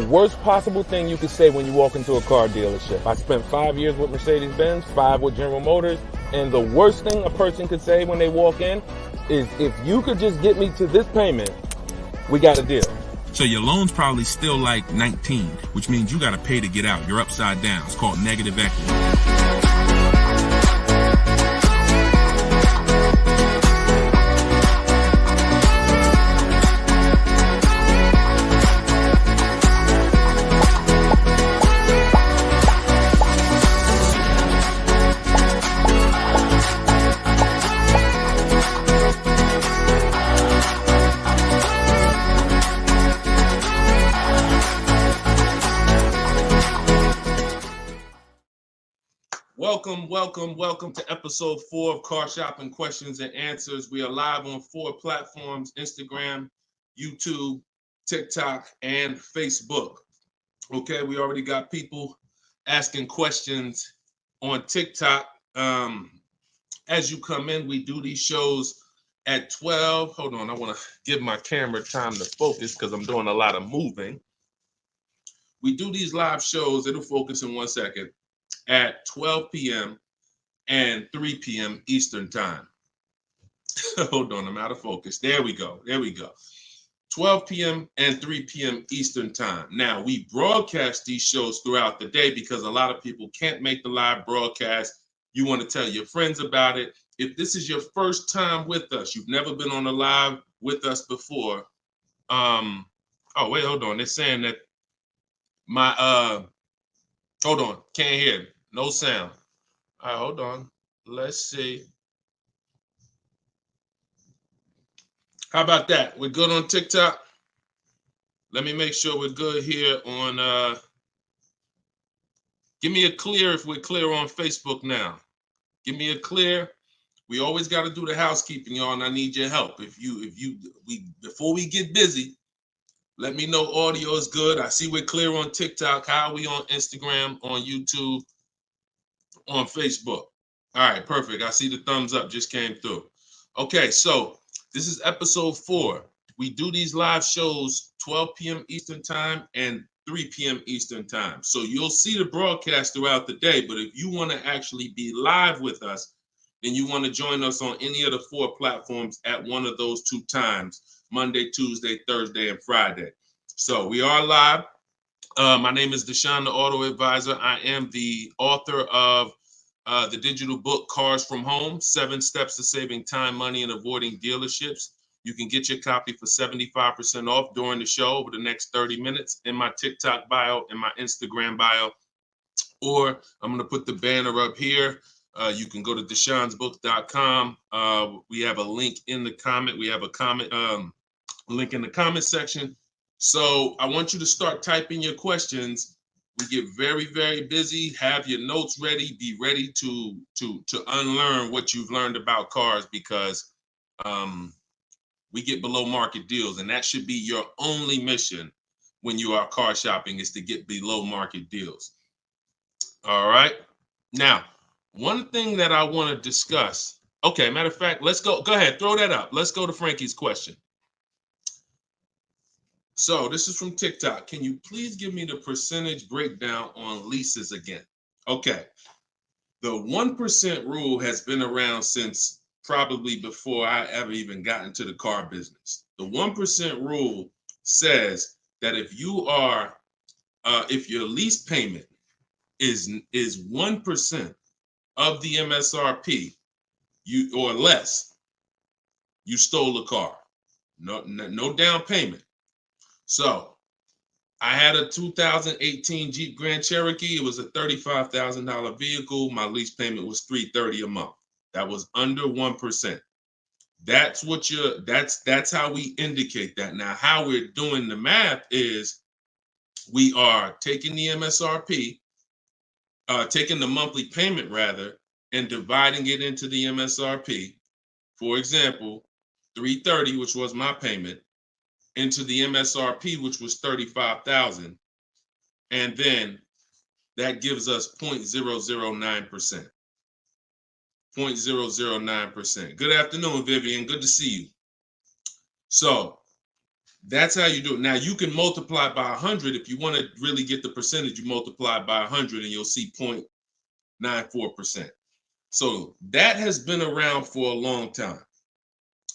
worst possible thing you could say when you walk into a car dealership. I spent 5 years with Mercedes-Benz, 5 with General Motors, and the worst thing a person could say when they walk in is, if you could just get me to this payment, we got a deal. So your loan's probably still like 19, which means you got to pay to get out. You're upside down. It's called negative equity. Welcome to episode 4 of Car Shopping Questions and Answers. We are live on 4 platforms: Instagram, YouTube, TikTok, and Facebook. Okay, we already got people asking questions on TikTok. As you come in, we do these shows at 12. Hold on, I want to give my camera time to focus because I'm doing a lot of moving. We do these live shows, it'll focus in 1 second, at 12 p.m. and 3 p.m. Eastern time. Hold on, I'm out of focus. There we go. 12 p.m. and 3 p.m. Eastern time. Now, we broadcast these shows throughout the day because a lot of people can't make the live broadcast. You want to tell your friends about it. If this is your first time with us, you've never been on a live with us before. Oh, wait, hold on. They're saying that hold on, can't hear. No sound. All right, hold on. Let's see. How about that? We're good on TikTok? Let me make sure we're good here on, give me a clear if we're clear on Facebook now. Give me a clear. We always got to do the housekeeping, y'all, and I need your help. Before we get busy, let me know audio is good. I see we're clear on TikTok. How are we on Instagram, on YouTube, on Facebook? All right, perfect. I see the thumbs up just came through. Okay, so this is episode 4. We do these live shows 12 p.m. Eastern time and 3 p.m. Eastern time. So you'll see the broadcast throughout the day, but if you want to actually be live with us, then you want to join us on any of the 4 platforms at one of those 2 times: Monday, Tuesday, Thursday, and Friday. So we are live. My name is Deshone the Auto Advisor. I am the author of the digital book, Cars from Home, 7 Steps to Saving Time, Money, and Avoiding Dealerships. You can get your copy for 75% off during the show over the next 30 minutes in my TikTok bio, in my Instagram bio, or I'm going to put the banner up here. You can go to deshonsbook.com. We have a link in the comment. We have a comment link in the comment section. So I want you to start typing your questions. We get very, very busy. Have your notes ready. Be ready to unlearn what you've learned about cars, because we get below market deals, and that should be your only mission when you are car shopping, is to get below market deals. All right. Now, one thing that I want to discuss. Okay, matter of fact, let's go. Go ahead, throw that up. Let's go to Frankie's question. So this is from TikTok. Can you please give me the percentage breakdown on leases again? Okay. The 1% rule has been around since probably before I ever even got into the car business. The 1% rule says that if your lease payment is 1% of the MSRP, or less, you stole a car. No down payment. So I had a 2018 Jeep Grand Cherokee. It was a $35,000 vehicle. My lease payment was $330 a month. That was under 1%. That's how we indicate that. Now, how we're doing the math is we are taking the MSRP, taking the monthly payment rather, and dividing it into the MSRP. For example, $330, which was my payment, into the MSRP, which was $35,000, and then that gives us 0.009%. 0.009%. Good afternoon, Vivian. Good to see you. So That's how you do it. Now you can multiply by 100 if you want to really get the percentage. You multiply by 100 and you'll see 0.94%. So that has been around for a long time.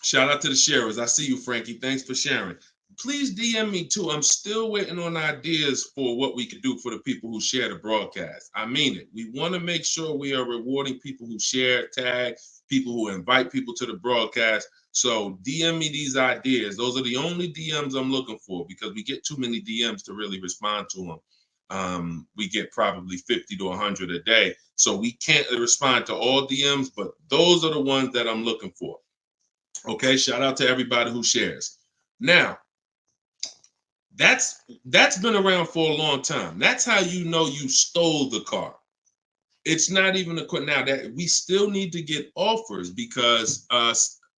Shout out to the sharers. I see you, Frankie. Thanks for sharing. Please DM me too. I'm still waiting on ideas for what we could do for the people who share the broadcast. I mean it. We want to make sure we are rewarding people who share, tag, people who invite people to the broadcast. So DM me these ideas. Those are the only DMs I'm looking for because we get too many DMs to really respond to them. We get probably 50 to 100 a day. So we can't respond to all DMs, but those are the ones that I'm looking for. Okay, shout out to everybody who shares. Now, that's been around for a long time. That's how you know you stole the car. It's not even a question now that we still need to get offers because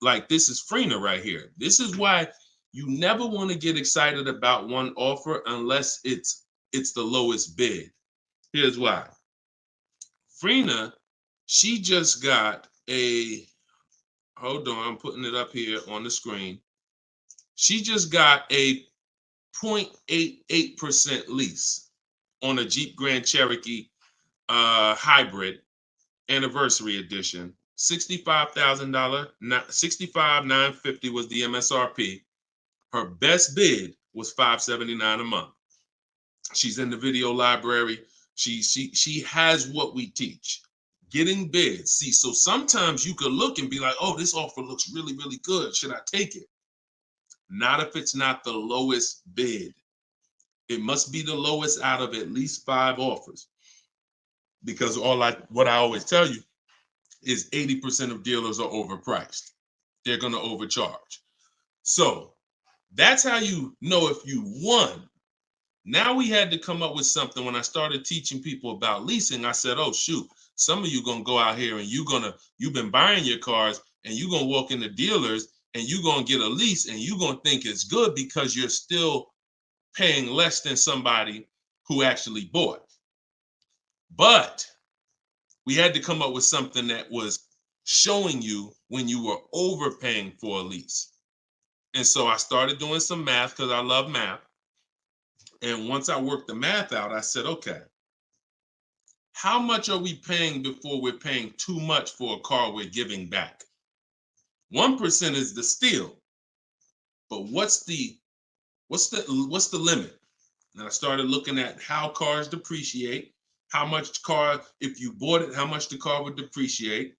like this is Freener right here. This is why you never want to get excited about one offer unless it's the lowest bid. Here's why. Freener, she just got a, hold on, I'm putting it up here on the screen. She just got a 0.88% lease on a Jeep Grand Cherokee hybrid anniversary edition. $65,000, $65,950 was the MSRP. Her best bid was $579 a month. She's in the video library. She has what we teach. Getting bids. See, so sometimes you could look and be like, oh, this offer looks really, really good. Should I take it? Not if it's not the lowest bid. It must be the lowest out of at least 5 offers. Because what I always tell you is 80% of dealers are overpriced. They're going to overcharge. So that's how you know if you won. Now we had to come up with something. When I started teaching people about leasing, I said, oh, shoot, some of you going to go out here and you've been buying your cars and you're going to walk into dealers and you're going to get a lease and you're going to think it's good because you're still paying less than somebody who actually bought. But we had to come up with something that was showing you when you were overpaying for a lease. And so I started doing some math because I love math. And once I worked the math out, I said, okay, how much are we paying before we're paying too much for a car we're giving back? 1% is the steal. But what's the limit? And I started looking at how cars depreciate, how much car, if you bought it, how much the car would depreciate.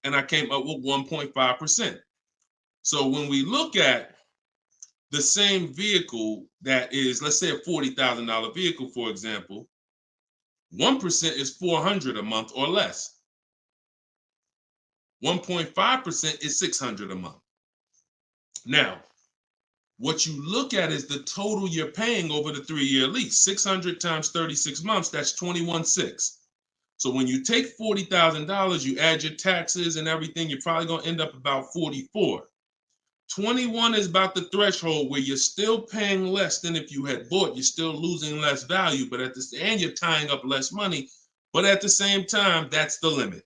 And I came up with 1.5%. So when we look at the same vehicle that is, let's say a $40,000 vehicle, for example, 1% is $400 a month or less. 1.5% is $600 a month. Now, what you look at is the total you're paying over the 3-year lease. 600 times 36 months, that's 21.6. So when you take $40,000, you add your taxes and everything, you're probably going to end up about 44. 21 is about the threshold where you're still paying less than if you had bought. You're still losing less value, but and you're tying up less money. But at the same time, that's the limit.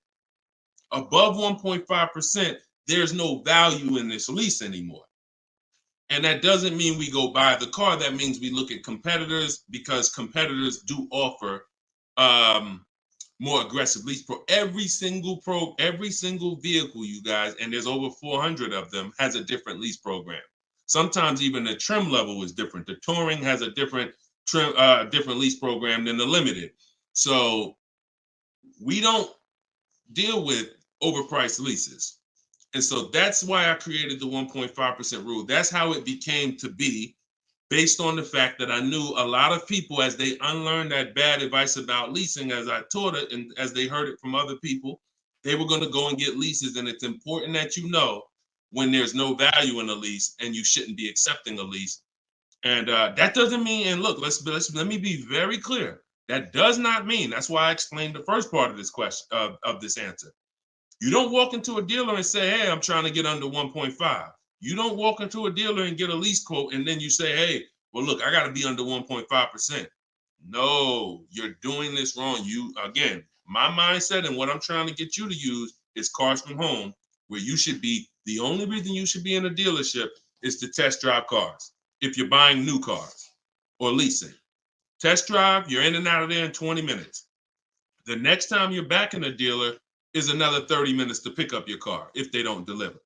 Above 1.5%, there's no value in this lease anymore. And that doesn't mean we go buy the car. That means we look at competitors because competitors do offer more aggressive lease pro. Every single vehicle, you guys, and there's over 400 of them, has a different lease program. Sometimes even the trim level is different. The Touring has a different lease program than the Limited. So we don't deal with overpriced leases. And so that's why I created the 1.5% rule. That's how it became to be, based on the fact that I knew a lot of people, as they unlearned that bad advice about leasing, as I taught it and as they heard it from other people, they were going to go and get leases. And it's important that you know when there's no value in a lease and you shouldn't be accepting a lease. And that doesn't mean, and look, let me be very clear. That does not mean, that's why I explained the first part of this question, of this answer. You don't walk into a dealer and say, hey, I'm trying to get under 1.5. You don't walk into a dealer and get a lease quote and then you say, hey, well, look, I got to be under 1.5%. No, you're doing this wrong. Again, my mindset and what I'm trying to get you to use is Cars from Home, where you should be, the only reason you should be in a dealership is to test drive cars. if you're buying new cars or leasing. Test drive, you're in and out of there in 20 minutes. The next time you're back in a dealer is another 30 minutes to pick up your car if they don't deliver.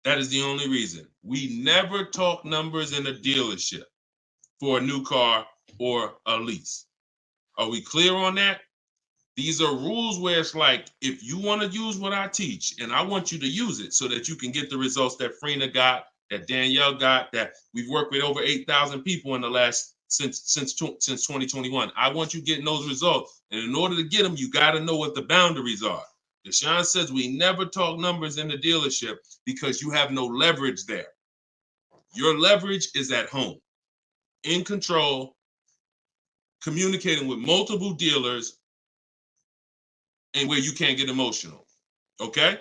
That is the only reason. We never talk numbers in a dealership for a new car or a lease. Are we clear on that? These are rules where it's like, if you want to use what I teach, and I want you to use it so that you can get the results that Frina got, that Danielle got, that we've worked with over 8,000 people in the last since 2021. I want you getting those results. And in order to get them, you got to know what the boundaries are. Deshone says we never talk numbers in the dealership because you have no leverage there. Your leverage is at home, in control, communicating with multiple dealers, and where you can't get emotional. Okay?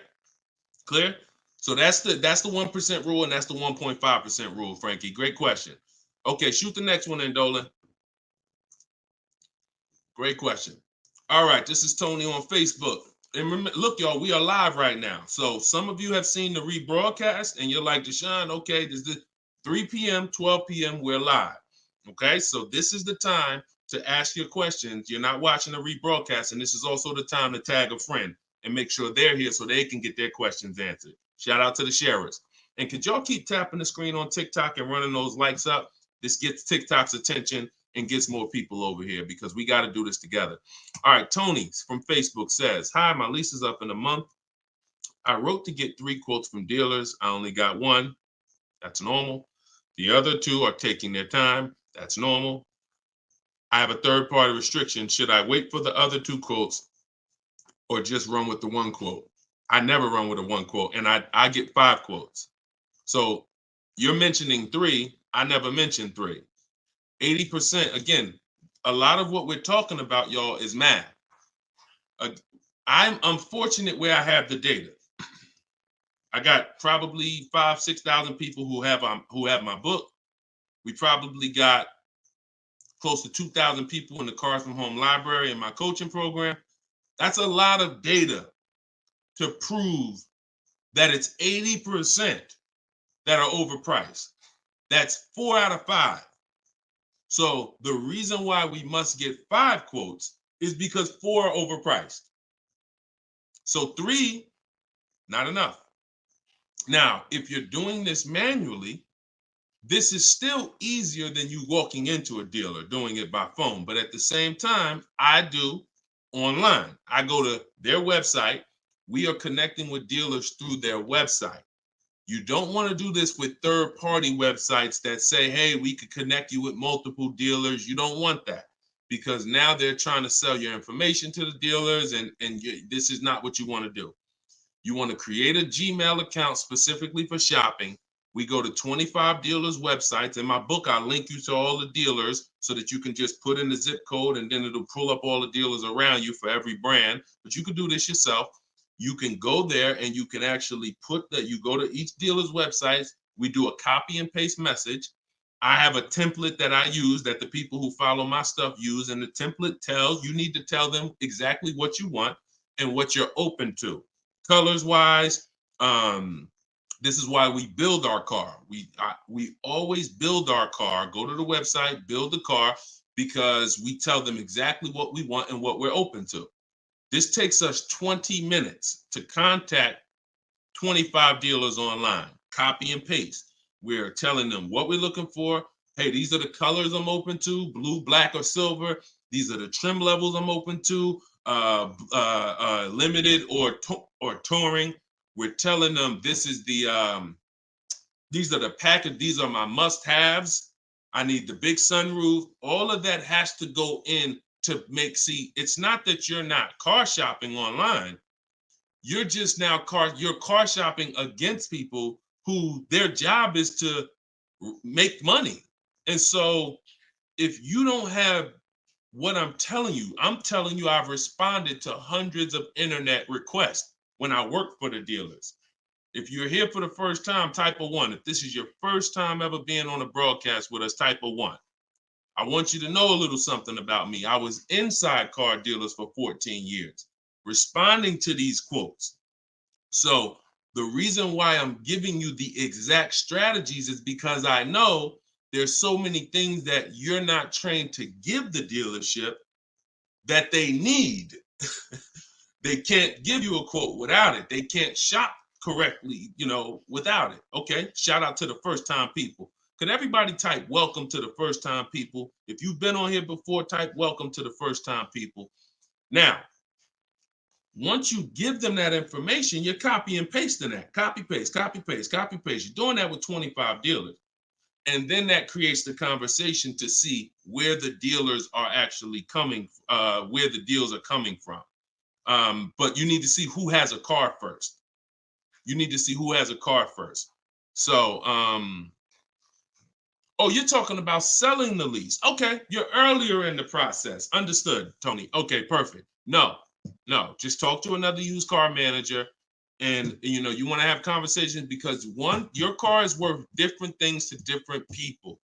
Clear? So that's the 1% rule, and that's the 1.5% rule, Frankie. Great question. Okay, shoot the next one in, Dolan. Great question. All right, this is Tony on Facebook. And remember, look, y'all, we are live right now. So some of you have seen the rebroadcast, and you're like, Deshone, okay, this is 3 p.m., 12 p.m., we're live. Okay, so this is the time to ask your questions. You're not watching the rebroadcast, and this is also the time to tag a friend and make sure they're here so they can get their questions answered. Shout out to the sharers. And could y'all keep tapping the screen on TikTok and running those likes up? This gets TikTok's attention and gets more people over here because we got to do this together. All right, Tony from Facebook says, hi, my lease is up in a month. I wrote to get 3 quotes from dealers. I only got 1. That's normal. The other 2 are taking their time. That's normal. I have a third-party restriction. Should I wait for the other 2 quotes or just run with the 1 quote? I never run with a 1 quote, and I get 5 quotes. So you're mentioning 3. I never mentioned 3. 80%, again, a lot of what we're talking about, y'all, is math. I'm unfortunate where I have the data. I got probably 5,000-6,000 people who have my book. We probably got close to 2,000 people in the Cars from Home library in my coaching program. That's a lot of data to prove that it's 80% that are overpriced. That's 4 out of 5. So the reason why we must get 5 quotes is because 4 are overpriced. So 3, not enough. Now, if you're doing this manually, this is still easier than you walking into a dealer doing it by phone. But at the same time, I do online. I go to their website. We are connecting with dealers through their website. You don't want to do this with third-party websites that say, hey, we could connect you with multiple dealers. You don't want that because now they're trying to sell your information to the dealers, and this is not what you want to do. You want to create a Gmail account specifically for shopping. We go to 25 dealers' websites. In my book, I link you to all the dealers so that you can just put in the zip code, and then it'll pull up all the dealers around you for every brand. But you can do this yourself. You can go there and you can actually you go to each dealer's websites. We do a copy and paste message. I have a template that I use that the people who follow my stuff use. And the template you need to tell them exactly what you want and what you're open to. Colors wise, this is why we build our car. We always build our car, go to the website, build the car, because we tell them exactly what we want and what we're open to. This takes us 20 minutes to contact 25 dealers online, copy and paste. We're telling them what we're looking for. Hey, these are the colors I'm open to, blue, black, or silver. These are the trim levels I'm open to, limited or touring. We're telling them this is these are the package, these are my must-haves. I need the big sunroof. All of that has to go in to it's not that you're not car shopping online. You're just now you're car shopping against people who their job is to make money. And so if you don't have what I'm telling you I've responded to hundreds of internet requests when I work for the dealers. If you're here for the first time, type a 1. If this is your first time ever being on a broadcast with us, type a 1. I want you to know a little something about me. I was inside car dealers for 14 years, responding to these quotes. So The reason why I'm giving you the exact strategies is because I know there's so many things that you're not trained to give the dealership that they need. They can't give you a quote without it. They can't shop correctly, without it. Okay, shout out to the first time people. Could everybody type welcome to the first time people? If you've been on here before, type welcome to the first time people. Now, once you give them that information, you're copy and pasting that. Copy, paste, copy, paste, copy, paste. You're doing that with 25 dealers. And then that creates the conversation to see where the dealers are actually coming, where the deals are coming from. But you need to see who has a car first. You need to see who has a car first. So, oh, you're talking about selling the lease. Okay, you're earlier in the process. Understood, Tony. Okay, perfect. No, just talk to another used car manager. And you want to have conversations because one, your car is worth different things to different people.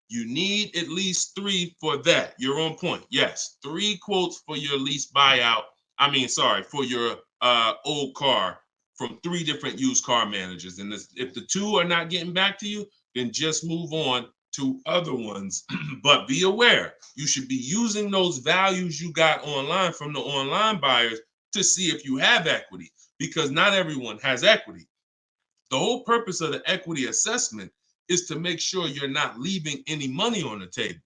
You need at least 3 for that. You're on point. Yes, 3 quotes for your lease buyout. For your old car from 3 different used car managers. And if the 2 are not getting back to you, then just move on to other ones. But be aware, you should be using those values you got online from the online buyers to see if you have equity, because not everyone has equity. The whole purpose of the equity assessment is to make sure you're not leaving any money on the table.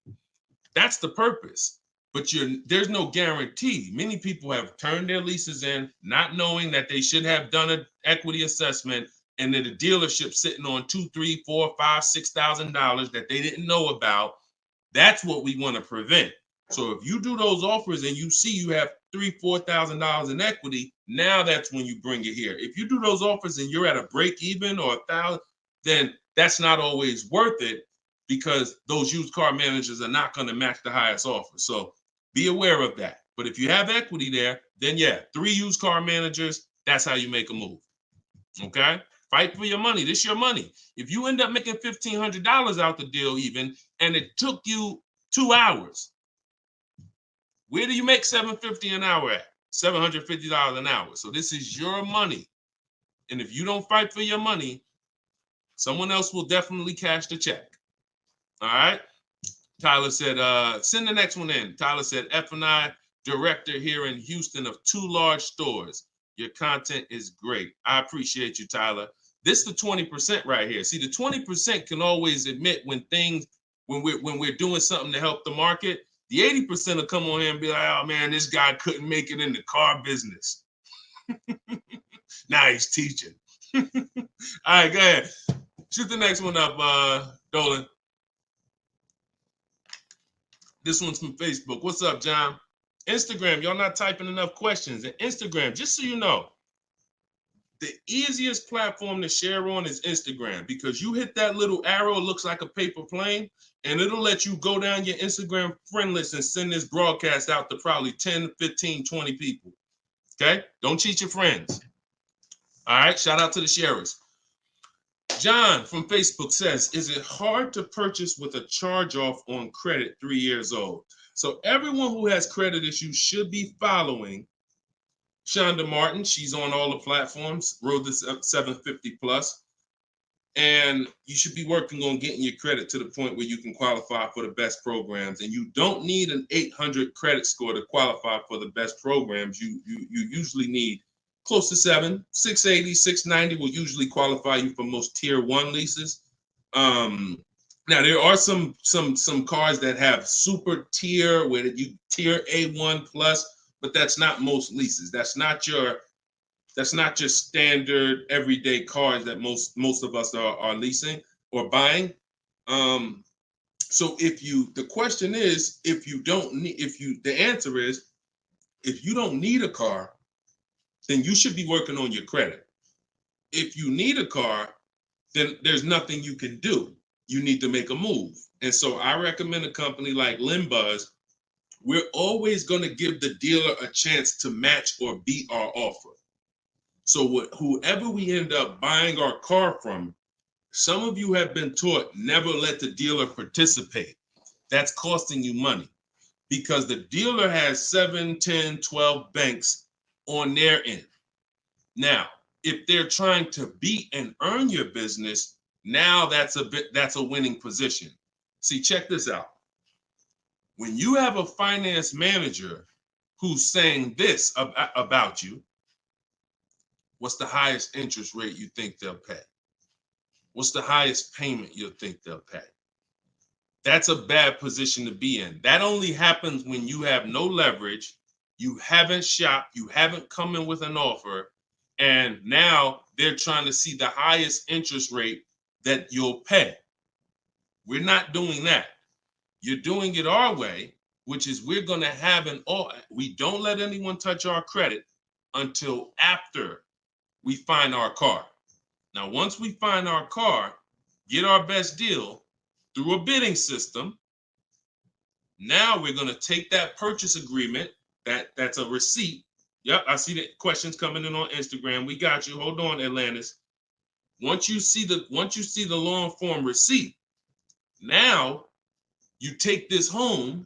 That's the purpose. But there's no guarantee. Many people have turned their leases in not knowing that they should have done an equity assessment, and then the dealership sitting on $2,000, $3,000, $4,000, $5,000, $6,000 that they didn't know about. That's what we want to prevent. So if you do those offers and you see you have $3,000, $4,000 in equity, now that's when you bring it here. If you do those offers and you're at a break even or $1,000, then that's not always worth it, because those used car managers are not going to match the highest offer. So be aware of that. But if you have equity there, then 3 used car managers, that's how you make a move. Okay? Fight for your money. This is your money. If you end up making $1,500 out the deal even, and it took you 2 hours, where do you make $750 an hour at? $750 an hour. So this is your money. And if you don't fight for your money, someone else will definitely cash the check. All right? Tyler said, send the next one in. Tyler said, F&I director here in Houston of 2 large stores. Your content is great. I appreciate you, Tyler. This is the 20% right here. See, the 20% can always admit when we're doing something to help the market. The 80% will come on here and be like, oh man, this guy couldn't make it in the car business. Now he's teaching. All right, go ahead. Shoot the next one up, Dolan. This one's from Facebook. What's up, John? Instagram, y'all not typing enough questions. And Instagram, just so you know, the easiest platform to share on is Instagram, because you hit that little arrow, it looks like a paper plane, and it'll let you go down your Instagram friend list and send this broadcast out to probably 10, 15, 20 people. Okay? Don't cheat your friends. All right? Shout out to the sharers. John from Facebook says, is it hard to purchase with a charge-off on credit 3 years old? So everyone who has credit issues should be following Shonda Martin. She's on all the platforms, Road to 750 plus. And you should be working on getting your credit to the point where you can qualify for the best programs. And you don't need an 800 credit score to qualify for the best programs. You usually need close to 680, 690 will usually qualify you for most tier 1 leases. Now there are some cars that have super tier where you tier A1 plus, but that's not most leases. That's not your standard everyday cars that most of us are leasing or buying. So the question is, the answer is, if you don't need a car, then you should be working on your credit. If you need a car, then there's nothing you can do. You need to make a move. And so I recommend a company like Limbuzz. We're always going to give the dealer a chance to match or beat our offer. So whoever we end up buying our car from, some of you have been taught never let the dealer participate. That's costing you money, because the dealer has 7, 10, 12 banks on their end. Now, If they're trying to beat and earn your business, now that's a winning position. See, check this out. When you have a finance manager who's saying this about you, what's the highest interest rate you think they'll pay? What's the highest payment you think they'll pay? That's a bad position to be in. That only happens when you have no leverage, you haven't shopped, you haven't come in with an offer, and now they're trying to see the highest interest rate that you'll pay. We're not doing that. You're doing it our way, which is we're going to have we don't let anyone touch our credit until after we find our car. Now, once we find our car, get our best deal through a bidding system, now we're going to take that purchase agreement, that's a receipt. Yep, I see the questions coming in on Instagram. We got you. Hold on, Atlantis. Once you see the long form receipt, now you take this home,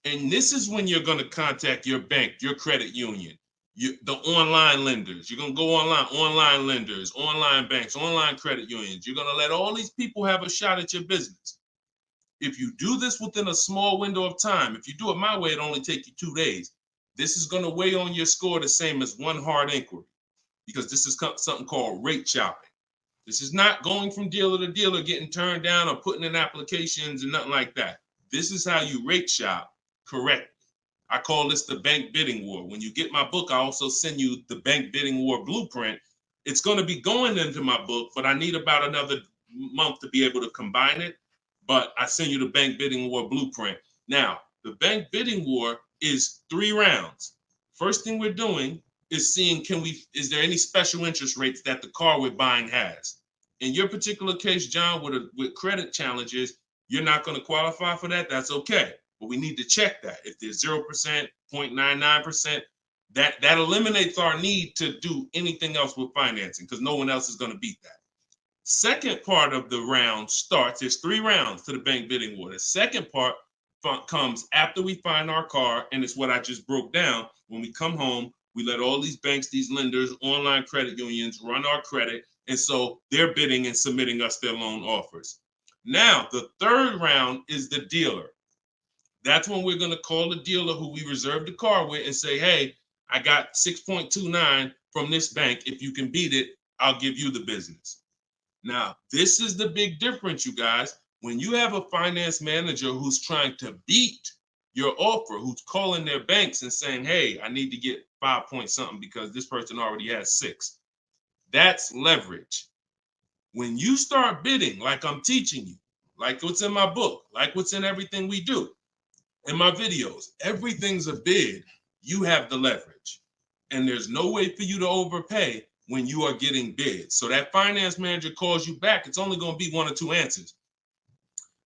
and this is when you're going to contact your bank, your credit union, the online lenders. You're going to go online lenders, online banks, online credit unions. You're going to let all these people have a shot at your business. If you do this within a small window of time, if you do it my way, it'll only take you 2 days. This is going to weigh on your score the same as one hard inquiry, because this is something called rate shopping. This is not going from dealer to dealer, getting turned down or putting in applications and nothing like that. This is how you rate shop correctly. I call this the bank bidding war. When you get my book, I also send you the bank bidding war blueprint. It's going to be going into my book, but I need about another month to be able to combine it. But I send you the bank bidding war blueprint. Now, the bank bidding war is 3 rounds. First thing we're doing is seeing, is there any special interest rates that the car we're buying has? In your particular case, John, with credit challenges, you're not going to qualify for that. That's okay. But we need to check that. If there's 0%, 0.99%, that eliminates our need to do anything else with financing, because no one else is going to beat that. Second part of the round starts, there's 3 rounds to the bank bidding war. The second part comes after we find our car, and it's what I just broke down. When we come home, we let all these banks, these lenders, online credit unions run our credit, and so they're bidding and submitting us their loan offers. Now, the third round is the dealer. That's when we're going to call the dealer who we reserved the car with and say, hey, I got 6.29 from this bank. If you can beat it, I'll give you the business. Now, this is the big difference, you guys. When you have a finance manager who's trying to beat your offer, who's calling their banks and saying, hey, I need to get 5 point something because this person already has 6. That's leverage. When you start bidding, like I'm teaching you, like what's in my book, like what's in everything we do, in my videos, everything's a bid. You have the leverage. And there's no way for you to overpay when you are getting bids. So that finance manager calls you back, it's only going to be 1 or 2 answers.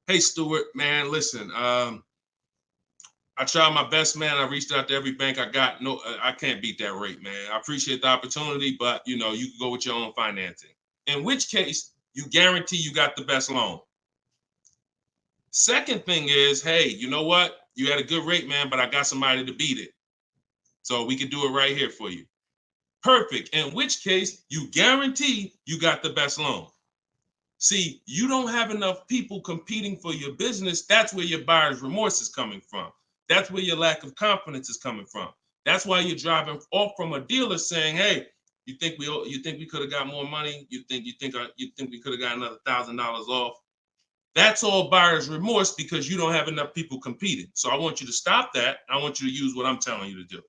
Hey, Stuart, man, listen, I tried my best, man. I reached out to every bank I got. No, I can't beat that rate, man. I appreciate the opportunity, but you can go with your own financing. In which case, you guarantee you got the best loan. Second thing is, hey, you know what? You had a good rate, man, but I got somebody to beat it. So we can do it right here for you. Perfect. In which case, you guarantee you got the best loan. See, you don't have enough people competing for your business. That's where your buyer's remorse is coming from. That's where your lack of confidence is coming from. That's why you're driving off from a dealer saying, hey, you think we could have got more money? You think we could have got another $1,000 off? That's all buyer's remorse because you don't have enough people competing. So I want you to stop that. I want you to use what I'm telling you to do.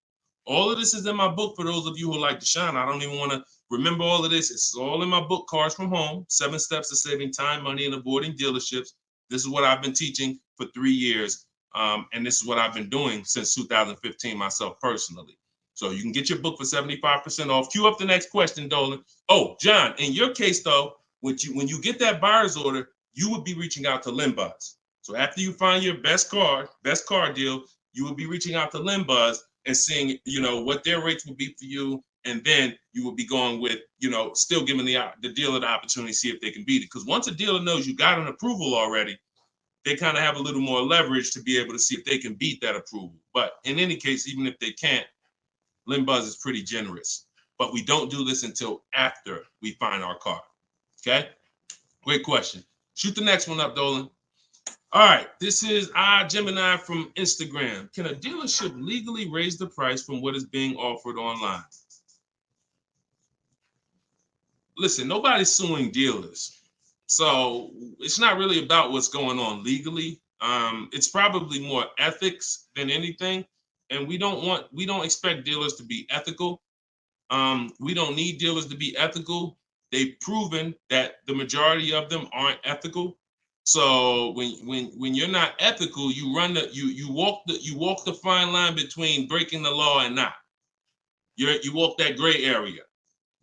All of this is in my book for those of you who like Deshone. I don't even want to remember all of this. It's all in my book, Cars from Home, 7 Steps to Saving Time, Money, and Avoiding Dealerships. This is what I've been teaching for 3 years. And this is what I've been doing since 2015 myself personally. So you can get your book for 75% off. Cue up the next question, Dolan. Oh, John, in your case, though, when you get that buyer's order, you would be reaching out to Limbuzz. So after you find your best car deal, you would be reaching out to Limbuzz and seeing, what their rates would be for you. And then you would be going with, still giving the dealer the opportunity to see if they can beat it. Because once a dealer knows you got an approval already, they kind of have a little more leverage to be able to see if they can beat that approval. But in any case, even if they can't, Limbuzz is pretty generous. but we don't do this until after we find our car. Okay? Great question. Shoot the next one up, Dolan. All right, this is Gemini from Instagram. Can a dealership legally raise the price from what is being offered online? Listen, nobody's suing dealers. So it's not really about what's going on legally. It's probably more ethics than anything. And we don't expect dealers to be ethical. We don't need dealers to be ethical. They've proven that the majority of them aren't ethical. So when you're not ethical, you walk the fine line between breaking the law and not. You walk that gray area.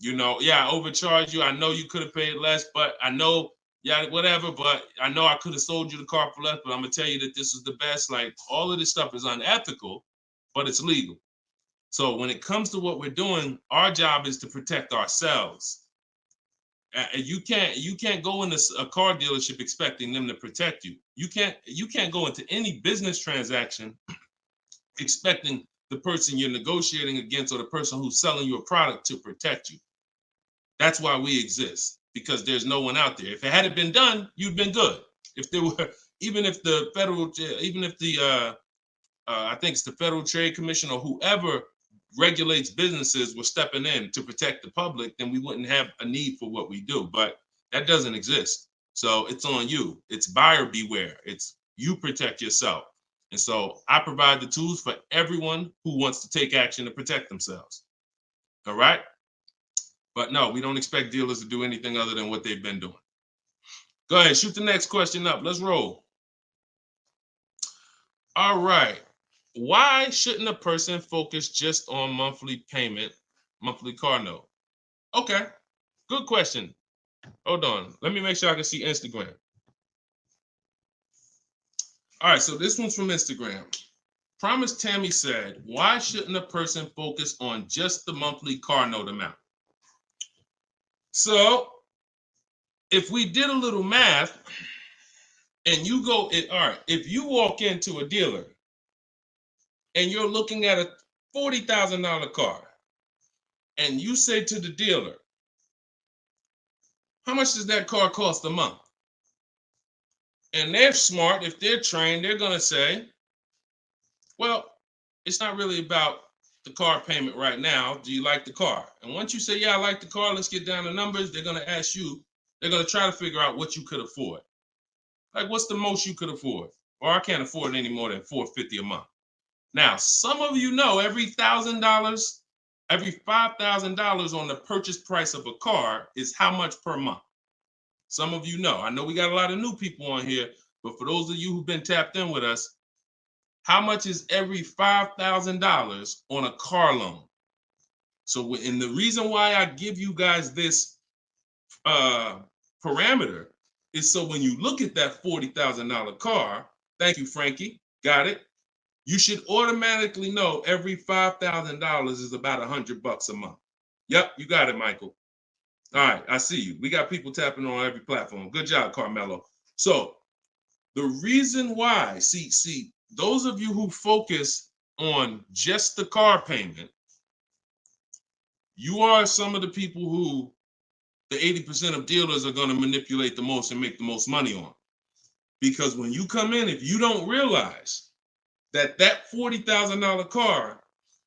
You know, yeah, I overcharged you. I know you could have paid less, but I know, yeah, whatever. But I know I could have sold you the car for less. But I'm gonna tell you that this is the best. Like, all of this stuff is unethical, but it's legal. So when it comes to what we're doing, our job is to protect ourselves. You can't go into a car dealership expecting them to protect you. You can't go into any business transaction expecting the person you're negotiating against or the person who's selling you a product to protect you. That's why we exist, because there's no one out there. If it hadn't been done, you'd been good. If there were, even if the I think it's the Federal Trade Commission or whoever regulates businesses were stepping in to protect the public, then we wouldn't have a need for what we do. But that doesn't exist. So it's on you. It's buyer beware. It's you protect yourself. And so I provide the tools for everyone who wants to take action to protect themselves. All right? But no, we don't expect dealers to do anything other than what they've been doing. Go ahead, shoot the next question up. Let's roll. All right. Why shouldn't a person focus just on monthly payment, monthly car note? Okay, good question. Hold on. Let me make sure I can see Instagram. All right, so this one's from Instagram. Promise Tammy said, why shouldn't a person focus on just the monthly car note amount? So if we did a little math and you go, all right, if you walk into a dealer and you're looking at a $40,000 car and you say to the dealer, how much does that car cost a month? And they're smart, if they're trained, they're gonna say, well, it's not really about the car payment right now. Do you like the car? And once you say, yeah, I like the car, let's get down to numbers, they're gonna ask you, they're gonna try to figure out what you could afford. Like, what's the most you could afford? Or I can't afford any more than $450 a month. Now, some of you know every $1,000, every $5,000 on the purchase price of a car is how much per month. Some of you know. I know we got a lot of new people on here, but for those of you who've been tapped in with us, how much is every $5,000 on a car loan? So, and the reason why I give you guys this parameter is so when you look at that $40,000 car, thank you, Frankie, got it. You should automatically know every $5,000 is about $100 a month. Yep, you got it, Michael. All right, I see you. We got people tapping on every platform. Good job, Carmelo. So the reason why, see, those of you who focus on just the car payment, you are some of the people who the 80% of dealers are going to manipulate the most and make the most money on. Because when you come in, if you don't realize that that $40,000 car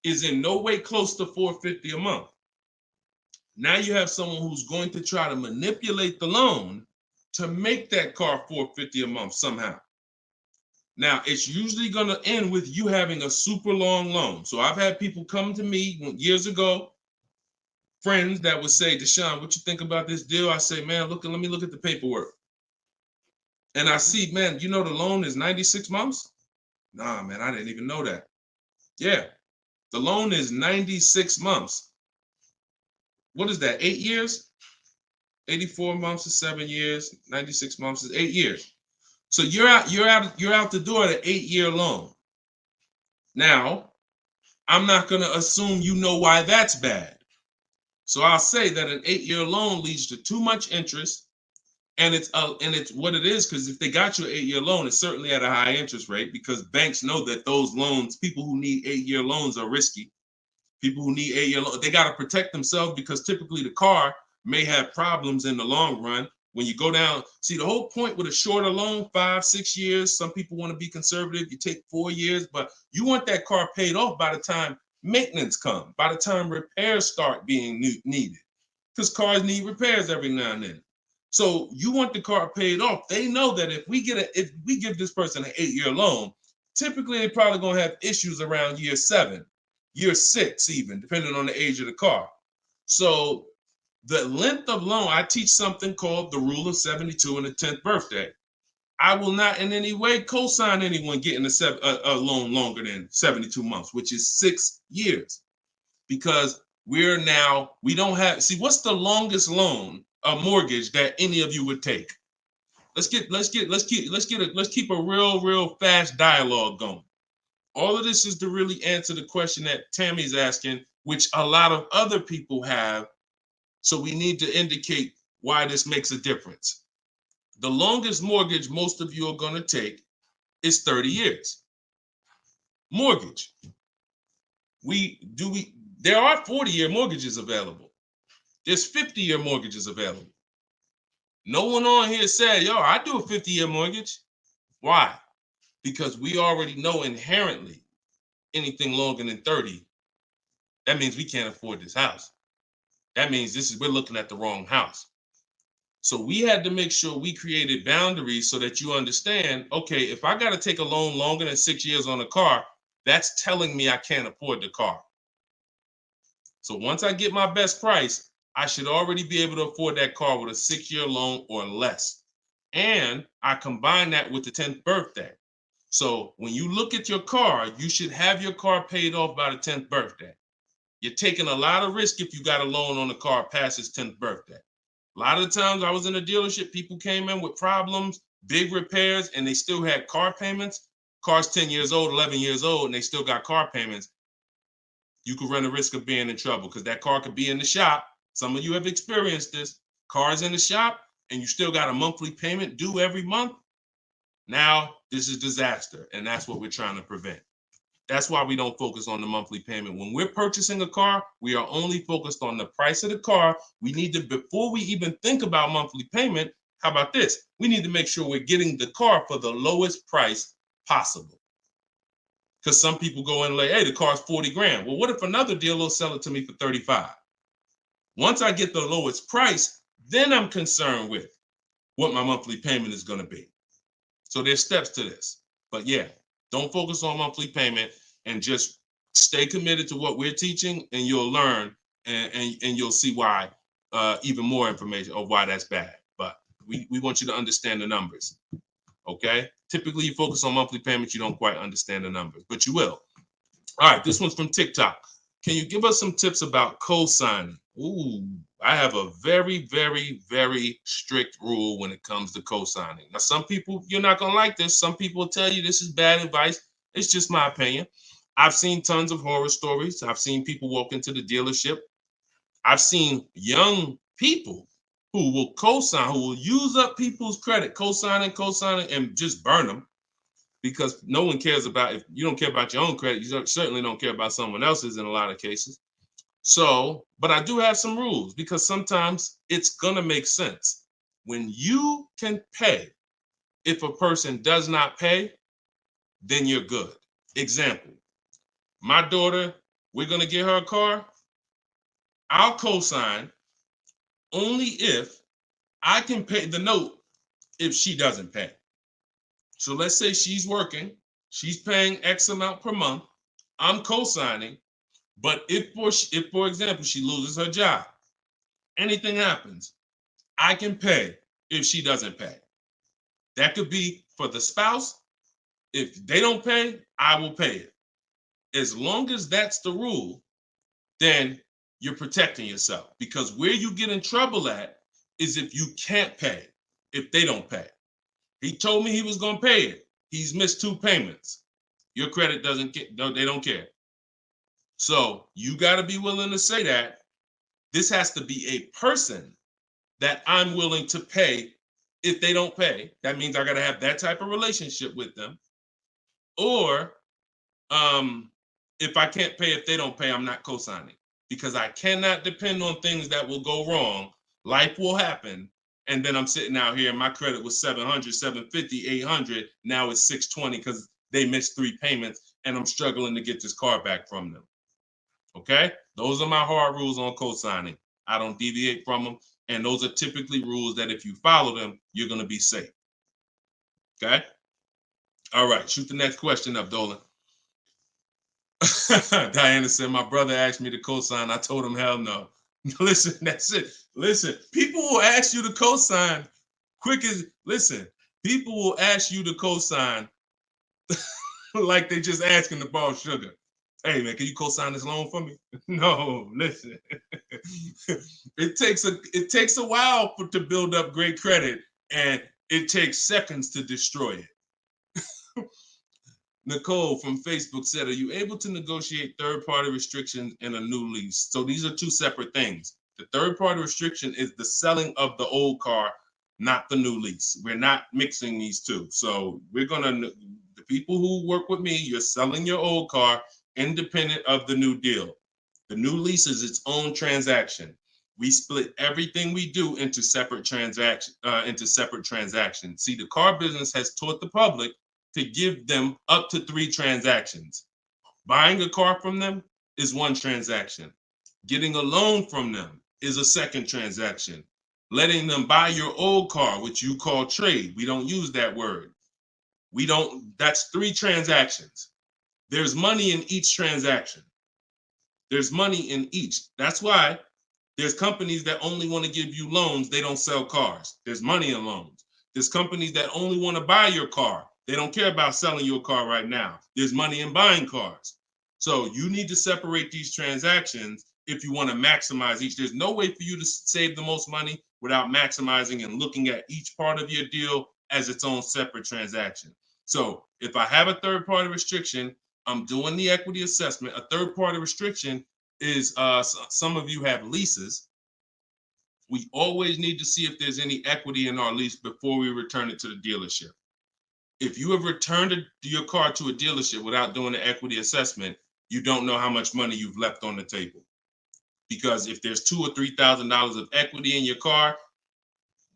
is in no way close to $450 a month, now you have someone who's going to try to manipulate the loan to make that car $450 a month somehow. Now, it's usually going to end with you having a super long loan. So I've had people come to me years ago, friends that would say, Deshone, what you think about this deal? I say, man, let me look at the paperwork. And I see, man, you know the loan is 96 months? Nah, man, I didn't even know that. Yeah, the loan is 96 months. What is that, 8 years? 84 months is 7 years, 96 months is 8 years. So you're out the door at an 8-year loan. Now, I'm not going to assume you know why that's bad. So I'll say that an 8-year loan leads to too much interest, and it's what it is, because if they got you an 8-year loan, it's certainly at a high interest rate, because banks know that those loans, people who need 8-year loans, are risky. People who need 8-year loan, they got to protect themselves because typically the car may have problems in the long run. When you go down, see the whole point with a shorter loan, 5-6 years. Some people want to be conservative. You take 4 years, but you want that car paid off by the time maintenance comes, by the time repairs start being needed, because cars need repairs every now and then. So you want the car paid off. They know that if we give this person an 8-year loan, typically they're probably gonna have issues around year 7, year 6, even depending on the age of the car. So the length of loan, I teach something called the rule of 72 and the 10th birthday. I will not in any way co-sign anyone getting a loan longer than 72 months, which is 6 years, because we don't have, see, what's the longest loan, a mortgage that any of you would take? Let's keep a real fast dialogue going. All of this is to really answer the question that Tammy's asking, which a lot of other people have. So we need to indicate why this makes a difference. The longest mortgage most of you are going to take is 30 years. Mortgage. There are 40-year mortgages available. There's 50-year mortgages available. No one on here said, yo, I do a 50-year mortgage. Why? Because we already know inherently anything longer than 30, that means we can't afford this house. That means we're looking at the wrong house. So we had to make sure we created boundaries so that you understand, okay, if I got to take a loan longer than 6 years on a car, that's telling me I can't afford the car. So once I get my best price, I should already be able to afford that car with a 6-year loan or less. And I combine that with the 10th birthday. So when you look at your car, you should have your car paid off by the 10th birthday. You're taking a lot of risk if you got a loan on the car past its 10th birthday. A lot of the times I was in a dealership, people came in with problems, big repairs, and they still had car payments. Car's 10 years old, 11 years old, and they still got car payments. You could run the risk of being in trouble because that car could be in the shop. Some of you have experienced this. Car's in the shop and you still got a monthly payment due every month. Now, this is disaster, and that's what we're trying to prevent. That's why we don't focus on the monthly payment. When we're purchasing a car, we are only focused on the price of the car. We need to, before we even think about monthly payment, how about this? We need to make sure we're getting the car for the lowest price possible. Because some people go in and like, hey, the car's 40 grand. Well, what if another dealer will sell it to me for 35? Once I get the lowest price, then I'm concerned with what my monthly payment is going to be. So there's steps to this. But yeah, don't focus on monthly payment and just stay committed to what we're teaching, and you'll learn and you'll see why, even more information of why that's bad. But we want you to understand the numbers. Okay? Typically, you focus on monthly payments, you don't quite understand the numbers, but you will. All right, this one's from TikTok. Can you give us some tips about cosigning? Ooh, I have a very, very, very strict rule when it comes to cosigning. Now, some people, you're not going to like this. Some people will tell you this is bad advice. It's just my opinion. I've seen tons of horror stories. I've seen people walk into the dealership. I've seen young people who will cosign, who will use up people's credit, cosigning, and just burn them, because no one cares about, if you don't care about your own credit, you certainly don't care about someone else's in a lot of cases. So, but I do have some rules, because sometimes it's gonna make sense. When you can pay, if a person does not pay, then you're good. Example, my daughter, we're gonna get her a car. I'll co-sign only if I can pay the note if she doesn't pay. So let's say she's working, she's paying X amount per month, I'm co-signing, but if for example, she loses her job, anything happens, I can pay if she doesn't pay. That could be for the spouse. If they don't pay, I will pay it. As long as that's the rule, then you're protecting yourself, because where you get in trouble at is if you can't pay, if they don't pay. He told me he was going to pay it. He's missed 2 payments. Your credit doesn't get, no, they don't care. So you got to be willing to say that. This has to be a person that I'm willing to pay if they don't pay. That means I got to have that type of relationship with them. Or if I can't pay, if they don't pay, I'm not co-signing, because I cannot depend on things that will go wrong. Life will happen. And then I'm sitting out here and my credit was 700, 750, 800. Now it's 620 because they missed 3 payments and I'm struggling to get this car back from them. Okay? Those are my hard rules on co-signing. I don't deviate from them. And those are typically rules that if you follow them, you're going to be safe. Okay? All right. Shoot the next question up, Dolan. Diana said, my brother asked me to co-sign. I told him, hell no. Listen, that's it. Listen, people will ask you to co-sign quick as, listen, people will ask you to co-sign like they just asking to borrow sugar. Hey man, can you co-sign this loan for me? No, listen. It takes a while to build up great credit, and it takes seconds to destroy it. Nicole from Facebook said, are you able to negotiate third-party restrictions in a new lease? So these are two separate things. The third-party restriction is the selling of the old car, not the new lease. We're not mixing these two. So we're gonna, the people who work with me, you're selling your old car independent of the new deal. The new lease is its own transaction. We split everything we do into separate transactions. See, the car business has taught the public to give them up to 3 transactions. Buying a car from them is one transaction. Getting a loan from them is a second transaction. Letting them buy your old car, which you call trade. We don't use that word. That's 3 transactions. There's money in each transaction. There's money in each. That's why there's companies that only want to give you loans. They don't sell cars. There's money in loans. There's companies that only want to buy your car. They don't care about selling your car right now. There's money in buying cars. So you need to separate these transactions if you want to maximize each. There's no way for you to save the most money without maximizing and looking at each part of your deal as its own separate transaction. So if I have a third-party restriction, I'm doing the equity assessment. A third-party restriction is, some of you have leases. We always need to see if there's any equity in our lease before we return it to the dealership. If you have returned your car to a dealership without doing the equity assessment, you don't know how much money you've left on the table. Because if there's $2,000 or $3,000 of equity in your car,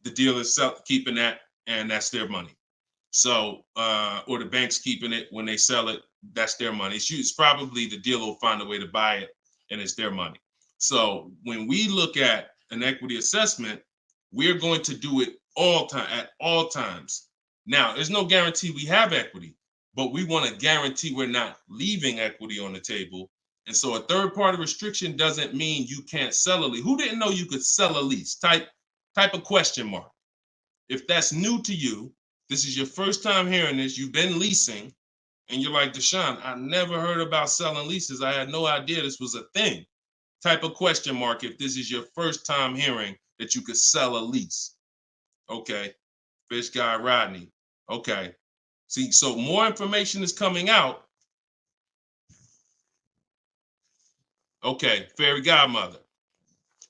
the dealer's keeping that, and that's their money. So, or the bank's keeping it when they sell it, that's their money. It's probably the dealer will find a way to buy it, and it's their money. So when we look at an equity assessment, we're going to do it at all times. Now, there's no guarantee we have equity, but we want to guarantee we're not leaving equity on the table. And so a third-party restriction doesn't mean you can't sell a lease. Who didn't know you could sell a lease? Type a question mark. If that's new to you, this is your first time hearing this, you've been leasing, and you're like, Deshone, I never heard about selling leases. I had no idea this was a thing. Type a question mark if this is your first time hearing that you could sell a lease. Okay. Fish Guy Rodney. Okay. See, so more information is coming out. Okay. Fairy Godmother.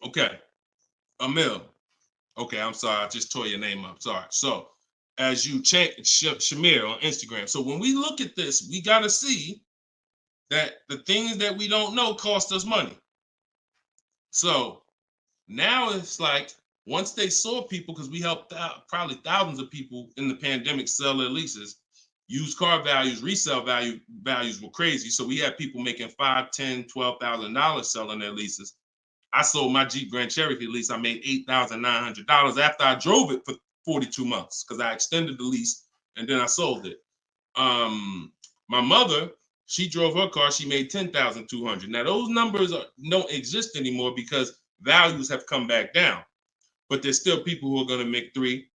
Okay. Emil. Okay, I'm sorry. I just tore your name up. Sorry. So as you change Shamir on Instagram. So when we look at this, we got to see that the things that we don't know cost us money. So now it's like, once they saw people, because we helped out probably thousands of people in the pandemic sell their leases, used car values, resale values were crazy. So we had people making $5,000, $10,000, $12,000 selling their leases. I sold my Jeep Grand Cherokee lease. I made $8,900 after I drove it for 42 months because I extended the lease and then I sold it. My mother, she drove her car. She made $10,200. Now those numbers don't exist anymore because values have come back down. But there's still people who are going to make 3,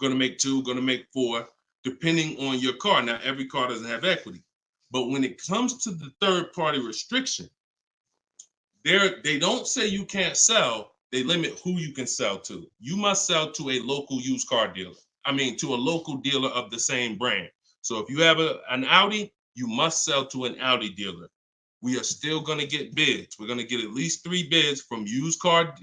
going to make 2, going to make 4, depending on your car. Now, every car doesn't have equity. But when it comes to the third-party restriction, they don't say you can't sell. They limit who you can sell to. You must sell to a local used car dealer. To a local dealer of the same brand. So if you have an Audi, you must sell to an Audi dealer. We are still going to get bids. We're going to get at least 3 bids from used car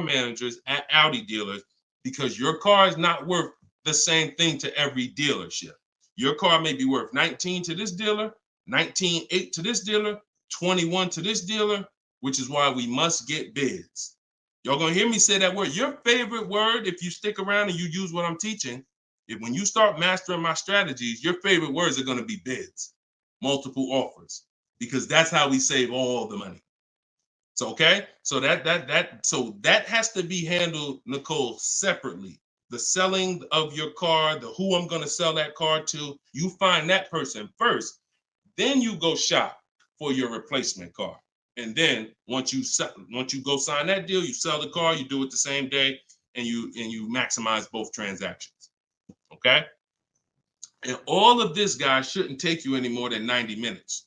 managers at Audi dealers because your car is not worth the same thing to every dealership. Your car may be worth 19 to this dealer, 19.8 to this dealer, 21 to this dealer, which is why we must get bids. Y'all gonna hear me say that word. Your favorite word, if you stick around and you use what I'm teaching, when you start mastering my strategies, your favorite words are gonna be bids, multiple offers, because that's how we save all the money. So okay, so that has to be handled, Nicole, separately. The selling of your car, the who I'm gonna sell that car to, you find that person first. Then you go shop for your replacement car. And then once you go sign that deal, you sell the car, you do it the same day, and you maximize both transactions. Okay? And all of this, guys, shouldn't take you any more than 90 minutes.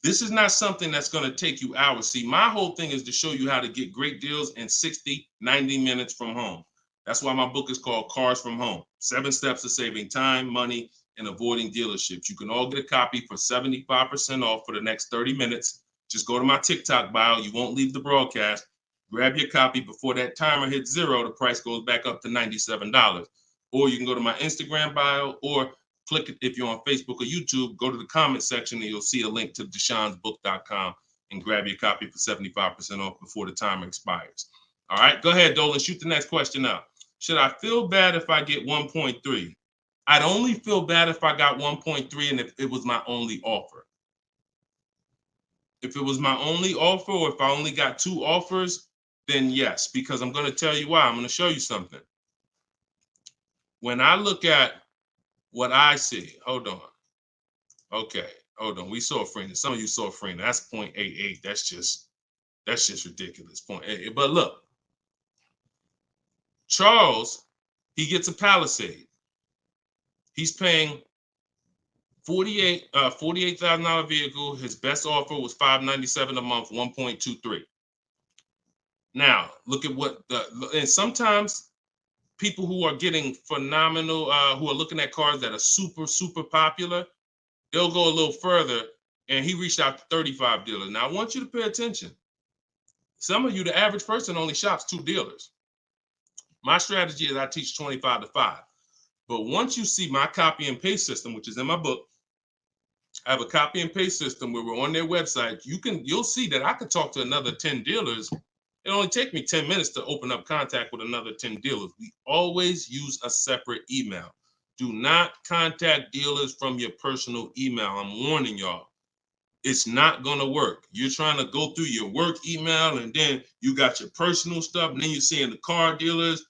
This is not something that's going to take you hours. See, my whole thing is to show you how to get great deals in 60, 90 minutes from home. That's why my book is called Cars from Home. 7 Steps to Saving Time, Money, and Avoiding Dealerships. You can all get a copy for 75% off for the next 30 minutes. Just go to my TikTok bio. You won't leave the broadcast. Grab your copy before that timer hits 0. The price goes back up to $97. Or you can go to my Instagram bio, or click it if you're on Facebook or YouTube. Go to the comment section and you'll see a link to deshonsbook.com and grab your copy for 75% off before the timer expires. All right, go ahead, Dolan. Shoot the next question out. Should I feel bad if I get 1.3? I'd only feel bad if I got 1.3 and if it was my only offer. If it was my only offer, or if I only got 2 offers, then yes, because I'm going to tell you why. I'm going to show you something. When I look at what I see, hold on. Okay, hold on. We saw Freener. Some of you saw Freener. That's 0.88. That's just ridiculous. 0.88. But look, Charles, he gets a Palisade. He's paying $48,000 vehicle. His best offer was $597 a month, 1.23. Now, look at and sometimes people who are getting phenomenal, who are looking at cars that are super, super popular, they'll go a little further, and he reached out to 35 dealers. Now, I want you to pay attention. Some of you, the average person, only shops 2 dealers. My strategy is I teach 25 to 5. But once you see my copy and paste system, which is in my book, I have a copy and paste system where we're on their website. You'll see that I could talk to another 10 dealers. It only take me 10 minutes to open up contact with another 10 dealers. We always use a separate email. Do not contact dealers from your personal email. I'm warning y'all. It's not going to work. You're trying to go through your work email, and then you got your personal stuff, and then you're seeing the car dealers.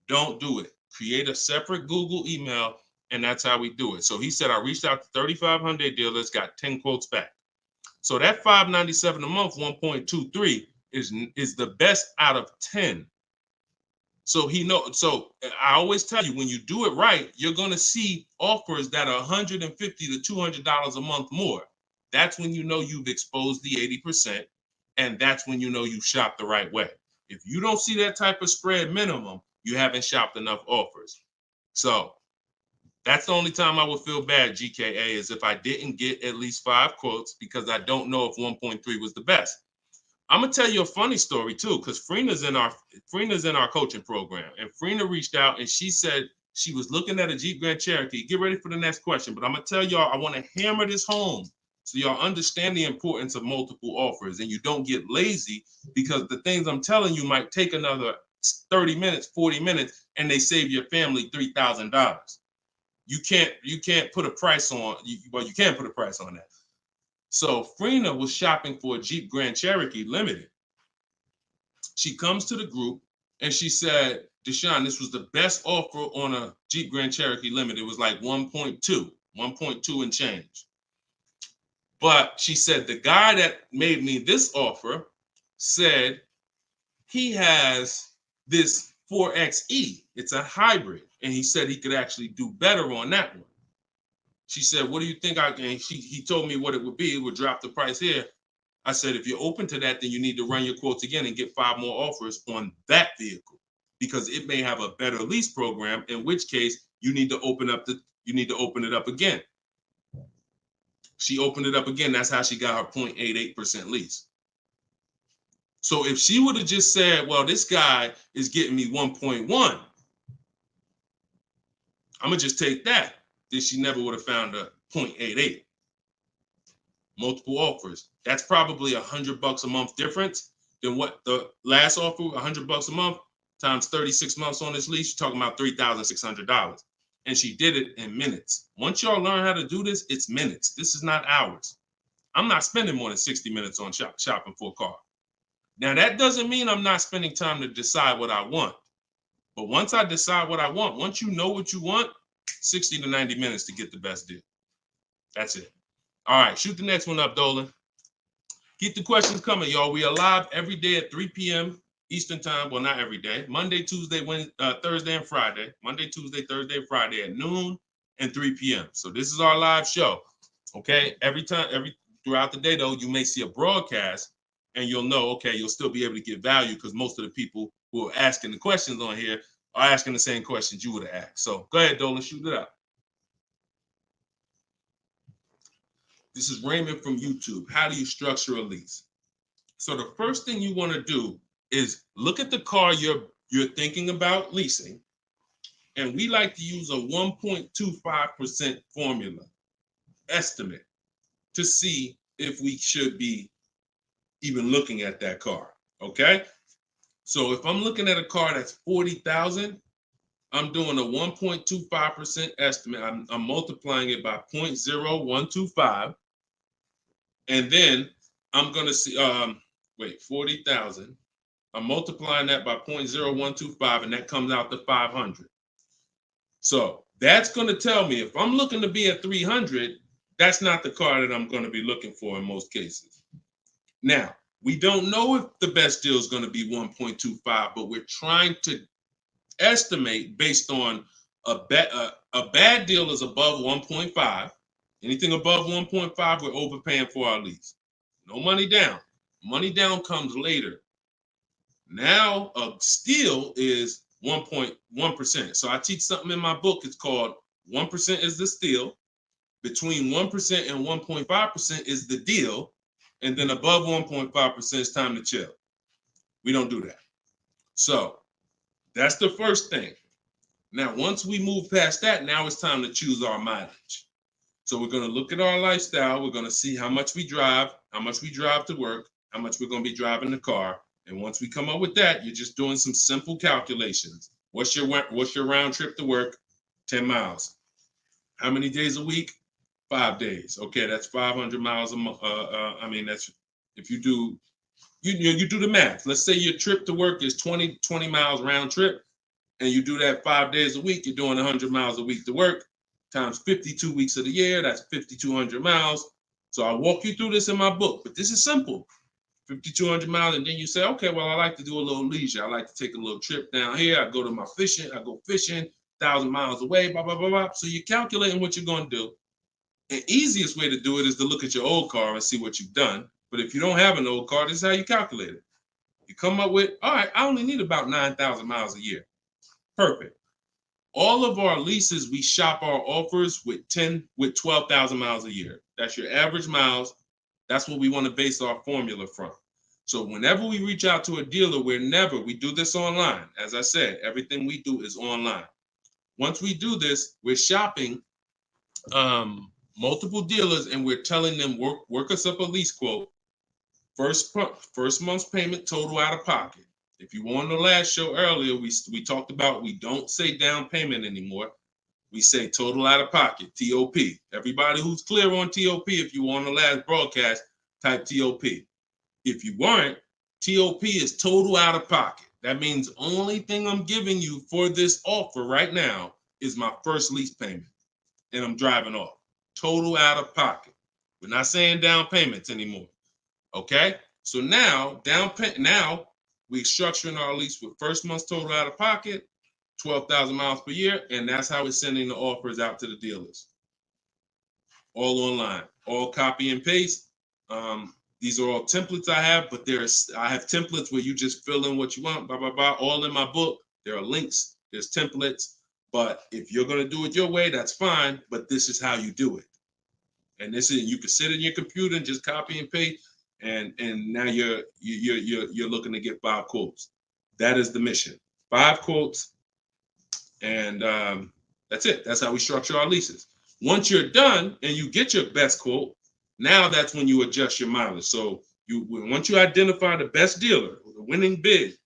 Don't do it. Create a separate Google email, and that's how we do it. So he said, I reached out to 3,500 dealers, got 10 quotes back. So that $597 a month, 1.23 is the best out of 10. So so I always tell you, when you do it right, you're going to see offers that are $150 to $200 a month more. That's when you know you've exposed the 80%, and that's when you know you shopped the right way. If you don't see that type of spread minimum, you haven't shopped enough offers. So that's the only time I would feel bad, GKA, is if I didn't get at least 5 quotes, because I don't know if 1.3 was the best. I'm gonna tell you a funny story too, because Freena's in our coaching program, and Freena reached out and she said she was looking at a Jeep Grand Cherokee. Get ready for the next question, but I'm gonna tell y'all, I want to hammer this home so y'all understand the importance of multiple offers and you don't get lazy, because the things I'm telling you might take another 30 minutes, 40 minutes, and they save your family $3,000. You can't put a price on. Well, you can put a price on that. So Freena was shopping for a Jeep Grand Cherokee Limited. She comes to the group and she said, Deshone, this was the best offer on a Jeep Grand Cherokee Limited. It was like 1.2 and change. But she said, the guy that made me this offer said he has this 4XE. It's a hybrid. And he said he could actually do better on that one. She said, what do you think? He told me what it would be. It would drop the price here. I said, if you're open to that, then you need to run your quotes again and get 5 more offers on that vehicle, because it may have a better lease program, in which case you need to open it up again. She opened it up again. That's how she got her 0.88% lease. So if she would have just said, well, this guy is getting me 1.1, I'm going to just take that, then she never would have found a 0.88. multiple offers. That's probably $100 a month difference than what the last offer, $100 a month times 36 months on this lease. You're talking about $3,600. And she did it in minutes. Once y'all learn how to do this, it's minutes. This is not hours. I'm not spending more than 60 minutes on shopping for a car. Now, that doesn't mean I'm not spending time to decide what I want. But once I decide what I want, once you know what you want, 60 to 90 minutes to get the best deal. That's it. All right, shoot the next one up, Dolan. Keep the questions coming, y'all. We are live every day at 3 p.m. Eastern time. Well, not every day. Monday, Tuesday, Wednesday, Thursday, and Friday. Monday, Tuesday, Thursday, and Friday at noon and 3 p.m. So this is our live show. Okay. Throughout the day, though, you may see a broadcast and you'll know, okay, you'll still be able to get value because most of the people who are asking the questions on here are asking the same questions you would have asked. So go ahead, Dolan, shoot it out. This is Raymond from YouTube. How do you structure a lease? So the first thing you want to do is look at the car you're thinking about leasing. And we like to use a 1.25% formula estimate to see if we should be even looking at that car. Okay. So if I'm looking at a car that's $40,000, I'm doing a 1.25% estimate. I'm multiplying it by 0.0125. And then I'm going to see, 40,000. I'm multiplying that by 0.0125, and that comes out to 500. So that's going to tell me if I'm looking to be at 300, that's not the car that I'm going to be looking for in most cases. Now, we don't know if the best deal is going to be 1.25, but we're trying to estimate based on a bad deal is above 1.5. Anything above 1.5, we're overpaying for our lease. No money down. Money down comes later. Now a steal is 1.1%. So I teach something in my book. It's called 1% is the steal. Between 1% and 1.5% is the deal. And then above 1.5% is time to chill. We don't do that. So that's the first thing. Now, once we move past that, now it's time to choose our mileage. So we're going to look at our lifestyle. We're going to see how much we drive to work, how much we're going to be driving the car. And once we come up with that, you're just doing some simple calculations. What's your round trip to work? 10 miles. How many days a week? 5 days. Okay, that's 500 miles a month. That's if you do the math. Let's say your trip to work is 20 miles round trip, and you do that 5 days a week. You're doing 100 miles a week to work. Times 52 weeks of the year, that's 5,200 miles. So I walk you through this in my book, but this is simple. 5,200 miles, and then you say, okay, well, I like to do a little leisure. I like to take a little trip down here. I go fishing, 1,000 miles away, blah, blah, blah, blah. So you're calculating what you're going to do. The easiest way to do it is to look at your old car and see what you've done. But if you don't have an old car, this is how you calculate it. You come up with, all right, I only need about 9,000 miles a year. Perfect. All of our leases, we shop our offers with 12,000 miles a year. That's your average miles. That's what we want to base our formula from. So whenever we reach out to a dealer, we do this online. As I said, everything we do is online. Once we do this, we're shopping multiple dealers and we're telling them work us up a lease quote. First month's payment total out of pocket. If you were on the last show earlier, we talked about we don't say down payment anymore. We say total out of pocket, TOP. Everybody who's clear on TOP, if you were on the last broadcast, type TOP. If you weren't, TOP is total out of pocket. That means only thing I'm giving you for this offer right now is my first lease payment, and I'm driving off. Total out of pocket. We're not saying down payments anymore. Okay? So now, we're structuring our lease with first month's total out of pocket, 12,000 miles per year, and that's how we're sending the offers out to the dealers. All online, all copy and paste. These are all templates I have, but I have templates where you just fill in what you want, blah, blah, blah, all in my book. There are links, there's templates, but if you're going to do it your way, that's fine, but this is how you do it. And you can sit in your computer and just copy and paste. And now you're looking to get 5 quotes. That is the mission. 5 quotes, and that's it. That's how we structure our leases. Once you're done and you get your best quote, Now that's when you adjust your mileage. So once you identify the best dealer, the winning bid,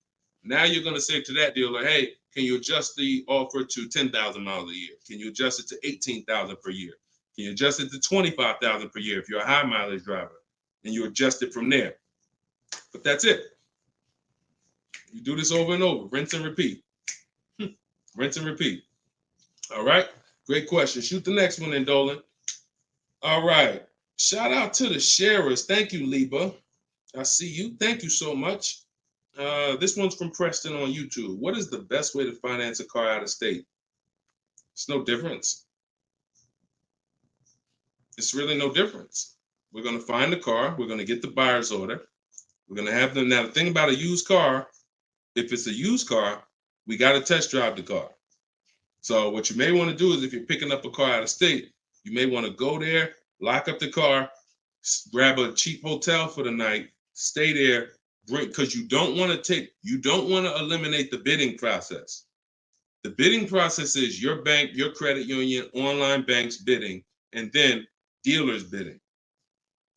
now you're going to say to that dealer, hey, can you adjust the offer to 10,000 miles a year? Can you adjust it to 18,000 per year? Can you adjust it to 25,000 per year if you're a high mileage driver? And you adjust it from there. But that's it. You do this over and over, rinse and repeat. Rinse and repeat. All right. Great question. Shoot the next one in, Dolan. All right. Shout out to the sharers. Thank you, Liba. I see you. Thank you so much. This one's from Preston on YouTube. What is the best way to finance a car out of state? It's no difference. It's really no difference. We're going to find the car. We're going to get the buyer's order. We're going to have them. Now, the thing about a used car, if it's a used car, we got to test drive the car. So what you may want to do is if you're picking up a car out of state, you may want to go there, lock up the car, grab a cheap hotel for the night, stay there, because you don't want to eliminate the bidding process. The bidding process is your bank, your credit union, online banks bidding, and then dealers bidding.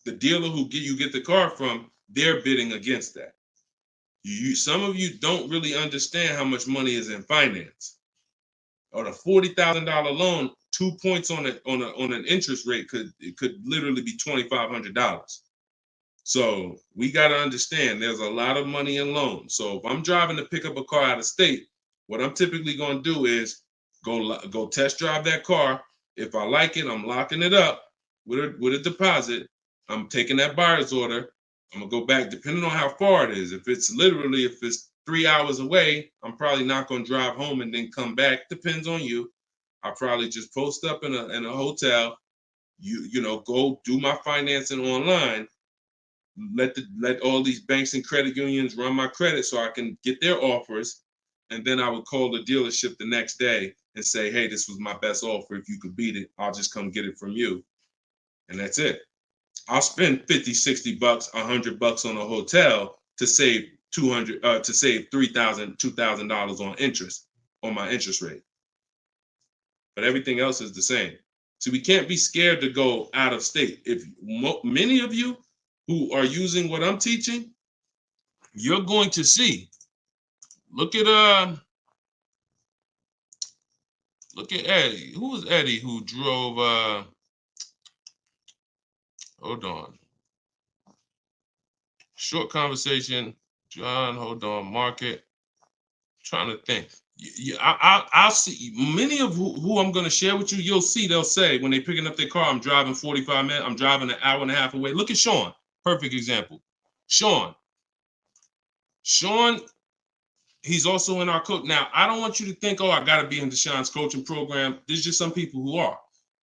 The dealer who you get the car from, they're bidding against that. Some of you don't really understand how much money is in finance. On a $40,000 loan, 2 points on an interest rate could literally be $2,500. So we got to understand there's a lot of money in loans. So if I'm driving to pick up a car out of state, what I'm typically going to do is go test drive that car. If I like it, I'm locking it up with a deposit. I'm taking that buyer's order. I'm gonna go back, depending on how far it is. If it's 3 hours away, I'm probably not gonna drive home and then come back. Depends on you. I'll probably just post up in a hotel. Go do my financing online. Let all these banks and credit unions run my credit so I can get their offers, and then I would call the dealership the next day and say, hey, this was my best offer. If you could beat it, I'll just come get it from you, and that's it. I'll spend $50, $60, $100 on a hotel to save $3,000, $2,000 on interest on my interest rate. But everything else is the same. So we can't be scared to go out of state. If many of you who are using what I'm teaching, you're going to see. Look at Eddie. Who was Eddie who drove? Hold on. Short conversation. John, hold on. Market. Trying to think. I'll see many of who I'm going to share with you. You'll see they'll say when they're picking up their car, I'm driving 45 minutes. I'm driving an hour and a half away. Look at Sean. Perfect example. Sean, he's also in our coach. Now, I don't want you to think, I got to be in Deshaun's coaching program. There's just some people who are.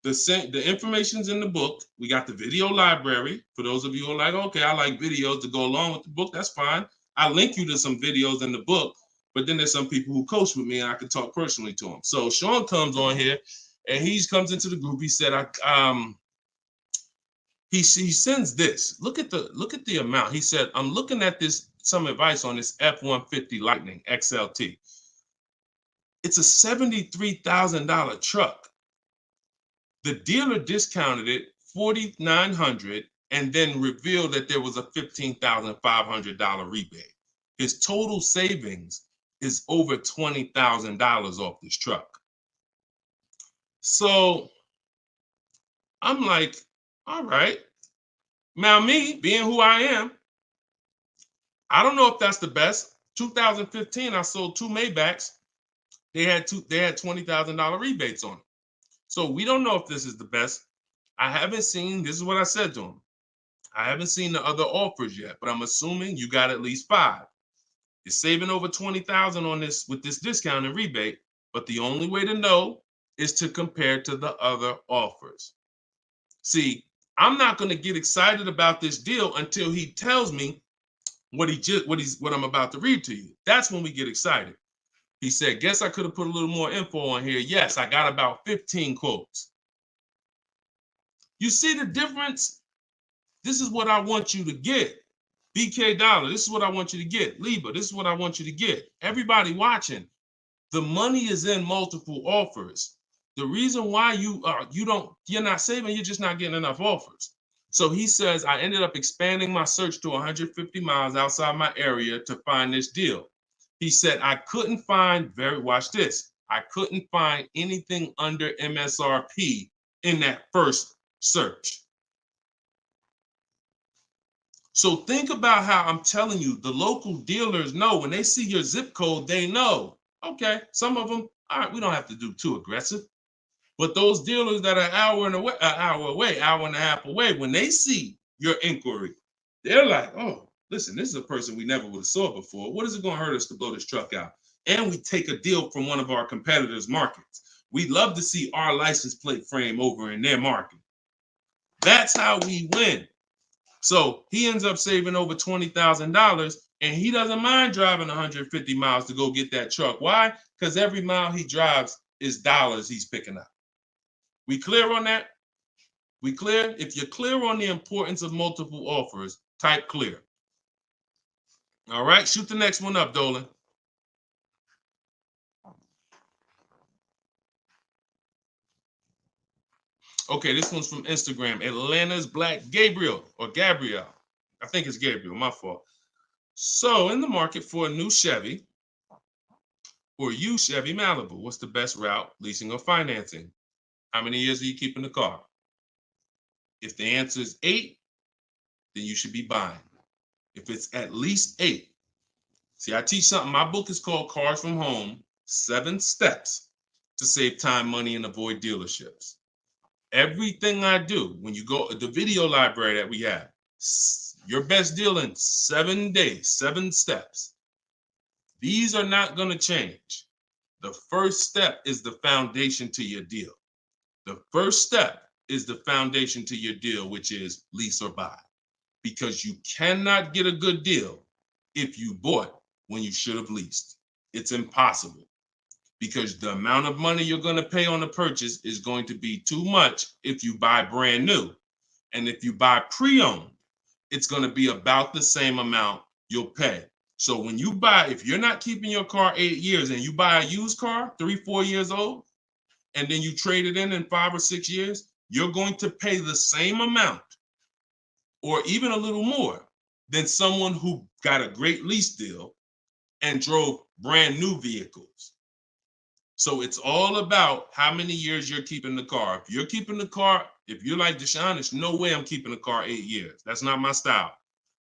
The information's in the book. We got the video library. For those of you who are like, okay, I like videos to go along with the book, that's fine. I link you to some videos in the book, but then there's some people who coach with me and I can talk personally to them. So Sean comes on here and he comes into the group. He said, he sends this. Look at the amount. He said, I'm looking at some advice on this F-150 Lightning XLT. It's a $73,000 truck. The dealer discounted it $4,900 and then revealed that there was a $15,500 rebate. His total savings is over $20,000 off this truck. So I'm like, all right. Now me, being who I am, I don't know if that's the best. 2015, I sold 2 Maybachs. They had $20,000 rebates on it. So we don't know if this is the best. I haven't seen, this is what I said to him. I haven't seen the other offers yet, but I'm assuming you got at least 5. You're saving over $20,000 on this with this discount and rebate, but the only way to know is to compare to the other offers. See, I'm not going to get excited about this deal until he tells me what I'm about to read to you. That's when we get excited. He said, guess I could have put a little more info on here. Yes, I got about 15 quotes. You see the difference? This is what I want you to get. BK Dollar, this is what I want you to get. Liba, this is what I want you to get. Everybody watching, the money is in multiple offers. The reason why you're not saving, you're just not getting enough offers. So he says, I ended up expanding my search to 150 miles outside my area to find this deal. He said, I couldn't find, watch this, I couldn't find anything under MSRP in that first search. So think about how I'm telling you, the local dealers know when they see your zip code, they know, okay, some of them, all right, we don't have to do too aggressive. But those dealers that are an hour and a half away, when they see your inquiry, they're like, oh, listen, this is a person we never would have saw before. What is it going to hurt us to blow this truck out? And we take a deal from one of our competitors' markets. We love to see our license plate frame over in their market. That's how we win. So he ends up saving over $20,000, and he doesn't mind driving 150 miles to go get that truck. Why? Because every mile he drives is dollars he's picking up. We clear on that? We clear? If you're clear on the importance of multiple offers, type clear. All right, shoot the next one up, Dolan. Okay, this one's from Instagram. Atlanta's Black Gabriel, or Gabrielle. I think it's Gabriel, my fault. So, in the market for a new Chevy or used Chevy Malibu, what's the best route, leasing or financing? How many years are you keeping the car? If the answer is 8, then you should be buying. If it's at least 8, see, I teach something. My book is called Cars from Home, 7 Steps to Save Time, Money, and Avoid Dealerships. Everything I do, when you go, the video library that we have, your best deal in 7 days, 7 steps. These are not going to change. The first step is the foundation to your deal. The first step is the foundation to your deal, which is lease or buy. Because you cannot get a good deal if you bought when you should have leased. It's impossible, because the amount of money you're going to pay on the purchase is going to be too much if you buy brand new. And if you buy pre-owned, it's going to be about the same amount you'll pay. So when you buy, if you're not keeping your car 8 years and you buy a used car, 3-4 years old, and then you trade it in 5 or 6 years, you're going to pay the same amount or even a little more than someone who got a great lease deal and drove brand new vehicles. So it's all about how many years you're keeping the car. If you're keeping the car, if you're like Deshone, there's no way I'm keeping the car 8 years. That's not my style.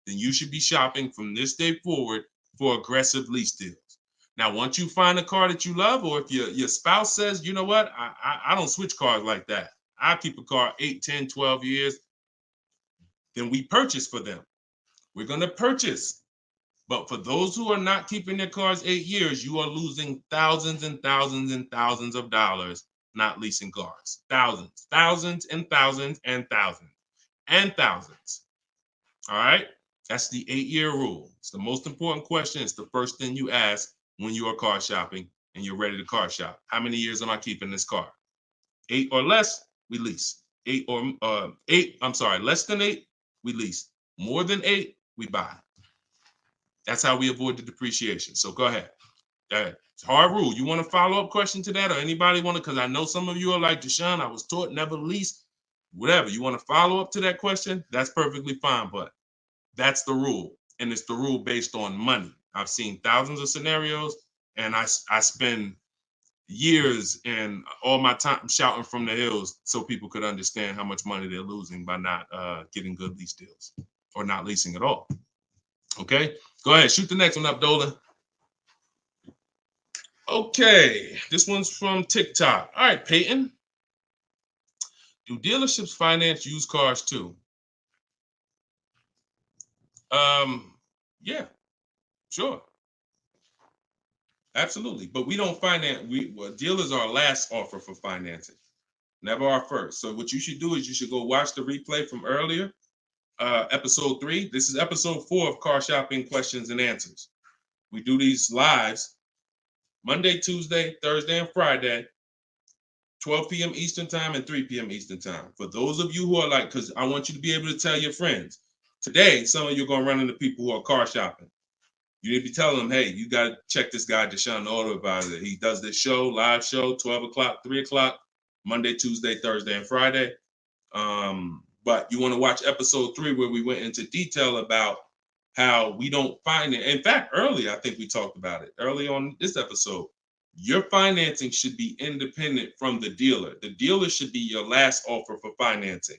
Then you should be shopping from this day forward for aggressive lease deals. Now, once you find a car that you love, or if your spouse says, you know what, I don't switch cars like that. I keep a car 8, 10, 12 years. Then we purchase for them. We're going to purchase. But for those who are not keeping their cars 8 years, you are losing thousands and thousands and thousands of dollars not leasing cars. Thousands, thousands and thousands and thousands and thousands. All right? That's the 8-year rule. It's the most important question. It's the first thing you ask when you are car shopping and you're ready to car shop. How many years am I keeping this car? 8 or less, we lease. Less than 8, we lease. More than 8, we buy. That's how we avoid the depreciation. So go ahead. It's a hard rule. You want a follow-up question to that, or anybody want to? Because I know some of you are like, Deshone, I was taught never lease. Whatever. You want to follow up to that question? That's perfectly fine. But that's the rule. And it's the rule based on money. I've seen thousands of scenarios, and I spend years and all my time shouting from the hills so people could understand how much money they're losing by not getting good lease deals or not leasing at all. Okay, go ahead, shoot the next one up, Dolan. Okay, this one's from TikTok. All right, Peyton. Do dealerships finance used cars too? Yeah, sure. Absolutely. But we don't finance, dealers are our last offer for financing, never our first. So what you should do is you should go watch the replay from earlier, episode 3. This is episode 4 of Car Shopping Questions and Answers. We do these lives Monday, Tuesday, Thursday, and Friday, 12 p.m. Eastern time and 3 p.m. Eastern time. For those of you who are like, because I want you to be able to tell your friends. Today, some of you are going to run into people who are car shopping. You need to be telling them, hey, you got to check this guy, Deshone the Auto Advisor. He does this show, live show, 12 o'clock, 3 o'clock, Monday, Tuesday, Thursday, and Friday. But you want to watch episode 3 where we went into detail about how we don't finance. In fact, early, I think we talked about it early on this episode. Your financing should be independent from the dealer. The dealer should be your last offer for financing.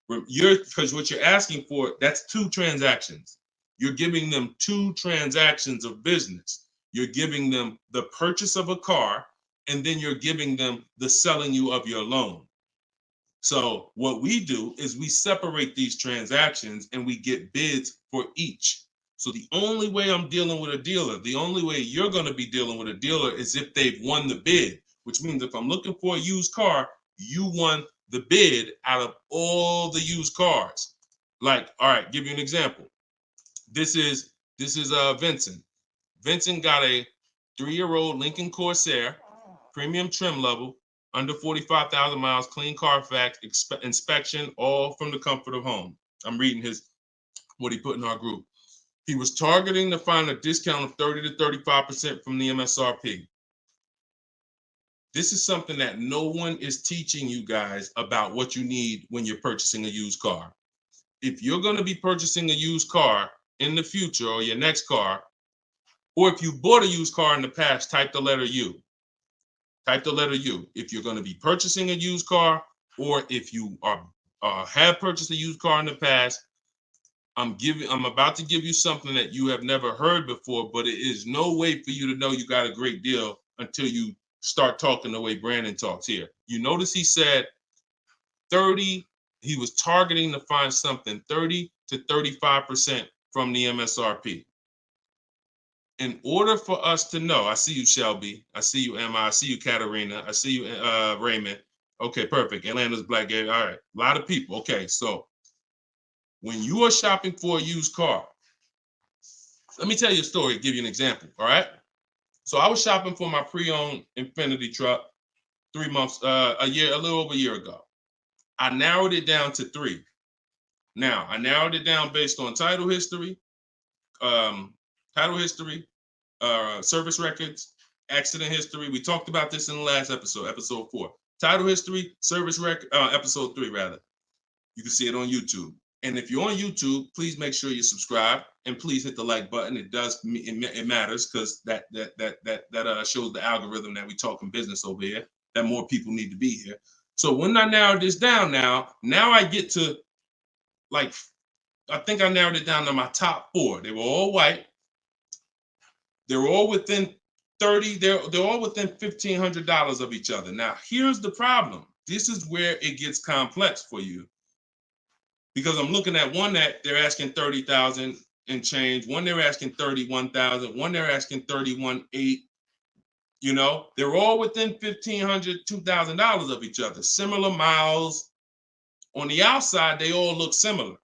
Because what you're asking for, that's 2 transactions. You're giving them 2 transactions of business. You're giving them the purchase of a car, and then you're giving them the selling you of your loan. So what we do is we separate these transactions and we get bids for each. So the only way I'm dealing with a dealer, the only way you're going to be dealing with a dealer is if they've won the bid, which means if I'm looking for a used car, you won the bid out of all the used cars. Like, all right, give you an example. This is Vincent. Vincent got a 3-year-old Lincoln Corsair, premium trim level, under 45,000 miles, clean Carfax, inspection, all from the comfort of home. I'm reading what he put in our group. He was targeting to find a discount of 30 to 35% from the MSRP. This is something that no one is teaching you guys about what you need when you're purchasing a used car. If you're going to be purchasing a used car in the future or your next car, or if you bought a used car in the past, type the letter U. Type the letter U. If you're going to be purchasing a used car, or if you have purchased a used car in the past, I'm about to give you something that you have never heard before, but it is no way for you to know you got a great deal until you start talking the way Brandon talks here. You notice he said 30, he was targeting to find something 30 to 35% from the MSRP. In order for us to know, I see you, Shelby. I see you, Emma. I see you, Katarina. I see you, Raymond. Okay, perfect. Atlanta's Black Gate. All right, a lot of people. Okay, so when you are shopping for a used car, let me tell you a story, give you an example, all right? So I was shopping for my pre-owned Infiniti truck 3 months, a little over a year ago. I narrowed it down to 3. Now, I narrowed it down based on title history, service records, accident history. We talked about this in the last episode, episode 4. Title history, service record, episode 3 rather. You can see it on YouTube. And if you're on YouTube, please make sure you subscribe and please hit the like button. It matters because that shows the algorithm that we talking business over here, that more people need to be here. So when I narrowed this down now I get to I think I narrowed it down to my top 4. They were all white. They were all within 30, they're all within $1,500 of each other. Now, here's the problem. This is where it gets complex for you. Because I'm looking at one that they're asking 30,000 and change, one they're asking 31,000, one they're asking 31,800. You know, they're all within $1,500, $2,000 of each other. Similar miles. On the outside, they all look similar.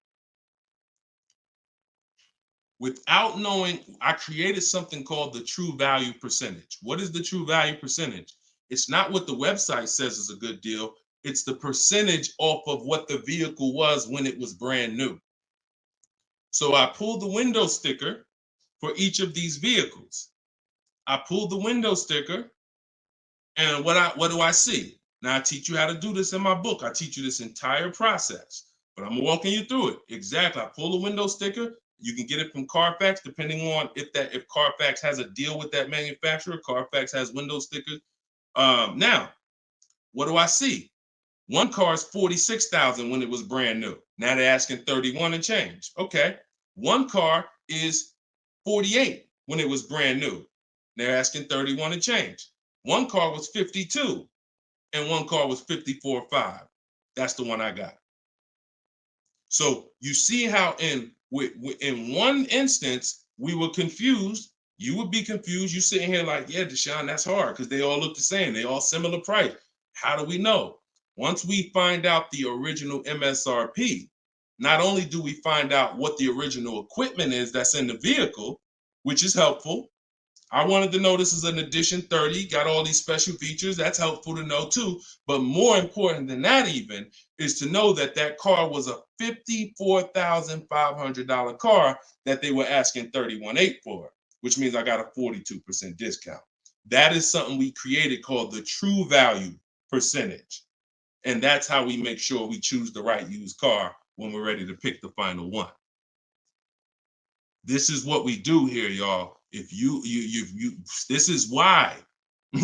Without knowing, I created something called the true value percentage. What is the true value percentage? It's not what the website says is a good deal. It's the percentage off of what the vehicle was when it was brand new. So I pulled the window sticker for each of these vehicles. I pulled the window sticker, and what do I see? Now I teach you how to do this in my book. I teach you this entire process, but I'm walking you through it. Exactly. I pull the window sticker. You can get it from Carfax, depending on if Carfax has a deal with that manufacturer. Carfax has window stickers. Now, what do I see? One car is 46,000 when it was brand new. Now they're asking 31 and change. Okay. One car is 48 when it was brand new. They're asking 31 and change. One car was 52 and one car was 54.5. That's the one I got. So you see how in one instance we were confused. You would be confused. You sitting here like, yeah, Deshone, that's hard because they all look the same. They all similar price. How do we know? Once we find out the original MSRP, not only do we find out what the original equipment is that's in the vehicle, which is helpful. I wanted to know this is an edition 30, got all these special features. That's helpful to know too. But more important than that even is to know that that car was a $54,500 car that they were asking $31,800 for, which means I got a 42% discount. That is something we created called the true value percentage. And that's how we make sure we choose the right used car when we're ready to pick the final one. This is what we do here, y'all. If you this is why,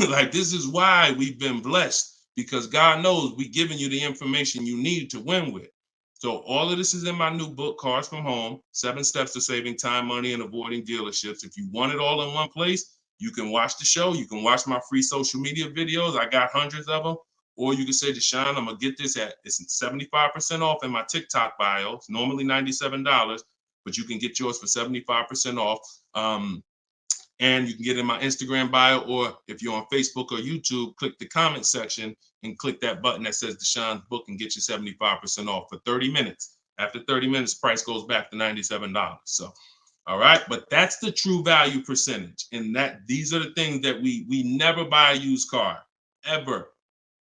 like, this is why we've been blessed, because God knows we giving you the information you need to win with. So all of this is in my new book, Cars from Home, 7 Steps to Saving Time, Money, and Avoiding Dealerships. If you want it all in one place, you can watch the show. You can watch my free social media videos. I got hundreds of them. Or you can say, Deshone, I'm going to get this it's 75% off in my TikTok bio. It's normally $97, but you can get yours for 75% off. And you can get it in my Instagram bio, or if you're on Facebook or YouTube, click the comment section and click that button that says Deshone's book and get you 75% off for 30 minutes. After 30 minutes, price goes back to $97. So, all right, but that's the true value percentage. And that these are the things that we never buy a used car ever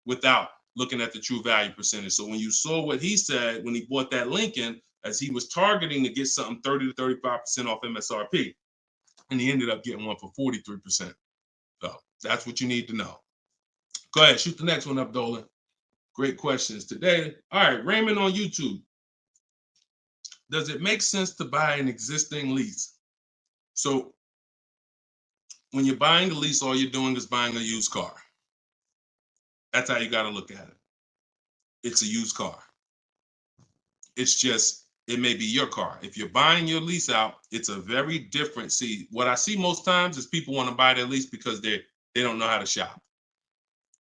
without looking at the true value percentage. So when you saw what he said when he bought that Lincoln, as he was targeting to get something 30 to 35% off MSRP, and he ended up getting one for 43%. So that's what you need to know. Go ahead, shoot the next one up, Dolan. Great questions today. All right, Raymond on YouTube. Does it make sense to buy an existing lease? So when you're buying a lease, all you're doing is buying a used car. That's how you got to look at it. It's a used car. It's just, it may be your car. If you're buying your lease out, it's a very different. See, what I see most times is people want to buy their lease because they don't know how to shop.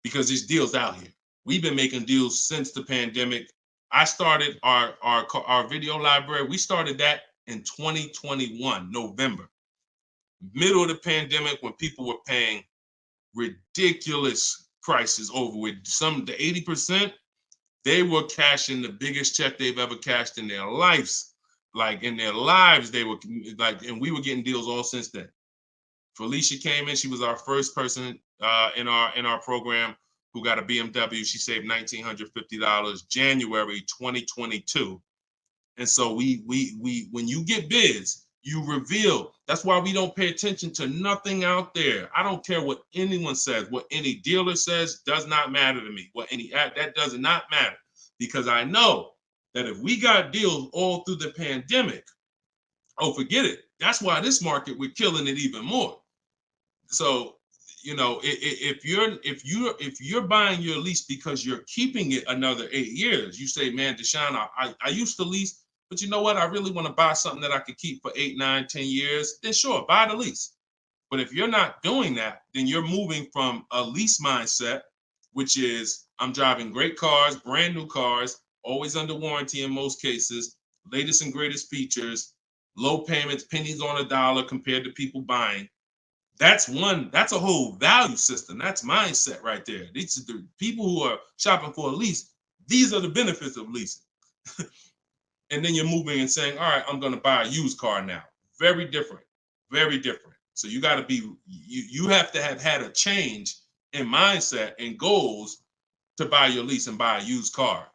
Because there's deals out here. We've been making deals since the pandemic. I started our video library. We started that in 2021, November. Middle of the pandemic, when people were paying ridiculous prices over with the 80%. They were cashing the biggest check they've ever cashed in their lives. Like in their lives, they were like, and we were getting deals all since then. Felicia came in. She was our first person in our program who got a BMW. She saved $1,950 January 2022. And so we when you get bids, you reveal. That's why we don't pay attention to nothing out there. I don't care what anyone says, what any dealer says does not matter to me. That does not matter, because I know that if we got deals all through the pandemic, oh, forget it. That's why this market, we're killing it even more. So, you know, if you're buying your lease because you're keeping it another 8 years, you say, man, Deshone, I used to lease, but you know what? I really want to buy something that I could keep for 8, 9, 10 years. Then sure, buy the lease. But if you're not doing that, then you're moving from a lease mindset, which is I'm driving great cars, brand new cars, always under warranty in most cases, latest and greatest features, low payments, pennies on a dollar compared to people buying. That's a whole value system. That's mindset right there. These are the people who are shopping for a lease. These are the benefits of leasing. And then you're moving and saying, all right, I'm going to buy a used car now. Very different, very different. So you got to be, you have to have had a change in mindset and goals to buy your lease and buy a used car.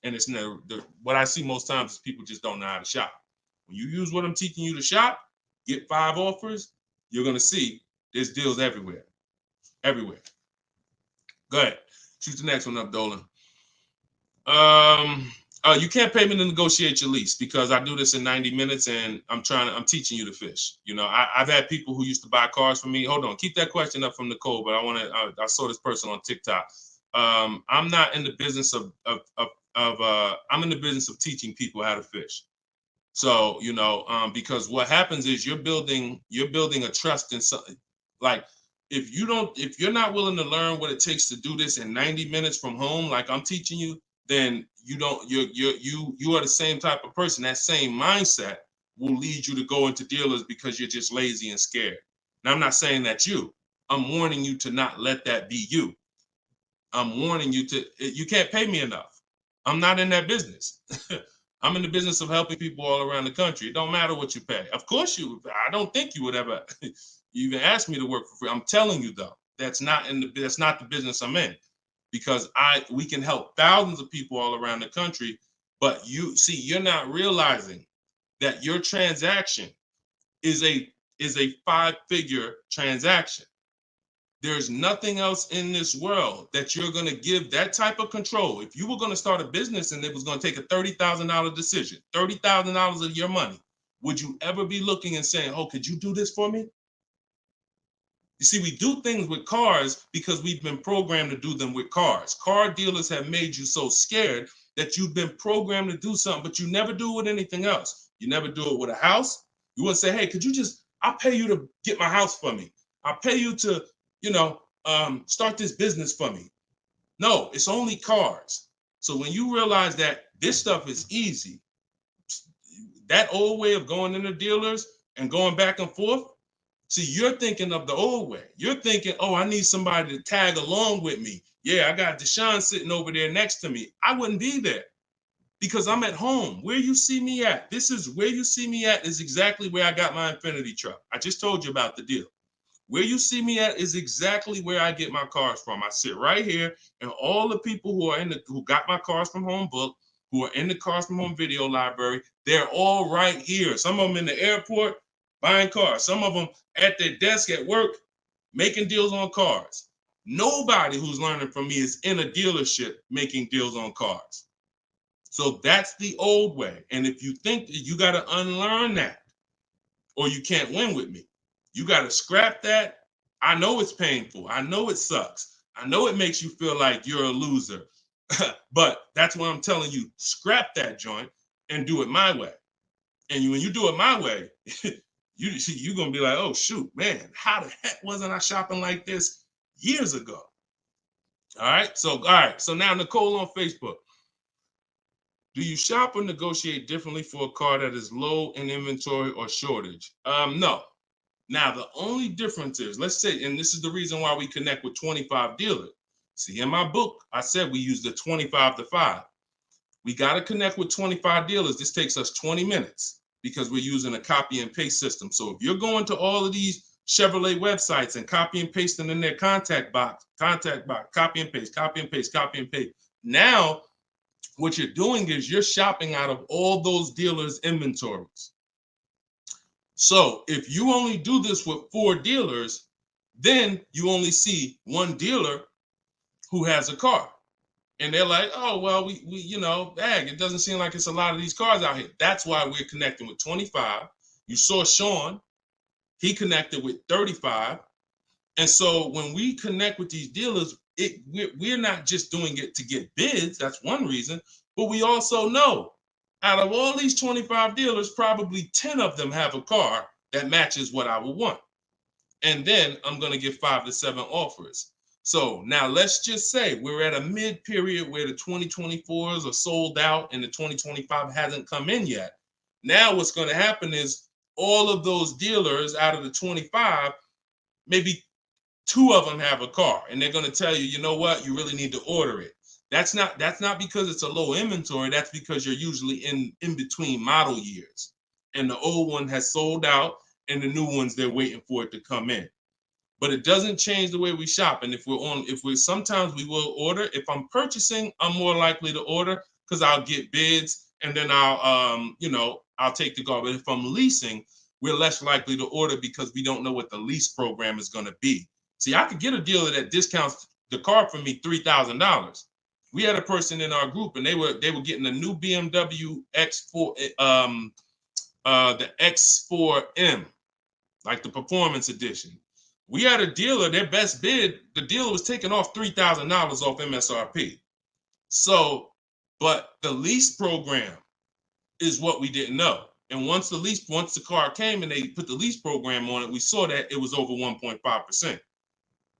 And it's never, what I see most times is people just don't know how to shop. When you use what I'm teaching you to shop, get 5 offers, you're going to see there's deals everywhere. Everywhere. Go ahead. Shoot the next one up, Dolan. You can't pay me to negotiate your lease, because I do this in 90 minutes and I'm teaching you to fish. You know, I've had people who used to buy cars from me. Hold on, keep that question up from Nicole, but I saw this person on TikTok. I'm not in the business I'm in the business of teaching people how to fish. So, you know, because what happens is you're building a trust in something. Like, if you're not willing to learn what it takes to do this in 90 minutes from home, like I'm teaching you, then you are the same type of person. That same mindset will lead you to go into dealers because you're just lazy and scared. Now, I'm not saying that's you. I'm warning you to not let that be you. I'm warning you you can't pay me enough. I'm not in that business. I'm in the business of helping people all around the country. It don't matter what you pay. Of course I don't think you would ever even ask me to work for free. I'm telling you though, that's not the business I'm in, because we can help thousands of people all around the country. But you're not realizing that your transaction is a 5-figure transaction. There's nothing else in this world that you're going to give that type of control. If you were going to start a business and it was going to take a $30,000 decision, $30,000 of your money, would you ever be looking and saying, oh, could you do this for me? You see, we do things with cars because we've been programmed to do them with cars. Car dealers have made you so scared that you've been programmed to do something, but you never do it with anything else. You never do it with a house. You wouldn't say, hey, could you just, I'll pay you to get my house for me. I'll pay you to, start this business for me. No, it's only cars. So when you realize that this stuff is easy, that old way of going into dealers and going back and forth, see, you're thinking of the old way. You're thinking, oh, I need somebody to tag along with me. Yeah, I got Deshone sitting over there next to me. I wouldn't be there because I'm at home. Where you see me at, this is where you see me at is exactly where I got my Infinity truck. I just told you about the deal. Where you see me at is exactly where I get my cars from. I sit right here, and all the people who got my Cars from Home book, who are in the Cars from Home video library, they're all right here. Some of them in the airport buying cars. Some of them at their desk at work making deals on cars. Nobody who's learning from me is in a dealership making deals on cars. So that's the old way. And if you think that you got to unlearn that or you can't win with me, you got to scrap that. I know it's painful. I know it sucks. I know it makes you feel like you're a loser. But that's what I'm telling you. Scrap that joint and do it my way. And when you do it my way, you're going to be like, oh, shoot, man, how the heck wasn't I shopping like this years ago? All right. So now Nicole on Facebook. Do you shop or negotiate differently for a car that is low in inventory or shortage? No. Now, the only difference is, let's say, and this is the reason why we connect with 25 dealers. See, in my book, I said we use the 25 to 5. We got to connect with 25 dealers. This takes us 20 minutes because we're using a copy and paste system. So if you're going to all of these Chevrolet websites and copy and pasting in their contact box, copy and paste, copy and paste, copy and paste. Now, what you're doing is you're shopping out of all those dealers' inventories. So if you only do this with 4 dealers, then you only see one dealer who has a car. And they're like, oh, well, we it doesn't seem like it's a lot of these cars out here. That's why we're connecting with 25. You saw Sean, he connected with 35. And so when we connect with these dealers, we're not just doing it to get bids. That's one reason. But we also know out of all these 25 dealers, probably 10 of them have a car that matches what I would want. And then I'm going to get 5 to 7 offers. So now let's just say we're at a mid period where the 2024s are sold out and the 2025 hasn't come in yet. Now what's going to happen is all of those dealers out of the 25, maybe 2 of them have a car, and they're going to tell you, you know what, you really need to order it. That's not because it's a low inventory. That's because you're usually in between model years, and the old one has sold out, and the new ones they're waiting for it to come in. But it doesn't change the way we shop. And sometimes we will order. If I'm purchasing, I'm more likely to order because I'll get bids, and then I'll take the car. But if I'm leasing, we're less likely to order because we don't know what the lease program is going to be. See, I could get a dealer that discounts the car for me $3,000. We had a person in our group, and they were getting a new BMW X4, the X4M, like the performance edition. We had a dealer, their best bid, the dealer was taking off $3,000 off MSRP. So, but the lease program is what we didn't know. And once the car came and they put the lease program on it, we saw that it was over 1.5%.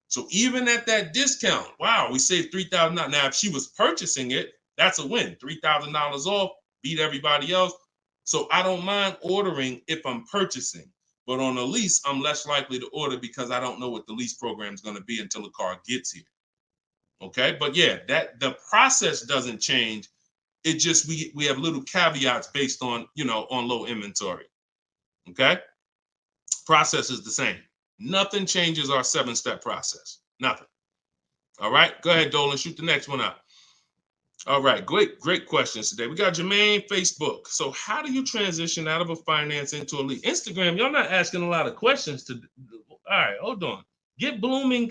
So even at that discount, wow, we saved $3,000. Now, if she was purchasing it, that's a win. $3,000 off, beat everybody else. So I don't mind ordering if I'm purchasing. But on a lease, I'm less likely to order because I don't know what the lease program is going to be until the car gets here. Okay, but yeah, that the process doesn't change. It just we have little caveats based on on low inventory. Okay, process is the same. Nothing changes our 7-step process. Nothing. All right, go ahead, Dolan. Shoot the next one up. All right, great questions today. We got Jermaine, Facebook. So how do you transition out of a finance into a lease? Instagram, y'all not asking a lot of questions. All right, hold on. Get Blooming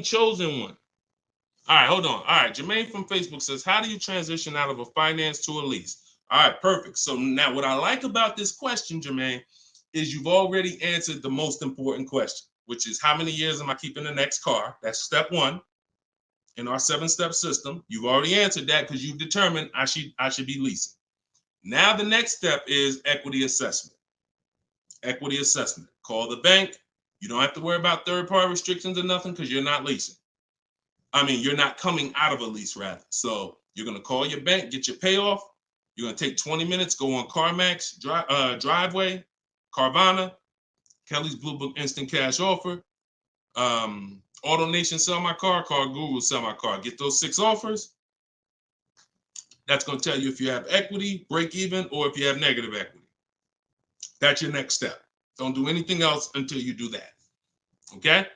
chosen one. All right, hold on. All right, Jermaine from Facebook says, how do you transition out of a finance to a lease? All right, perfect. So now what I like about this question, Jermaine, is you've already answered the most important question, which is how many years am I keeping the next car? That's step one in our 7-step system. You've already answered that because you've determined I should be leasing. Now the next step is equity assessment. Equity assessment. Call the bank. You don't have to worry about third-party restrictions or nothing because you're not leasing. I mean, you're not coming out of a lease, rather. So you're going to call your bank, get your payoff. You're going to take 20 minutes, go on CarMax, Driveway, Carvana, Kelly's Blue Book Instant Cash Offer, AutoNation Sell My Car, Car Guru Sell My Car. Get those 6 offers. That's going to tell you if you have equity, break even, or if you have negative equity. That's your next step. Don't do anything else until you do that. Okay?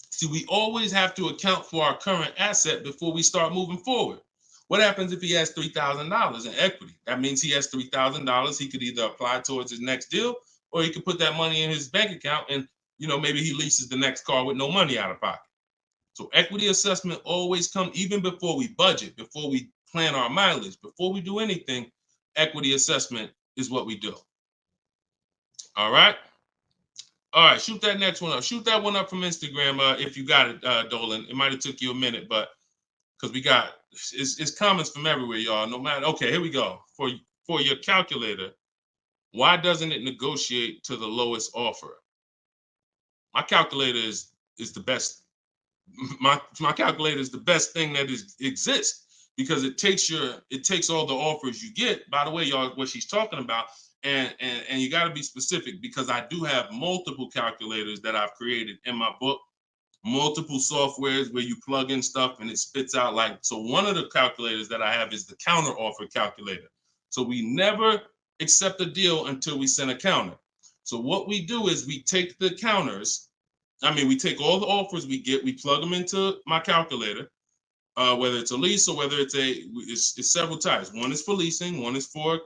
See, we always have to account for our current asset before we start moving forward. What happens if he has $3,000 in equity? That means he has $3,000. He could either apply towards his next deal, or he could put that money in his bank account and, maybe he leases the next car with no money out of pocket. So equity assessment always comes even before we budget, before we plan our mileage, before we do anything. Equity assessment is what we do. All right. All right, shoot that next one up. Shoot that one up from Instagram if you got it, Dolan. It might have took you a minute, but because we got it's comments from everywhere, y'all. No matter. Okay, here we go. For your calculator, why doesn't it negotiate to the lowest offer? My calculator is the best. My calculator is the best thing that exists because it takes all the offers you get. By the way, y'all, what she's talking about. And you got to be specific because I do have multiple calculators that I've created in my book, multiple softwares where you plug in stuff and it spits out so one of the calculators that I have is the counter offer calculator. So we never accept a deal until we send a counter. So what we do is we take the counters. We take all the offers we get, we plug them into my calculator. Whether it's a lease or whether it's several types. One is for leasing, one is for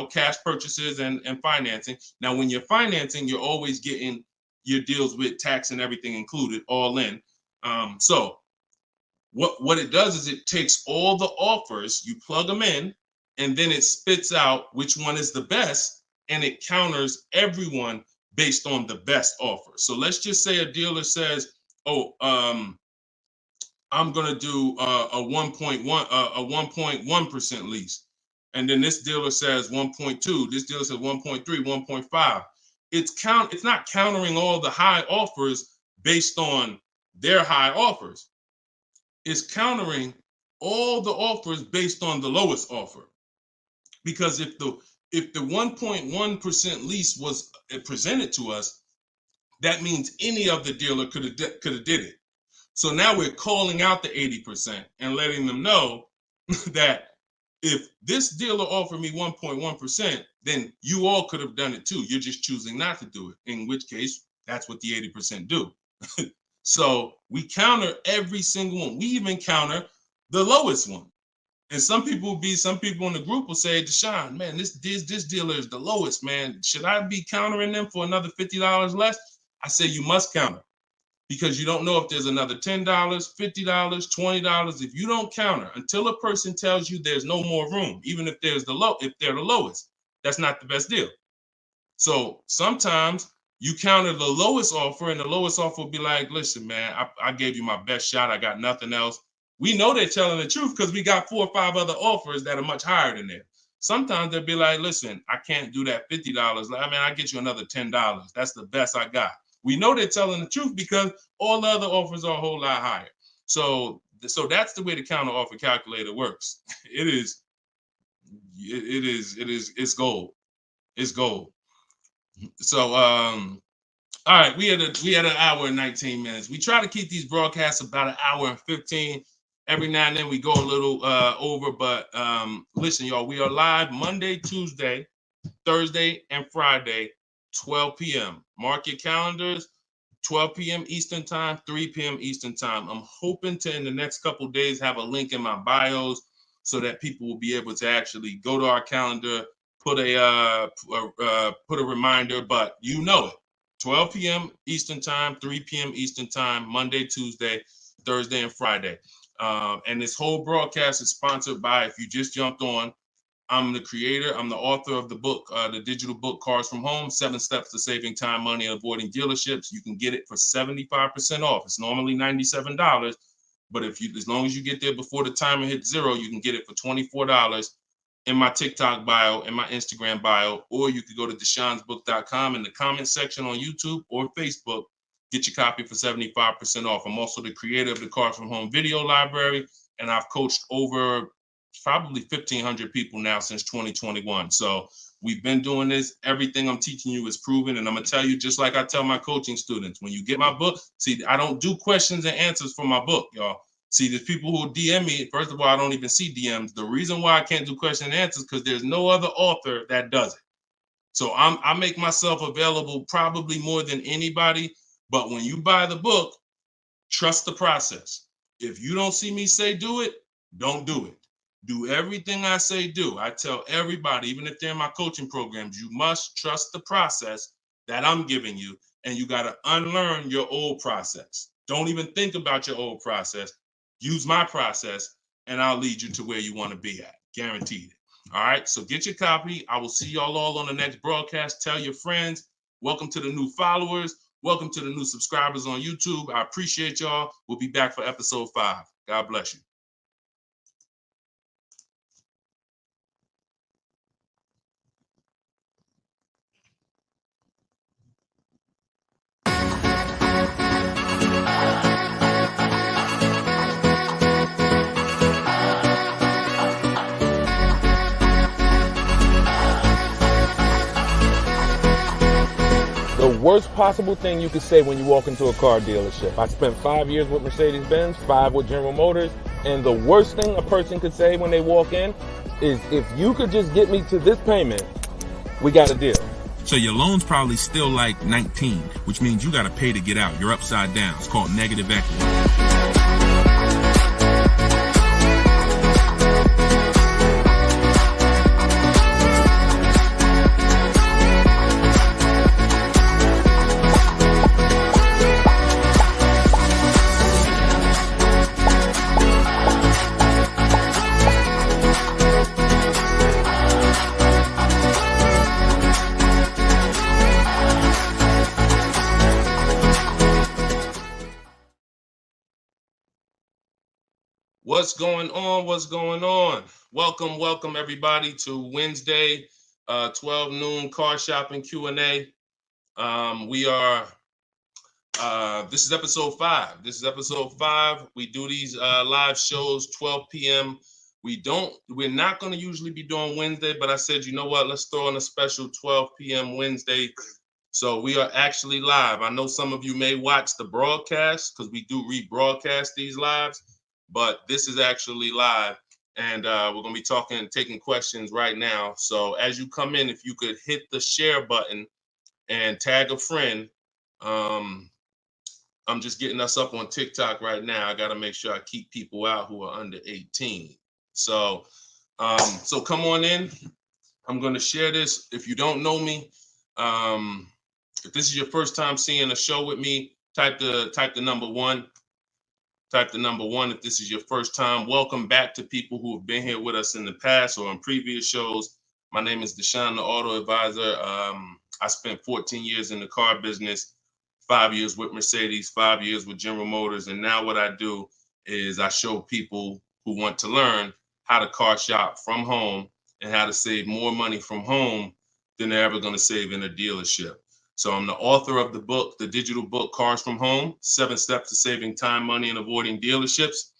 cash purchases and financing. Now, when you're financing, you're always getting your deals with tax and everything included, all in. So what it does is it takes all the offers, you plug them in, and then it spits out which one is the best, and it counters everyone based on the best offer. So let's just say a dealer says, I'm gonna do a 1.1% lease, and then this dealer says 1.2. This dealer says 1.3, 1.5. It's not countering all the high offers based on their high offers. It's countering all the offers based on the lowest offer. Because if the 1.1% lease was presented to us, that means any of the dealer could have did it. So now we're calling out the 80% and letting them know that if this dealer offered me 1.1%, then you all could have done it too. You're just choosing not to do it, in which case that's what the 80% do. So we counter every single one. We even counter the lowest one. And some people in the group will say, Deshone, man, this dealer is the lowest, man. Should I be countering them for another $50 less? I say you must counter. Because you don't know if there's another $10, $50, $20. If you don't counter until a person tells you there's no more room, even if they're the lowest, that's not the best deal. So sometimes you counter the lowest offer, and the lowest offer will be like, listen, man, I gave you my best shot. I got nothing else. We know they're telling the truth because we got 4 or 5 other offers that are much higher than that. Sometimes they'll be like, listen, I can't do that $50. I'll get you another $10. That's the best I got. We know they're telling the truth because all the other offers are a whole lot higher. So that's the way the counter offer calculator works. It's gold. It's gold. So all right, we had an hour and 19 minutes. We try to keep these broadcasts about an hour and 15. Every now and then we go a little over, but listen, y'all, we are live Monday, Tuesday, Thursday, and Friday, 12 p.m. Mark your calendars, 12 p.m. Eastern time, 3 p.m. Eastern time. I'm hoping to, in the next couple of days, have a link in my bios so that people will be able to actually go to our calendar, put a reminder, but you know it. 12 p.m. Eastern time, 3 p.m. Eastern time, Monday, Tuesday, Thursday, and Friday. And this whole broadcast is sponsored by, if you just jumped on, I'm the creator, I'm the author of the book, the digital book, Cars from Home, 7 Steps to Saving Time, Money, and Avoiding Dealerships. You can get it for 75% off. It's normally $97, but as long as you get there before the timer hits 0, you can get it for $24 in my TikTok bio, in my Instagram bio, or you could go to deshonsbook.com in the comment section on YouTube or Facebook. Get your copy for 75% off. I'm also the creator of the Cars from Home video library, and I've coached over probably 1,500 people now since 2021. So we've been doing this. Everything I'm teaching you is proven. And I'm going to tell you, just like I tell my coaching students, when you get my book, see, I don't do questions and answers for my book, y'all. See, there's people who DM me. First of all, I don't even see DMs. The reason why I can't do question and answers because there's no other author that does it. So I make myself available probably more than anybody. But when you buy the book, trust the process. If you don't see me say do it, don't do it. Do everything I say do. I tell everybody, even if they're in my coaching programs, you must trust the process that I'm giving you, and you got to unlearn your old process. Don't even think about your old process. Use my process, and I'll lead you to where you want to be at. Guaranteed. All right, so get your copy. I will see y'all all on the next broadcast. Tell your friends. Welcome to the new followers. Welcome to the new subscribers on YouTube. I appreciate y'all. We'll be back for episode 5. God bless you. The worst possible thing you could say when you walk into a car dealership. I spent 5 years with Mercedes-Benz, 5 with General Motors, and the worst thing a person could say when they walk in is, if you could just get me to this payment, we got a deal. So your loan's probably still like 19, which means you got to pay to get out. You're upside down. It's called negative equity. What's going on? What's going on? Welcome everybody to Wednesday, 12 noon car shopping Q&A. This is episode 5. We do these live shows 12 p.m. We're not going to usually be doing Wednesday, but I said, you know what? Let's throw in a special 12 p.m. Wednesday. So we are actually live. I know some of you may watch the broadcast because we do rebroadcast these lives, but this is actually live, and we're going to be taking questions right now. So as you come in, if you could hit the share button and tag a friend. I'm just getting us up on TikTok right now. I got to make sure I keep people out who are under 18. So come on in. I'm going to share this. If you don't know me, if this is your first time seeing a show with me, type the number 1. Type the number 1 if this is your first time. Welcome back to people who have been here with us in the past or on previous shows. My name is Deshone the Auto Advisor. I spent 14 years in the car business, 5 years with Mercedes, 5 years with General Motors. And now what I do is I show people who want to learn how to car shop from home and how to save more money from home than they're ever going to save in a dealership. So I'm the author of the book, the digital book, Cars from Home, 7 Steps to Saving Time, Money, and Avoiding Dealerships.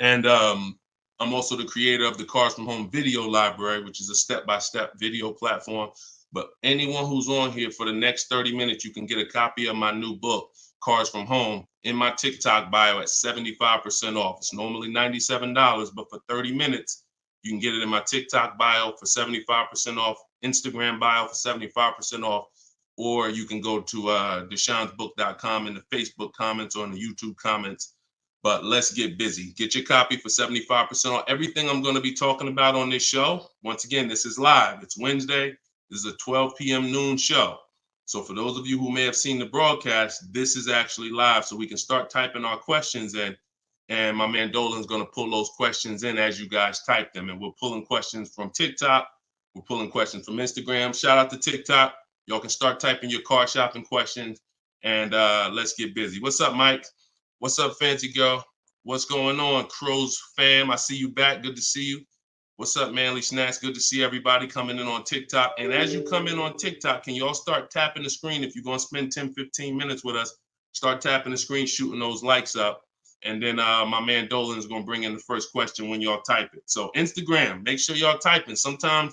And I'm also the creator of the Cars from Home video library, which is a step-by-step video platform. But anyone who's on here for the next 30 minutes, you can get a copy of my new book, Cars from Home, in my TikTok bio at 75% off. It's normally $97, but for 30 minutes, you can get it in my TikTok bio for 75% off, Instagram bio for 75% off. Or you can go to deshonsbook.com in the Facebook comments or in the YouTube comments. But let's get busy. Get your copy for 75% off. Everything I'm going to be talking about on this show, once again, this is live. It's Wednesday. This is a 12 p.m. noon show. So for those of you who may have seen the broadcast, this is actually live, so we can start typing our questions in. And my man Dolan's going to pull those questions in as you guys type them. And we're pulling questions from TikTok. We're pulling questions from Instagram. Shout out to TikTok. Y'all can start typing your car shopping questions, and let's get busy. What's up, Mike? What's up, Fancy Girl? What's going on, Crows fam? I see you back. Good to see you. What's up, Manly Snacks? Good to see everybody coming in on TikTok. And as you come in on TikTok, can y'all start tapping the screen? If you're going to spend 10, 15 minutes with us, start tapping the screen, shooting those likes up. And then my man Dolan is going to bring in the first question when y'all type it. So Instagram, make sure y'all typing. Sometimes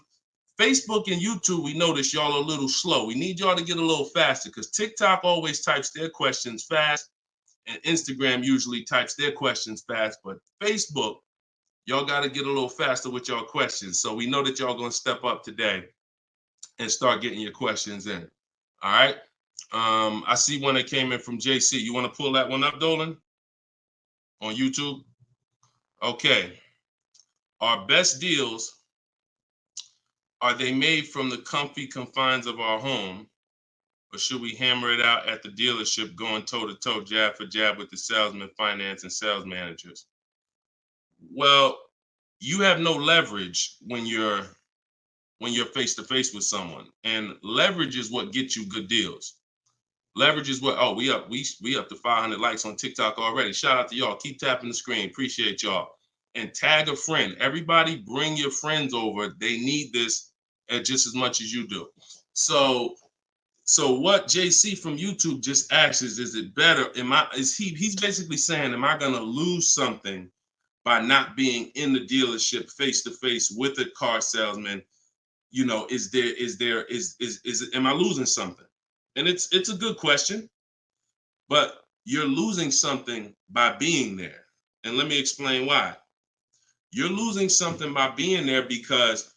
Facebook and YouTube, we notice y'all are a little slow. We need y'all to get a little faster because TikTok always types their questions fast, and Instagram usually types their questions fast. But Facebook, y'all got to get a little faster with y'all questions. So we know that y'all going to step up today and start getting your questions in. All right. I see one that came in from JC. You want to pull that one up, Dolan? On YouTube? Okay. Our best deals, are they made from the comfy confines of our home, or should we hammer it out at the dealership going toe-to-toe, jab for jab with the salesman, finance, and sales managers? Well, you have no leverage when you're face-to-face with someone. And leverage is what gets you good deals. Leverage is what, oh, we up to 500 likes on TikTok already. Shout out to y'all. Keep tapping the screen. Appreciate y'all. And tag a friend. Everybody bring your friends over. They need this just as much as you do. So what JC from YouTube just asks is it better? He's basically saying, am I gonna lose something by not being in the dealership face-to-face with a car salesman? You know, am I losing something? And it's a good question, but you're losing something by being there. And let me explain why. You're losing something by being there because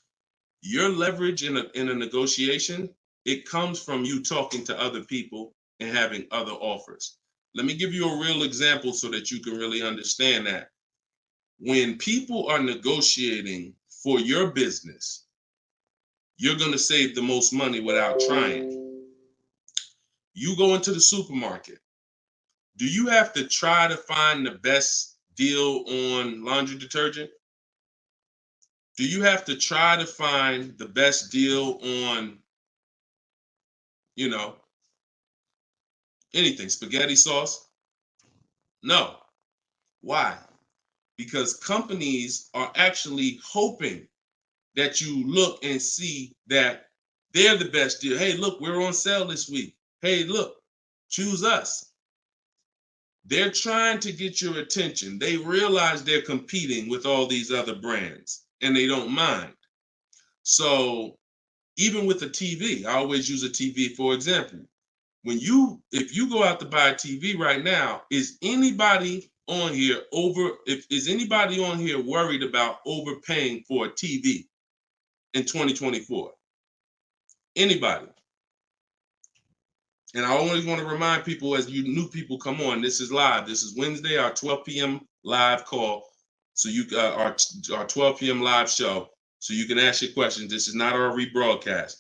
your leverage in a negotiation, it comes from you talking to other people and having other offers. Let me give you a real example so that you can really understand that. When people are negotiating for your business, you're going to save the most money without trying. You go into the supermarket. Do you have to try to find the best deal on laundry detergent? Do you have to try to find the best deal on, anything, spaghetti sauce? No. Why? Because companies are actually hoping that you look and see that they're the best deal. Hey, look, we're on sale this week. Hey, look, choose us. They're trying to get your attention. They realize they're competing with all these other brands and they don't mind. So even with a TV, I always use a TV for example. If you go out to buy a TV right now, is anybody on here worried about overpaying for a TV in 2024? Anybody? And I always want to remind people, as you new people come on, this is live. This is Wednesday, our 12 p.m. live call. So our 12 p.m. live show. So you can ask your questions. This is not our rebroadcast.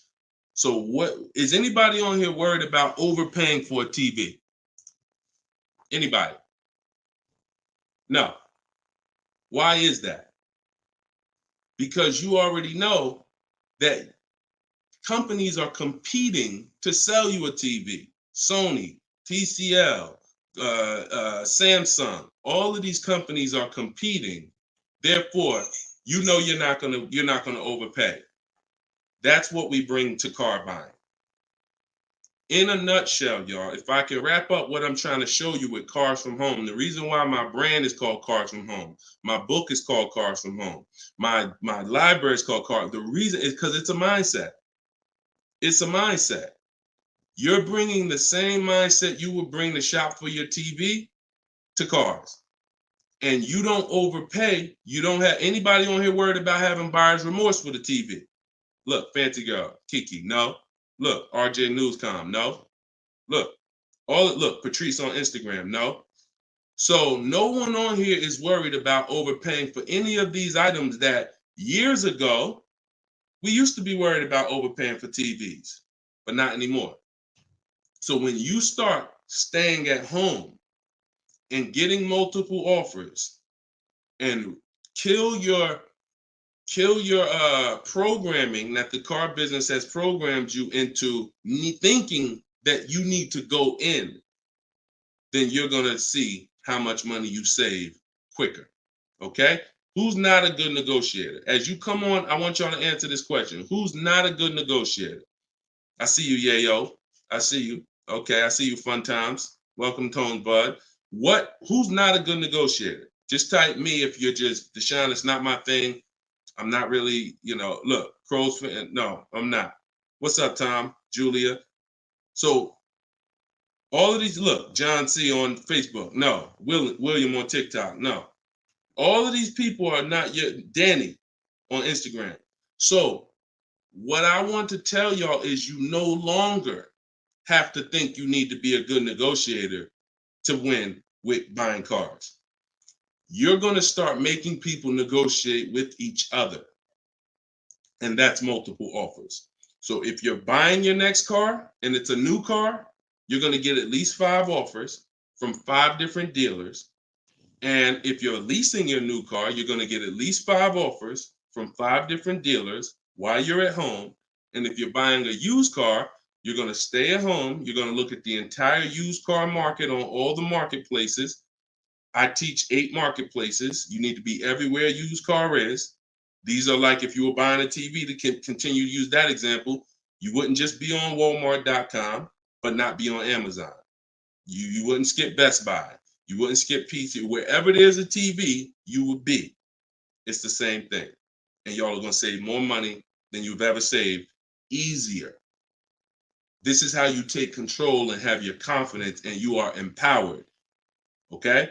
So what is anybody on here worried about overpaying for a TV? Anybody? No. Why is that? Because you already know that companies are competing to sell you a TV. Sony, TCL, Samsung, all of these companies are competing. Therefore, you're not gonna overpay. That's what we bring to car buying. In a nutshell, y'all, if I can wrap up what I'm trying to show you with Cars from Home, the reason why my brand is called Cars from Home, my book is called Cars from Home, my library is called Cars. The reason is because it's a mindset. It's a mindset. You're bringing the same mindset you would bring to shop for your TV to cars. And you don't overpay. You don't have anybody on here worried about having buyer's remorse for the TV. Look, Fancy Girl, Kiki, no. Look, RJ Newscom, no. Look, Patrice on Instagram, no. So no one on here is worried about overpaying for any of these items that years ago, we used to be worried about overpaying for TVs, but not anymore. So when you start staying at home and getting multiple offers and kill your programming that the car business has programmed you into thinking that you need to go in, then you're going to see how much money you save quicker. Okay? Who's not a good negotiator? As you come on, I want y'all to answer this question. Who's not a good negotiator? I see you, Yayo. I see you. Okay, I see you, Fun Times. Welcome, Tone Bud. Who's not a good negotiator? Just type me if you're just, Deshone, it's not my thing. I'm not really, look, Crow's fan. No, I'm not. What's up, Tom? Julia? So all of these, look, John C on Facebook. No. William on TikTok. No. All of these people are not yet. Danny on Instagram. So what I want to tell y'all is you no longer have to think you need to be a good negotiator to win with buying cars. You're going to start making people negotiate with each other. And that's multiple offers. So if you're buying your next car and it's a new car, you're going to get at least 5 offers from 5 different dealers. And if you're leasing your new car, you're going to get at least 5 offers from 5 different dealers while you're at home. And if you're buying a used car, you're going to stay at home. You're going to look at the entire used car market on all the marketplaces. I teach 8 marketplaces. You need to be everywhere a used car is. These are like if you were buying a TV, to continue to use that example, you wouldn't just be on Walmart.com, but not be on Amazon. You wouldn't skip Best Buy. You wouldn't skip PC. Wherever there's a TV, you would be. It's the same thing. And y'all are going to save more money than you've ever saved, easier. This is how you take control and have your confidence, and you are empowered. Okay?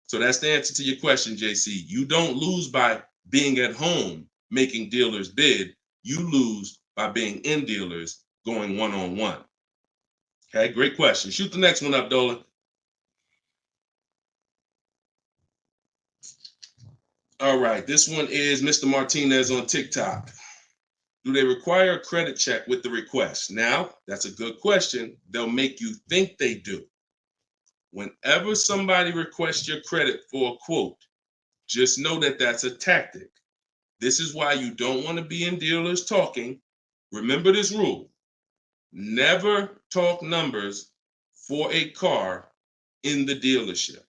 So that's the answer to your question, JC. You don't lose by being at home making dealers bid. You lose by being in dealers going one-on-one. Okay, great question. Shoot the next one up, Dolan. All right, this one is Mr. Martinez on TikTok. Do they require a credit check with the request? Now, that's a good question. They'll make you think they do. Whenever somebody requests your credit for a quote, just know that that's a tactic. This is why you don't want to be in dealers talking. Remember this rule. Never talk numbers for a car in the dealership.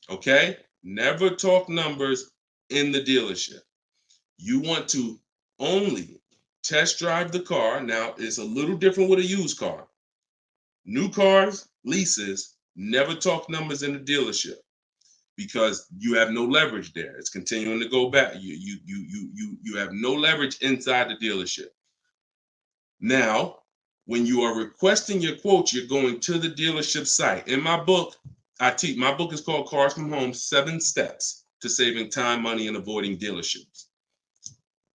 Okay? Never talk numbers in the dealership. You want to only test drive the car. Now, it's a little different with a used car. New cars, leases, never talk numbers in the dealership because you have no leverage there. It's continuing to go back. You have no leverage inside the dealership. Now, when you are requesting your quote, you're going to the dealership site. In my book, my book is called Cars from Home, 7 Steps to Saving Time, Money, and Avoiding Dealerships.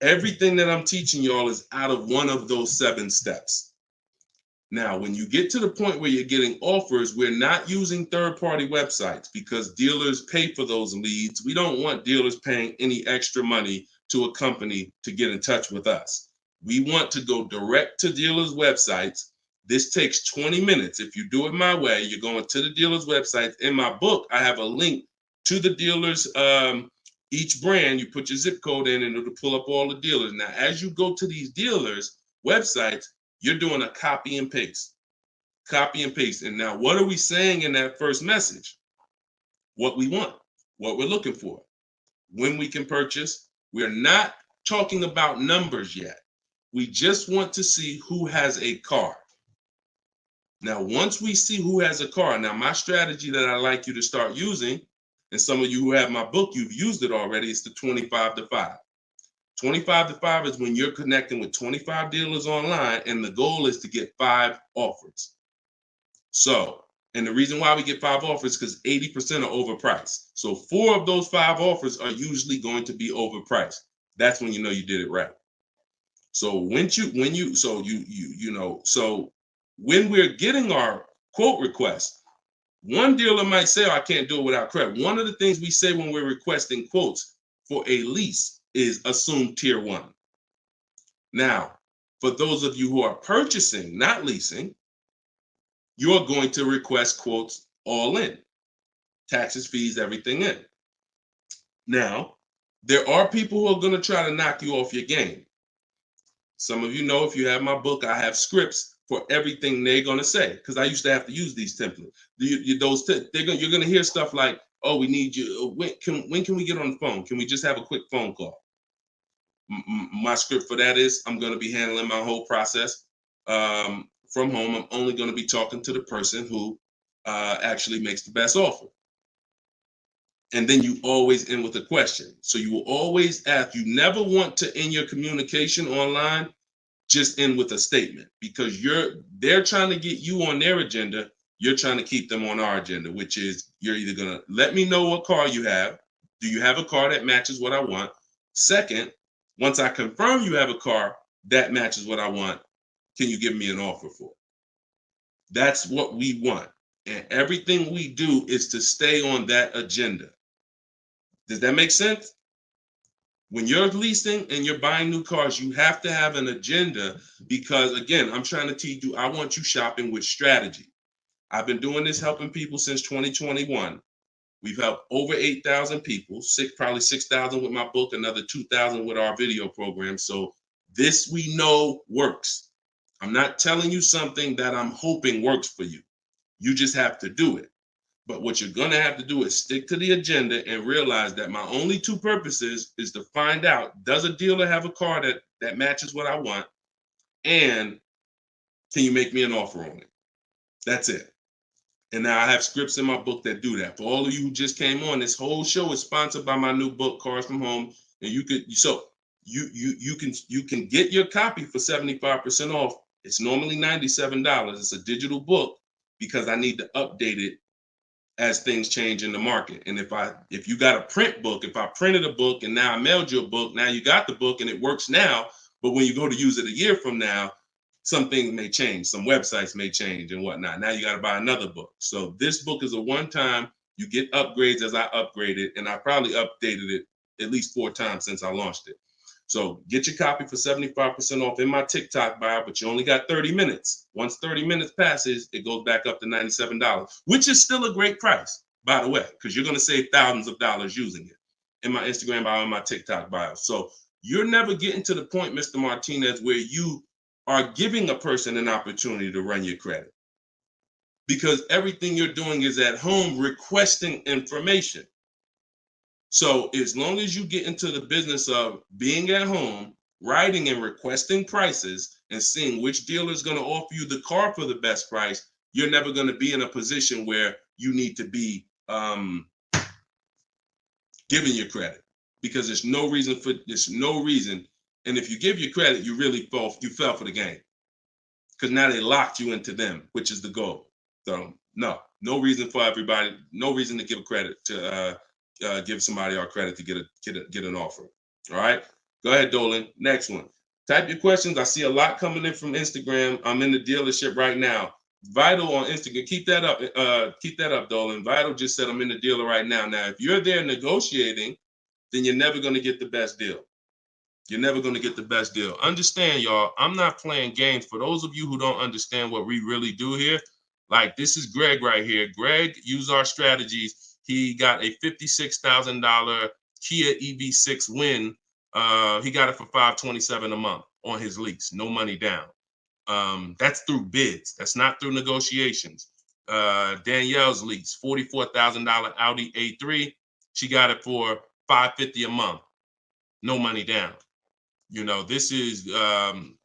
Everything that I'm teaching y'all is out of one of those 7 steps. Now, when you get to the point where you're getting offers, we're not using third-party websites because dealers pay for those leads. We don't want dealers paying any extra money to a company to get in touch with us. We want to go direct to dealers' websites. This takes 20 minutes. If you do it my way, you're going to the dealer's website. In my book, I have a link to the dealers, each brand. You put your zip code in and it'll pull up all the dealers. Now, as you go to these dealers' websites, you're doing a copy and paste. Copy and paste. And now, what are we saying in that first message? What we want, what we're looking for, when we can purchase. We're not talking about numbers yet. We just want to see who has a car. Now, once we see who has a car, now my strategy that I like you to start using, and some of you who have my book, you've used it already, it's the 25 to 5. 25 to 5 is when you're connecting with 25 dealers online, and the goal is to get 5 offers. So, and the reason why we get 5 offers is because 80% are overpriced. So 4 of those 5 offers are usually going to be overpriced. That's when you know you did it right. So when we're getting our quote request, one dealer might say, oh, I can't do it without credit. One of the things we say when we're requesting quotes for a lease is assume tier 1. Now, for those of you who are purchasing, not leasing, you're going to request quotes all in, taxes, fees, everything in. Now, there are people who are going to try to knock you off your game. Some of you know, if you have my book, I have scripts for everything they're going to say, because I used to have to use these templates. You're going to hear stuff like, oh, we need you. When can we get on the phone? Can we just have a quick phone call? My script for that is, I'm going to be handling my whole process from home. I'm only going to be talking to the person who actually makes the best offer. And then you always end with a question. So you will always ask. You never want to end your communication online just end with a statement, because they're trying to get you on their agenda. You're trying to keep them on our agenda, which is, you're either going to let me know what car you have. Do you have a car that matches what I want? Second, once I confirm you have a car that matches what I want, can you give me an offer for it? That's what we want. And everything we do is to stay on that agenda. Does that make sense? When you're leasing and you're buying new cars, you have to have an agenda, because, again, I'm trying to teach you, I want you shopping with strategy. I've been doing this, helping people since 2021. We've helped over 8,000 people, probably 6,000 with my book, another 2,000 with our video program. So this, we know, works. I'm not telling you something that I'm hoping works for you. You just have to do it. But what you're going to have to do is stick to the agenda and realize that my only two purposes is to find out, does a dealer have a car that matches what I want? And can you make me an offer on it? That's it. And now I have scripts in my book that do that. For all of you who just came on, this whole show is sponsored by my new book, Cars from Home. And you can get your copy for 75% off. It's normally $97. It's a digital book, because I need to update it as things change in the market. And if you got a print book, if I printed a book and now I mailed you a book, now you got the book and it works now, but when you go to use it a year from now, some things may change, some websites may change and whatnot. Now you got to buy another book. So this book is a one-time, you get upgrades as I upgrade it, and I probably updated it at least 4 times since I launched it. So get your copy for 75% off in my TikTok bio, but you only got 30 minutes. Once 30 minutes passes, it goes back up to $97, which is still a great price, by the way, because you're going to save thousands of dollars using it in my Instagram bio and my TikTok bio. So you're never getting to the point, Mr. Martinez, where you are giving a person an opportunity to run your credit, because everything you're doing is at home requesting information. So as long as you get into the business of being at home, writing and requesting prices and seeing which dealer is going to offer you the car for the best price, you're never going to be in a position where you need to be giving your credit, because there's no reason. And if you give your credit, you really fell for the game, because now they locked you into them, which is the goal. So no reason for everybody, no reason to give credit to give somebody our credit to get an offer. All right, go ahead, Dolan. Next one. Type your questions. I see a lot coming in from Instagram. I'm in the dealership right now. Vital on Instagram. Keep that up. Keep that up, Dolan. Vital just said I'm in the dealer right now. Now, if you're there negotiating, then you're never going to get the best deal. You're never going to get the best deal. Understand, y'all, I'm not playing games. For those of you who don't understand what we really do here, like, this is Greg right here. Greg used our strategies. He got a $56,000 Kia EV6 win. He got it for $527 a month on his lease, no money down. That's through bids. That's not through negotiations. Danielle's lease, $44,000 Audi A3. She got it for $550 a month, no money down. You know, this is on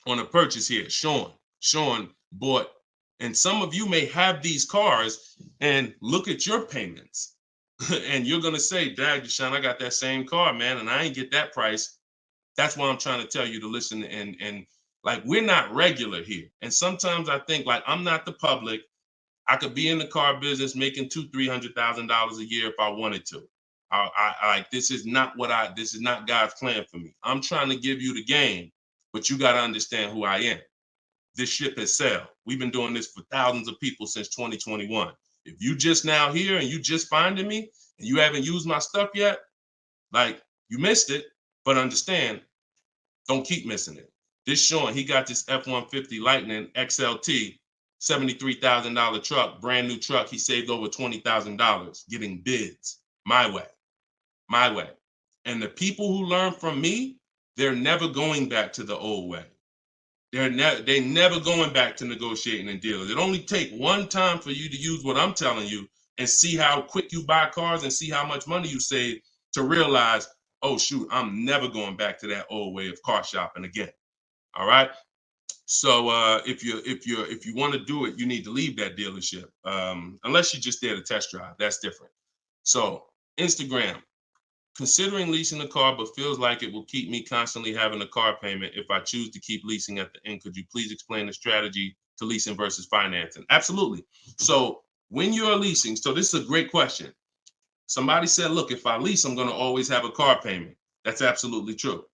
a purchase here. Sean bought, and some of you may have these cars and look at your payments. And you're going to say, Dad, Deshone, I got that same car, man, and I ain't get that price. That's why I'm trying to tell you to listen. And like, we're not regular here. And sometimes I think, like, I'm not the public. I could be in the car business making $200,000-$300,000 a year if I wanted to. This is not God's plan for me. I'm trying to give you the game, but you got to understand who I am. This ship has sailed. We've been doing this for thousands of people since 2021. If you just now here and you just finding me and you haven't used my stuff yet, like, you missed it, but understand, don't keep missing it. This Sean, he got this F-150 Lightning XLT $73,000 truck, brand new truck. He saved over $20,000 getting bids my way. And the people who learn from me, they're never going back to the old way. They're never going back to negotiating and dealing. It only take one time for you to use what I'm telling you and see how quick you buy cars and see how much money you save to realize, oh shoot, I'm never going back to that old way of car shopping again. All right. So if you want to do it, you need to leave that dealership. Unless you're just there to test drive, that's different. So Instagram. Considering leasing a car, but feels like it will keep me constantly having a car payment if I choose to keep leasing at the end. Could you please explain the strategy to leasing versus financing? Absolutely. So when you're leasing, so this is a great question. Somebody said, look, if I lease, I'm going to always have a car payment. That's absolutely true.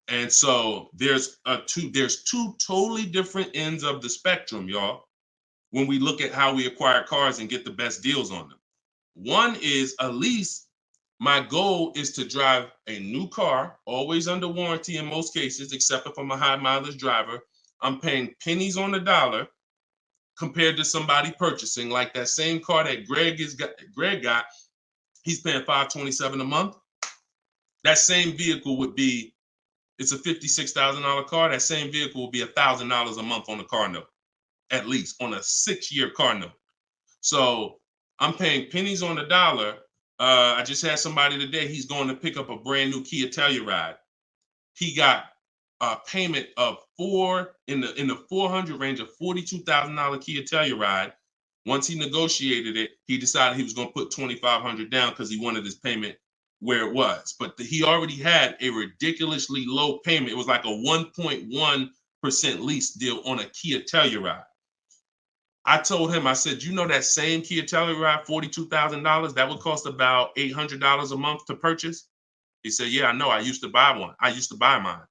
And so there's two totally different ends of the spectrum, y'all, when we look at how we acquire cars and get the best deals on them. One is a lease. My goal is to drive a new car, always under warranty in most cases, except if I'm a high mileage driver. I'm paying pennies on the dollar compared to somebody purchasing, like that same car that Greg got. He's paying $527 a month. That same vehicle would be, it's a $56,000 car. That same vehicle will be $1,000 a month on the car note, at least on a 6-year car note. So I'm paying pennies on the dollar. I just had somebody today, he's going to pick up a brand new Kia Telluride. He got a payment of in the 400 range of $42,000 Kia Telluride. Once he negotiated it, he decided he was going to put $2,500 down because he wanted his payment where it was. But he already had a ridiculously low payment. It was like a 1.1% lease deal on a Kia Telluride. I told him, I said, you know that same Kia Telluride, $42,000, that would cost about $800 a month to purchase? He said, yeah, I know. I used to buy one. I used to buy mine.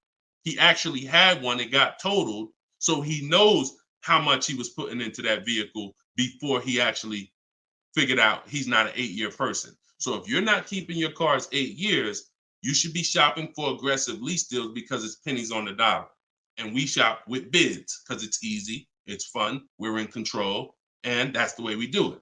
He actually had one. It got totaled. So he knows how much he was putting into that vehicle before he actually figured out he's not an 8-year person. So if you're not keeping your cars 8 years, you should be shopping for aggressive lease deals because it's pennies on the dollar. And we shop with bids because it's easy. It's fun. We're in control. And that's the way we do it.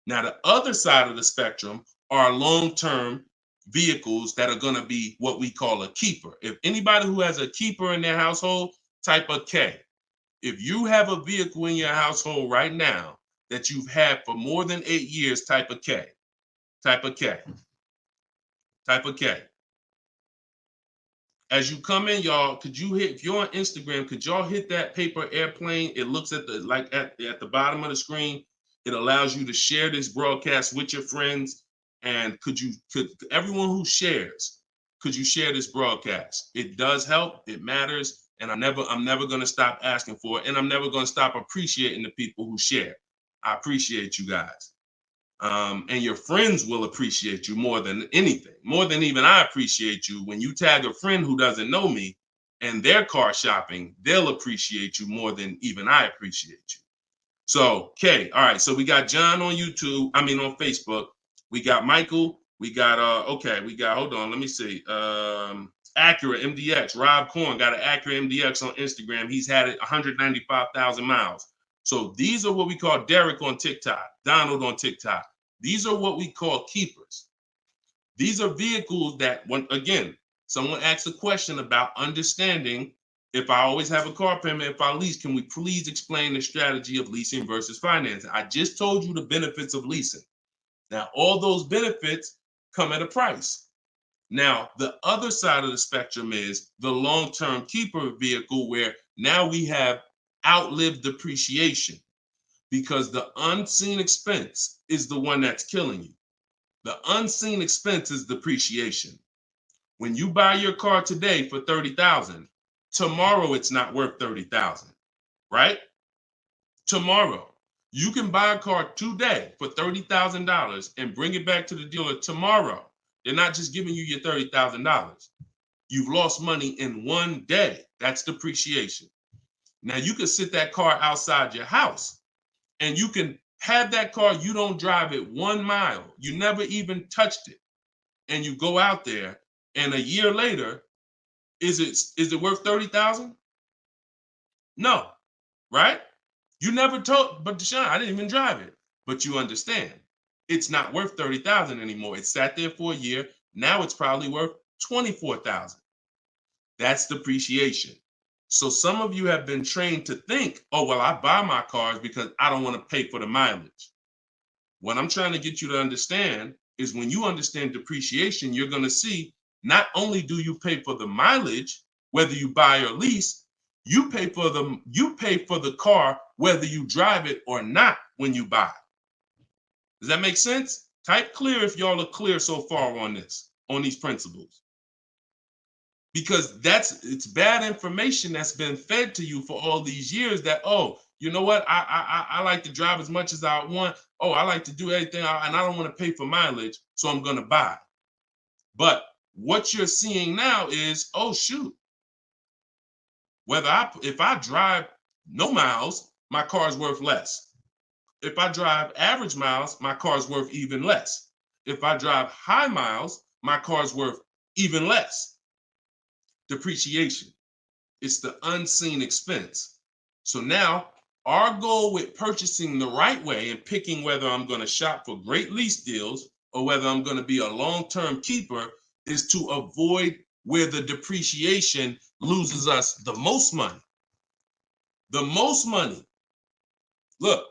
Now, the other side of the spectrum are long-term vehicles that are going to be what we call a keeper. If anybody who has a keeper in their household, type a K. If you have a vehicle in your household right now that you've had for more than 8 years, type a K. Type a K. Type a K. As you come in, y'all, if you're on Instagram, could y'all hit that paper airplane? It looks at the bottom of the screen. It allows you to share this broadcast with your friends. And could everyone who shares, could you share this broadcast? It does help. It matters. And I'm never going to stop asking for it. And I'm never going to stop appreciating the people who share. I appreciate you guys. And your friends will appreciate you more than anything, more than even I appreciate you. When you tag a friend who doesn't know me and they're car shopping, they'll appreciate you more than even I appreciate you. So, okay, all right. So we got John on on Facebook. We got Michael. We got hold on, let me see. Acura MDX. Rob Korn got an Acura MDX on Instagram. He's had it 195,000 miles. So these are what we call Derek on TikTok, Donald on TikTok. These are what we call keepers. These are vehicles that, again, someone asked a question about understanding if I always have a car payment, if I lease, can we please explain the strategy of leasing versus financing? I just told you the benefits of leasing. Now, all those benefits come at a price. Now, the other side of the spectrum is the long-term keeper vehicle where now we have outlived depreciation because the unseen expense is the one that's killing you. The unseen expense is depreciation. When you buy your car today for $30,000, tomorrow it's not worth $30,000, right? Tomorrow. You can buy a car today for $30,000 and bring it back to the dealer tomorrow. They're not just giving you your $30,000. You've lost money in one day. That's depreciation. Now you can sit that car outside your house and you can have that car. You don't drive it 1 mile. You never even touched it. And you go out there and a year later, is it worth $30,000? No, right? You never told, but Deshone, I didn't even drive it. But you understand, it's not worth $30,000 anymore. It sat there for a year. Now it's probably worth $24,000. That's depreciation. So some of you have been trained to think, oh, well, I buy my cars because I don't want to pay for the mileage. What I'm trying to get you to understand is when you understand depreciation, you're going to see not only do you pay for the mileage, whether you buy or lease, you pay for the car whether you drive it or not when you buy. Does that make sense? Type clear if y'all are clear so far on this, on these principles. Because it's bad information that's been fed to you for all these years that, oh, you know what? I like to drive as much as I want. Oh, I like to do everything and I don't want to pay for mileage, so I'm going to buy. But what you're seeing now is, oh, shoot. If I drive no miles, my car's worth less. If I drive average miles, my car's worth even less. If I drive high miles, my car's worth even less. Depreciation. It's the unseen expense. So now our goal with purchasing the right way and picking whether I'm going to shop for great lease deals or whether I'm going to be a long-term keeper is to avoid where the depreciation loses us the most money. The most money. Look,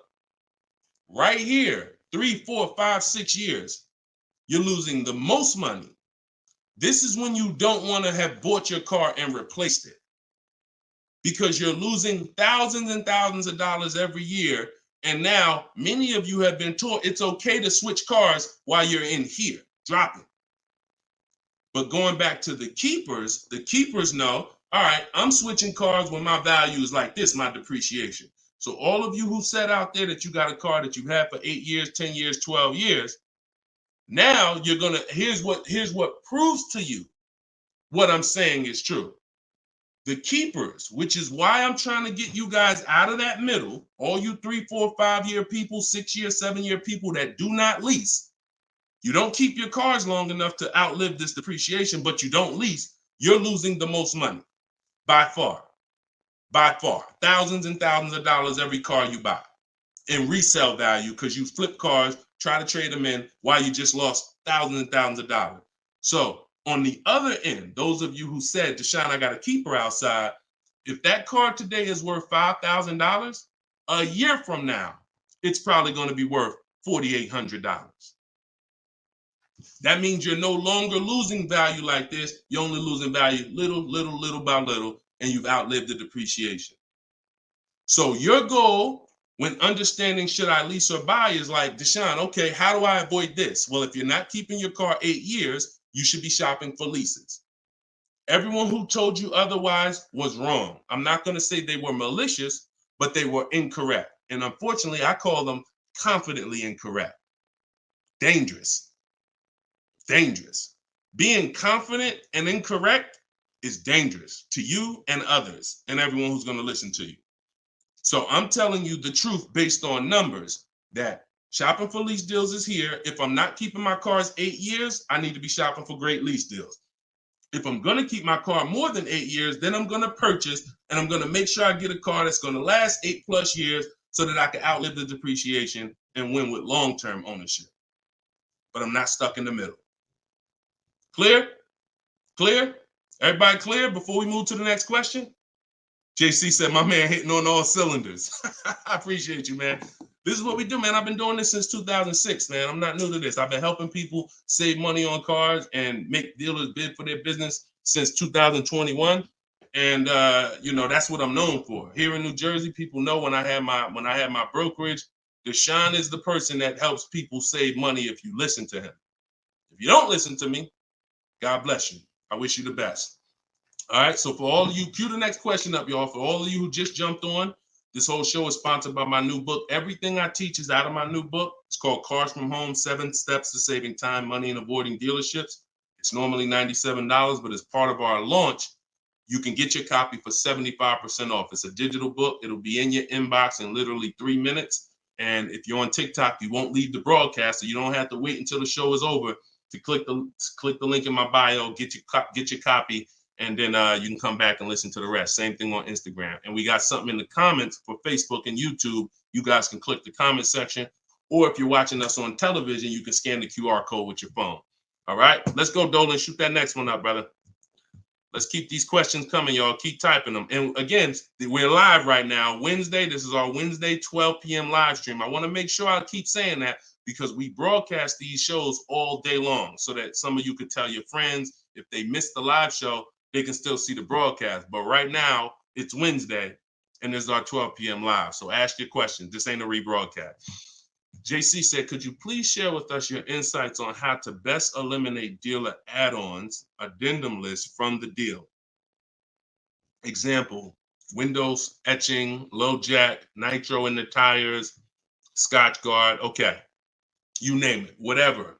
right here, 3, 4, 5, 6 years, you're losing the most money. This is when you don't want to have bought your car and replaced it, because you're losing thousands and thousands of dollars every year. And now many of you have been taught it's okay to switch cars while you're in here, dropping. But going back to the keepers know, all right, I'm switching cars when my value is like this, my depreciation. So all of you who said out there that you got a car that you've had for 8 years, 10 years, 12 years, now you're gonna, here's what proves to you what I'm saying is true. The keepers, which is why I'm trying to get you guys out of that middle, all you 3, 4, 5 year people, 6 year, 7 year people that do not lease. You don't keep your cars long enough to outlive this depreciation, but you don't lease. You're losing the most money by far, thousands and thousands of dollars every car you buy in resale value, because you flip cars, try to trade them in while you just lost thousands and thousands of dollars. So on the other end, those of you who said, Deshone, I got a keeper outside, if that car today is worth $5,000, a year from now, it's probably going to be worth $4,800. That means you're no longer losing value like this. You're only losing value little by little, and you've outlived the depreciation. So your goal when understanding should I lease or buy is like, Deshone, okay, how do I avoid this? Well, if you're not keeping your car 8 years, you should be shopping for leases. Everyone who told you otherwise was wrong. I'm not going to say they were malicious, but they were incorrect. And unfortunately, I call them confidently incorrect. Dangerous. Being confident and incorrect is dangerous to you and others and everyone who's going to listen to you. So I'm telling you the truth based on numbers, that shopping for lease deals is here. If I'm not keeping my cars 8 years, I need to be shopping for great lease deals. If I'm going to keep my car more than 8 years, then I'm going to purchase and I'm going to make sure I get a car that's going to last 8+ years so that I can outlive the depreciation and win with long-term ownership. But I'm not stuck in the middle. Clear? Clear? Everybody clear before we move to the next question? JC said, my man hitting on all cylinders. I appreciate you, man. This is what we do, man. I've been doing this since 2006, man. I'm not new to this. I've been helping people save money on cars and make dealers bid for their business since 2021. And that's what I'm known for. Here in New Jersey, people know when I had my brokerage, Deshone is the person that helps people save money if you listen to him. If you don't listen to me, God bless you. I wish you the best. All right, so for all of you, cue the next question up, y'all. For all of you who just jumped on, this whole show is sponsored by my new book. Everything I teach is out of my new book. It's called Cars from Home, 7 Steps to Saving Time, Money, and Avoiding Dealerships. It's normally $97, but as part of our launch, you can get your copy for 75% off. It's a digital book. It'll be in your inbox in literally 3 minutes. And if you're on TikTok, you won't leave the broadcast, so you don't have to wait until the show is over to click the link in my bio, get your copy, and then you can come back and listen to the rest. Same thing on Instagram. And we got something in the comments for Facebook and YouTube. You guys can click the comment section, or if you're watching us on television, you can scan the QR code with your phone. All right, let's go, Dolan. Shoot that next one up, brother. Let's keep these questions coming, y'all. Keep typing them. And again, we're live right now, Wednesday. This is our Wednesday 12 p.m. live stream. I want to make sure I keep saying that because we broadcast these shows all day long so that some of you could tell your friends if they missed the live show, they can still see the broadcast. But right now, it's Wednesday, and this is our 12 p.m. live. So ask your questions. This ain't a rebroadcast. JC said, could you please share with us your insights on how to best eliminate dealer add-ons, addendum lists from the deal? Example, windows etching, low jack, nitro in the tires, Scotch guard. Okay, you name it, whatever.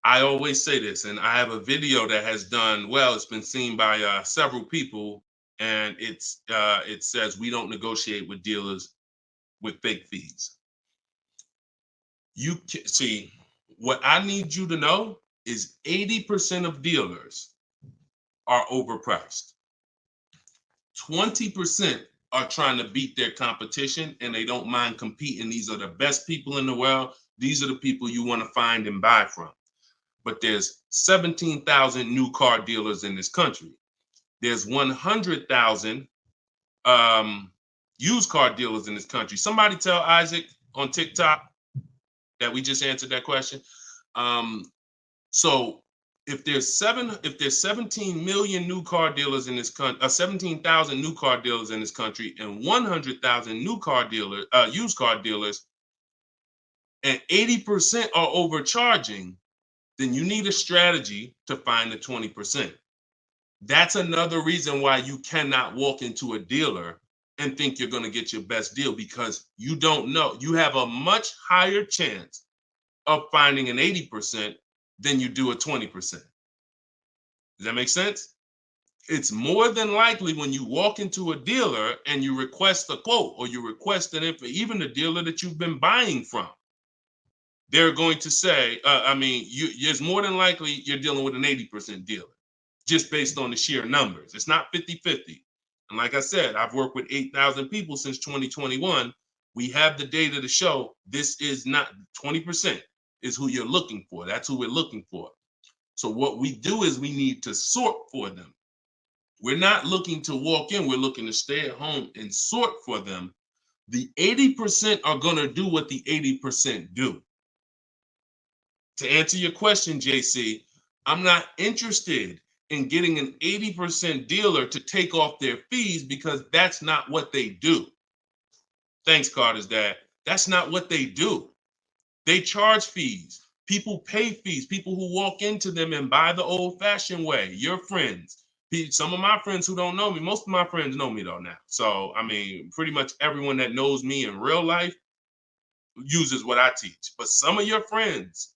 I always say this, and I have a video that has done well. It's been seen by several people, and it says we don't negotiate with dealers with fake fees. You can see, what I need you to know is 80% of dealers are overpriced. 20% are trying to beat their competition, and they don't mind competing. These are the best people in the world. These are the people you want to find and buy from. But there's 17,000 new car dealers in this country. There's 100,000 used car dealers in this country. Somebody tell Isaac on TikTok that we just answered that question. So if there's 17 million new car dealers in this country, 17,000 new car dealers in this country, and 100,000 new car dealers, used car dealers, and 80% are overcharging, then you need a strategy to find the 20%. That's another reason why you cannot walk into a dealer and think you're going to get your best deal, because you don't know. You have a much higher chance of finding an 80% than you do a 20%. Does that make sense? It's more than likely when you walk into a dealer and you request a quote, or you request an info, even the dealer that you've been buying from, they're going to say, it's more than likely you're dealing with an 80% dealer, just based on the sheer numbers. It's not 50-50. And like I said, I've worked with 8,000 people since 2021. We have the data to show this is not 20% is who you're looking for. That's who we're looking for. So what we do is we need to sort for them. We're not looking to walk in. We're looking to stay at home and sort for them. The 80% are going to do what the 80% do. To answer your question, JC, I'm not interested in getting an 80% dealer to take off their fees, because that's not what they do. Thanks, Carter's dad. That's not what they do. They charge fees. People pay fees. People who walk into them and buy the old-fashioned way. Your friends. Some of my friends who don't know me, most of my friends know me though now. So, pretty much everyone that knows me in real life uses what I teach. But some of your friends,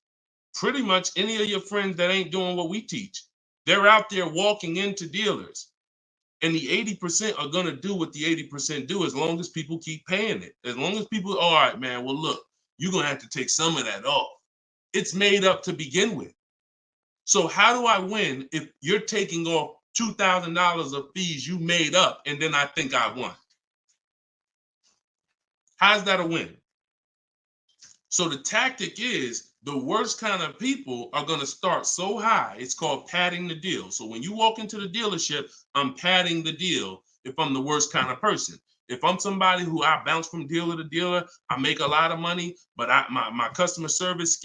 pretty much any of your friends that ain't doing what we teach, they're out there walking into dealers. And the 80% are going to do what the 80% do, as long as people keep paying it. As long as people, all right, man, well, look, you're going to have to take some of that off. It's made up to begin with. So how do I win if you're taking off $2,000 of fees you made up, and then I think I won? How's that a win? So the tactic is, the worst kind of people are going to start so high. It's called padding the deal. So when you walk into the dealership, I'm padding the deal if I'm the worst kind of person. If I'm somebody who I bounce from dealer to dealer, I make a lot of money, but my customer service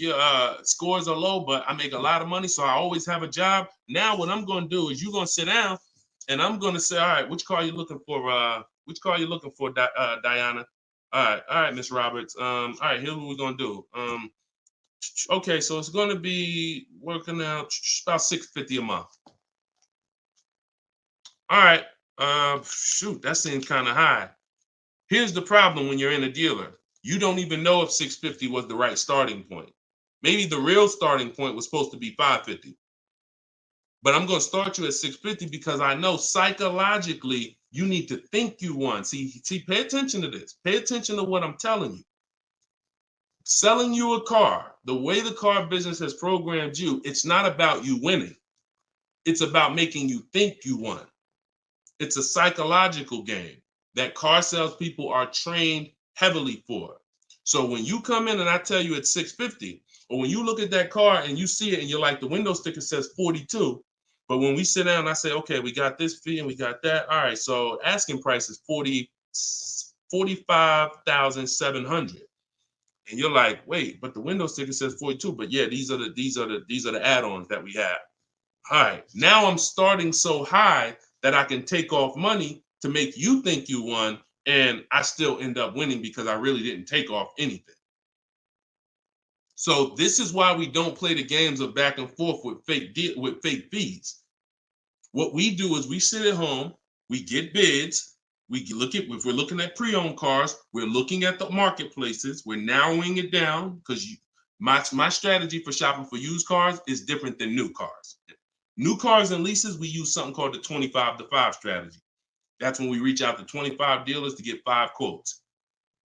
scores are low, but I make a lot of money, so I always have a job. Now what I'm going to do is, you're going to sit down, and I'm going to say, all right, which car are you looking for? Which car are you looking for, Diana? All right, Miss Roberts. All right, here's what we're going to do. Okay, so it's going to be working out about $650 a month. All right. Shoot, that seems kind of high. Here's the problem when you're in a dealer. You don't even know if $650 was the right starting point. Maybe the real starting point was supposed to be $550. But I'm going to start you at $650 because I know psychologically you need to think you won. See, pay attention to this. Pay attention to what I'm telling you. Selling you a car, the way the car business has programmed you, it's not about you winning. It's about making you think you won. It's a psychological game that car salespeople are trained heavily for. So when you come in and I tell you it's 650, or when you look at that car and you see it and you're like, the window sticker says 42, but when we sit down and I say, okay, we got this fee and we got that. All right, so asking price is 45,700. And you're like, wait, but the window sticker says 42. But yeah, these are the add-ons that we have. All right, now I'm starting so high that I can take off money to make you think you won, and I still end up winning because I really didn't take off anything. So this is why we don't play the games of back and forth with fake fees. What we do is we sit at home, we get bids, we look at, if we're looking at pre-owned cars, we're looking at the marketplaces, we're narrowing it down, because my strategy for shopping for used cars is different than new cars. New cars and leases, we use something called the 25 to 5 strategy. That's when we reach out to 25 dealers to get 5 quotes.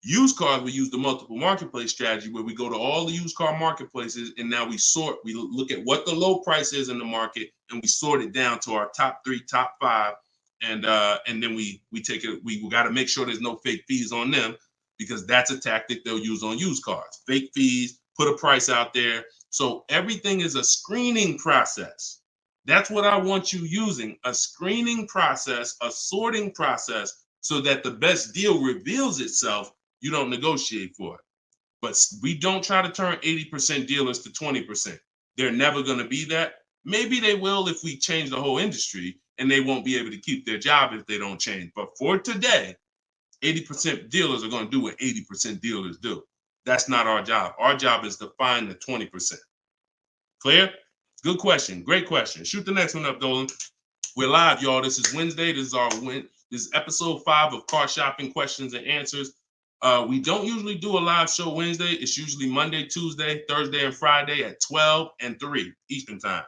Used cars, we use the multiple marketplace strategy, where we go to all the used car marketplaces and now we look at what the low price is in the market and we sort it down to our top 3, top 5. And then we take it, we got to make sure there's no fake fees on them, because that's a tactic they'll use on used cars. Fake fees, put a price out there. So everything is a screening process. That's what I want you using, a screening process, a sorting process, so that the best deal reveals itself. You don't negotiate for it. But we don't try to turn 80% dealers to 20%. They're never going to be that. Maybe they will if we change the whole industry, and they won't be able to keep their job if they don't change. But for today, 80% dealers are going to do what 80% dealers do. That's not our job. Our job is to find the 20%. Clear? Good question. Great question. Shoot the next one up, Dolan. We're live, y'all. This is Wednesday. This is episode 5 of Car Shopping Questions and Answers. We don't usually do a live show Wednesday. It's usually Monday, Tuesday, Thursday, and Friday at 12 and 3 Eastern time.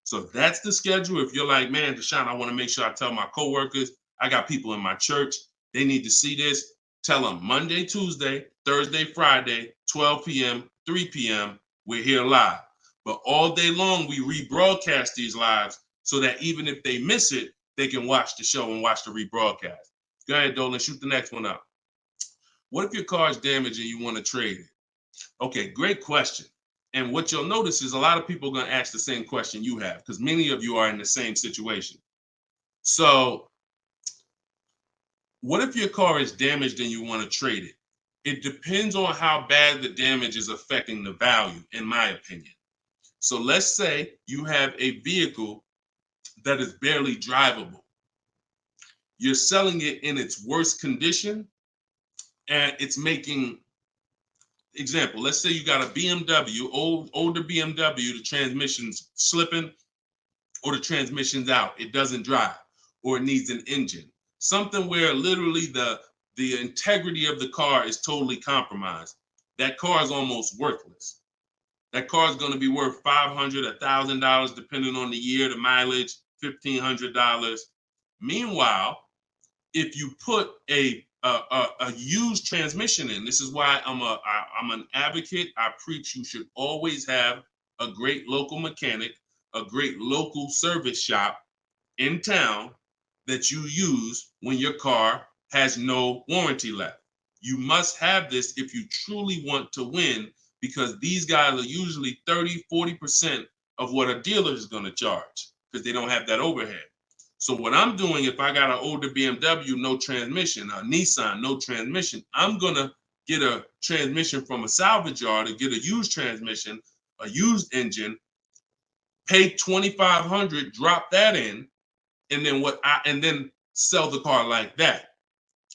So that's the schedule. If you're like, man, Deshone, I want to make sure I tell my coworkers, I got people in my church, they need to see this. Tell them Monday, Tuesday, Thursday, Friday, 12 p.m., 3 p.m., we're here live. But all day long, we rebroadcast these lives so that even if they miss it, they can watch the show and watch the rebroadcast. Go ahead, Dolan, shoot the next one up. What if your car is damaged and you want to trade it? Okay, great question. And what you'll notice is a lot of people are going to ask the same question you have, because many of you are in the same situation. So what if your car is damaged and you want to trade it? It depends on how bad the damage is affecting the value, in my opinion. So let's say you have a vehicle that is barely drivable. You're selling it in its worst condition, and it's making, example, let's say you got a BMW, older BMW, the transmission's slipping, or the transmission's out, it doesn't drive, or it needs an engine. Something where literally the integrity of the car is totally compromised. That car is almost worthless. That car is going to be worth $500, $1,000, depending on the year, the mileage, $1,500. Meanwhile, if you put a used transmission in, this is why I'm an advocate. I preach you should always have a great local mechanic, a great local service shop in town that you use when your car has no warranty left. You must have this if you truly want to win, because these guys are usually 30, 40% of what a dealer is going to charge, because they don't have that overhead. So what I'm doing, if I got an older BMW, no transmission, a Nissan, no transmission, I'm going to get a transmission from a salvage yard to get a used transmission, a used engine, pay $2,500, drop that in, and then sell the car like that.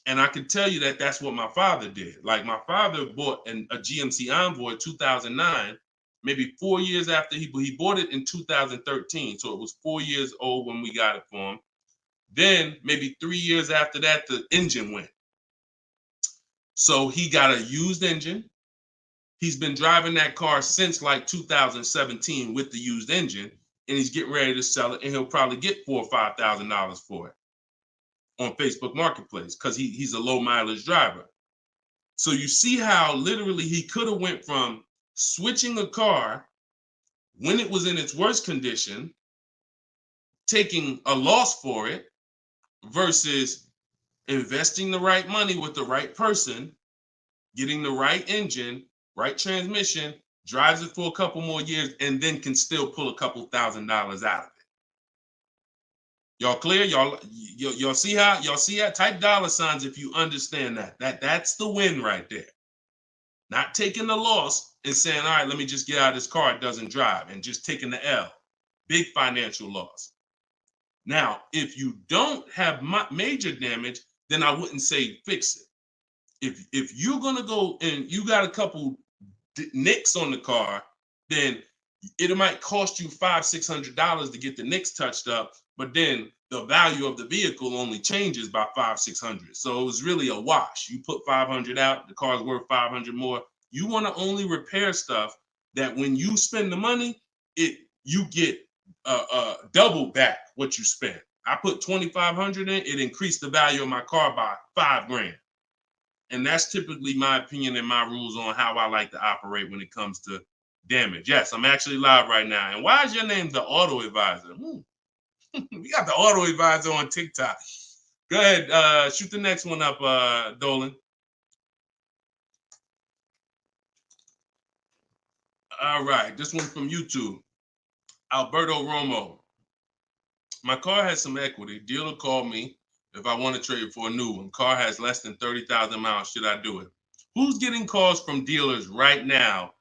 And I can tell you that that's what my father did. Like, my father bought a GMC Envoy 2009, maybe 4 years after he bought it in 2013. So it was 4 years old when we got it for him. Then maybe 3 years after that, the engine went. So he got a used engine. He's been driving that car since like 2017 with the used engine, and he's getting ready to sell it, and he'll probably get $4,000 or $5,000 for it on Facebook Marketplace, because he's a low mileage driver. So you see how literally he could have went from switching a car when it was in its worst condition taking a loss for it versus investing the right money with the right person, getting the right engine, right transmission, drives it for a couple more years, and then can still pull a couple $1,000s out of it. Y'all clear? Y'all see how? Y'all see how? Type dollar signs if you understand that. That's the win right there. Not taking the loss and saying, all right, let me just get out of this car, it doesn't drive, and just taking the L. Big financial loss. Now, if you don't have major damage, then I wouldn't say fix it. If you're gonna go and you got a couple nicks on the car, then it might cost you $500-600 to get the nicks touched up, but then the value of the vehicle only changes by $500-600. So it was really a wash. You put 500 out, the car's worth 500 more. You want to only repair stuff that when you spend the money, you get double back what you spent. I put 2,500 in, it increased the value of my car by $5,000. And that's typically my opinion and my rules on how I like to operate when it comes to damage. Yes, I'm actually live right now. And why is your name the Auto Advisor? We got the Auto Advisor on TikTok. Go ahead, shoot the next one up, Dolan. All right, this one from YouTube. Alberto Romo. My car has some equity. Dealer called me if I want to trade it for a new one. Car has less than 30,000 miles. Should I do it? Who's getting calls from dealers right now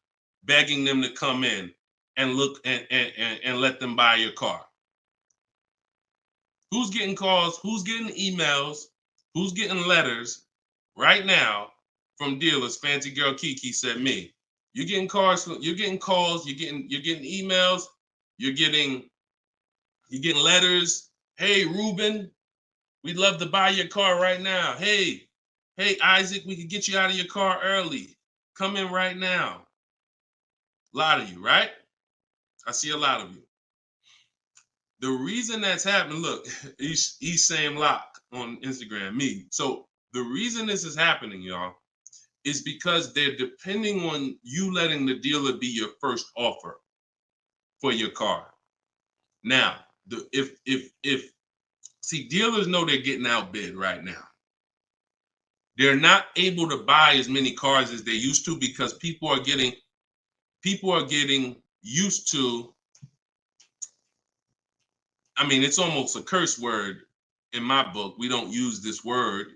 begging them to come in and look and let them buy your car? Who's getting calls? Who's getting emails? Who's getting letters right now from dealers? Fancy Girl Kiki said me. You're getting calls. You're getting calls. You're getting emails. You're getting letters. Hey, Ruben, we'd love to buy your car right now. Hey, Isaac, we could get you out of your car early. Come in right now. A lot of you, right? I see a lot of you. The reason that's happening, look, he's saying lock on Instagram, me. So the reason this is happening, y'all, is because they're depending on you letting the dealer be your first offer for your car. Now, see, dealers know they're getting outbid right now. They're not able to buy as many cars as they used to because people are getting used to, I mean, it's almost a curse word in my book. We don't use this word.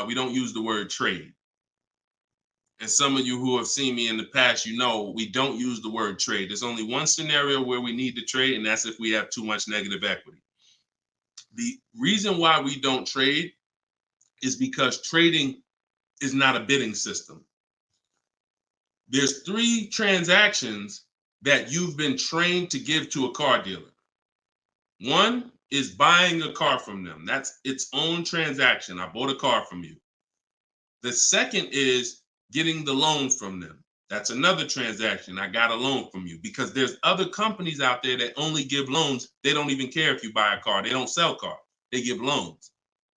We don't use the word trade. And some of you who have seen me in the past, you know we don't use the word trade. There's only one scenario where we need to trade, and that's if we have too much negative equity. The reason why we don't trade is because trading is not a bidding system. There's 3 transactions that you've been trained to give to a car dealer. One is buying a car from them. That's its own transaction. I bought a car from you. The second is getting the loan from them. That's another transaction. I got a loan from you, because there's other companies out there that only give loans. They don't even care if you buy a car. They don't sell cars. They give loans.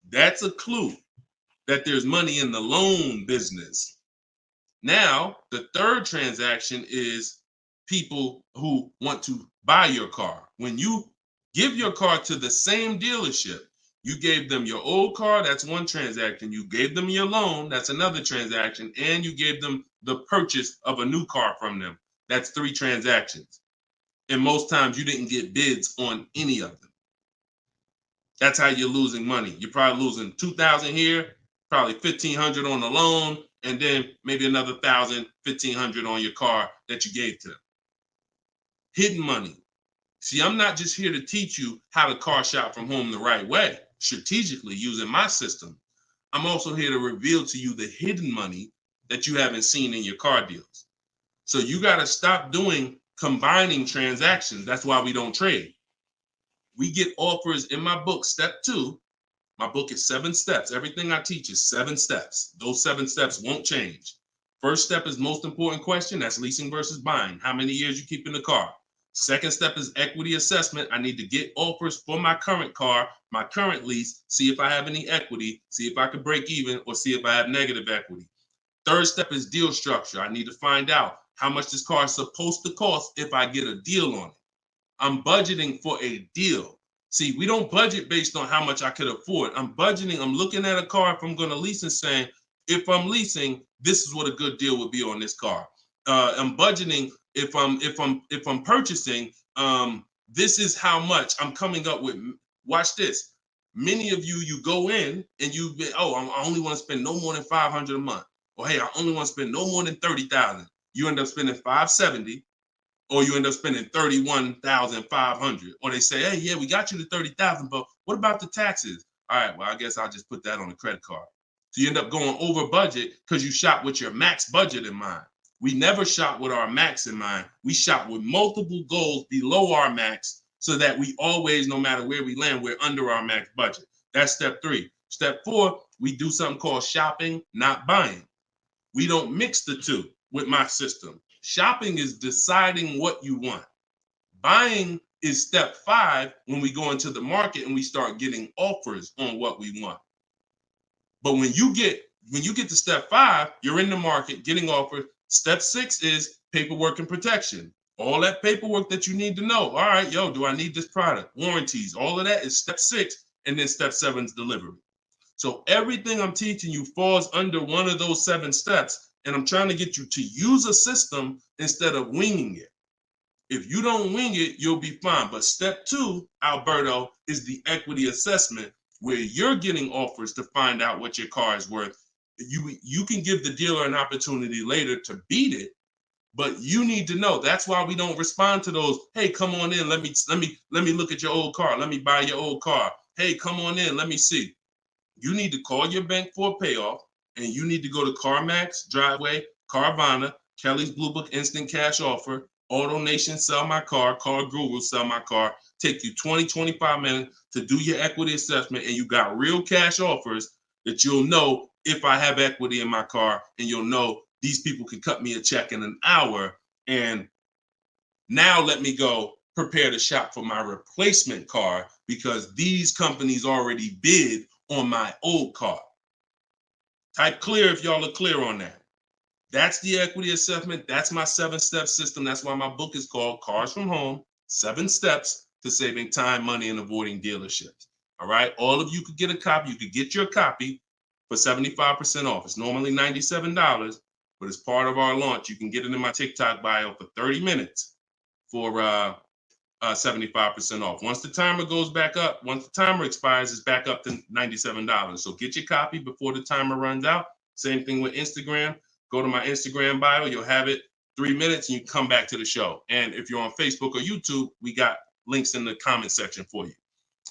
That's a clue that there's money in the loan business. Now, the third transaction is people who want to buy your car. When you give your car to the same dealership, you gave them your old car, that's one transaction. You gave them your loan, that's another transaction. And you gave them the purchase of a new car from them. That's 3 transactions. And most times you didn't get bids on any of them. That's how you're losing money. You're probably losing $2,000 here, probably $1,500 on the loan, and then maybe another $1,000, $1,500 on your car that you gave to them. Hidden money. See, I'm not just here to teach you how to car shop from home the right way, strategically using my system. I'm also here to reveal to you the hidden money that you haven't seen in your car deals. So you got to stop doing combining transactions. That's why we don't trade. We get offers in my book, step 2. My book is 7 steps. Everything I teach is 7 steps. Those 7 steps won't change. First step is most important question. That's leasing versus buying. How many years you keep in the car? Second step is equity assessment. I need to get offers for my current car, my current lease, see if I have any equity, see if I can break even, or see if I have negative equity. Third step is deal structure. I need to find out how much this car is supposed to cost if I get a deal on it. I'm budgeting for a deal. See, we don't budget based on how much I could afford. I'm budgeting, I'm looking at a car if I'm going to lease and saying, if I'm leasing, this is what a good deal would be on this car. I'm budgeting if I'm purchasing, this is how much I'm coming up with. Watch this. Many of you go in and you've been, oh, I only want to spend no more than $500 a month. Or hey, I only want to spend no more than $30,000. You end up spending $570, or you end up spending $31,500. Or they say, hey, yeah, we got you to $30,000, but what about the taxes? All right, well, I guess I'll just put that on a credit card. So you end up going over budget because you shop with your max budget in mind. We never shop with our max in mind. We shop with multiple goals below our max so that we always, no matter where we land, we're under our max budget. That's step 3. Step 4, we do something called shopping, not buying. We don't mix the two with my system. Shopping is deciding what you want. Buying is step 5 when we go into the market and we start getting offers on what we want. But when you get to step 5, you're in the market getting offers. Step 6 is paperwork and protection. All that paperwork that you need to know. All right, yo, do I need this product? Warranties, all of that is step 6. And then step 7 is delivery. So everything I'm teaching you falls under one of those 7 steps. And I'm trying to get you to use a system instead of winging it. If you don't wing it, you'll be fine. But step 2, Alberto, is the equity assessment, where you're getting offers to find out what your car is worth. You can give the dealer an opportunity later to beat it, but you need to know. That's why we don't respond to those. Hey, come on in. Let me look at your old car. Let me buy your old car. Hey, come on in. Let me see. You need to call your bank for a payoff, and you need to go to CarMax, Driveway, Carvana, Kelly's Blue Book Instant Cash Offer, AutoNation, Sell My Car, Car Guru, Sell My Car. Take you 20, 25 minutes to do your equity assessment, and you got real cash offers that you'll know if I have equity in my car, and you'll know these people can cut me a check in an hour. And now let me go prepare to shop for my replacement car because these companies already bid on my old car. Type clear if y'all are clear on that. That's the equity assessment. That's my 7-step system. That's why my book is called Cars from Home, 7 Steps to Saving Time, Money, and Avoiding Dealerships. All right. All of you could get a copy. You could get your copy for 75% off. It's normally $97, but as part of our launch, you can get it in my TikTok bio for 30 minutes for 75% off. Once the timer goes back up, once the timer expires, it's back up to $97. So get your copy before the timer runs out. Same thing with Instagram. Go to my Instagram bio. You'll have it 3 minutes and you come back to the show. And if you're on Facebook or YouTube, we got links in the comment section for you.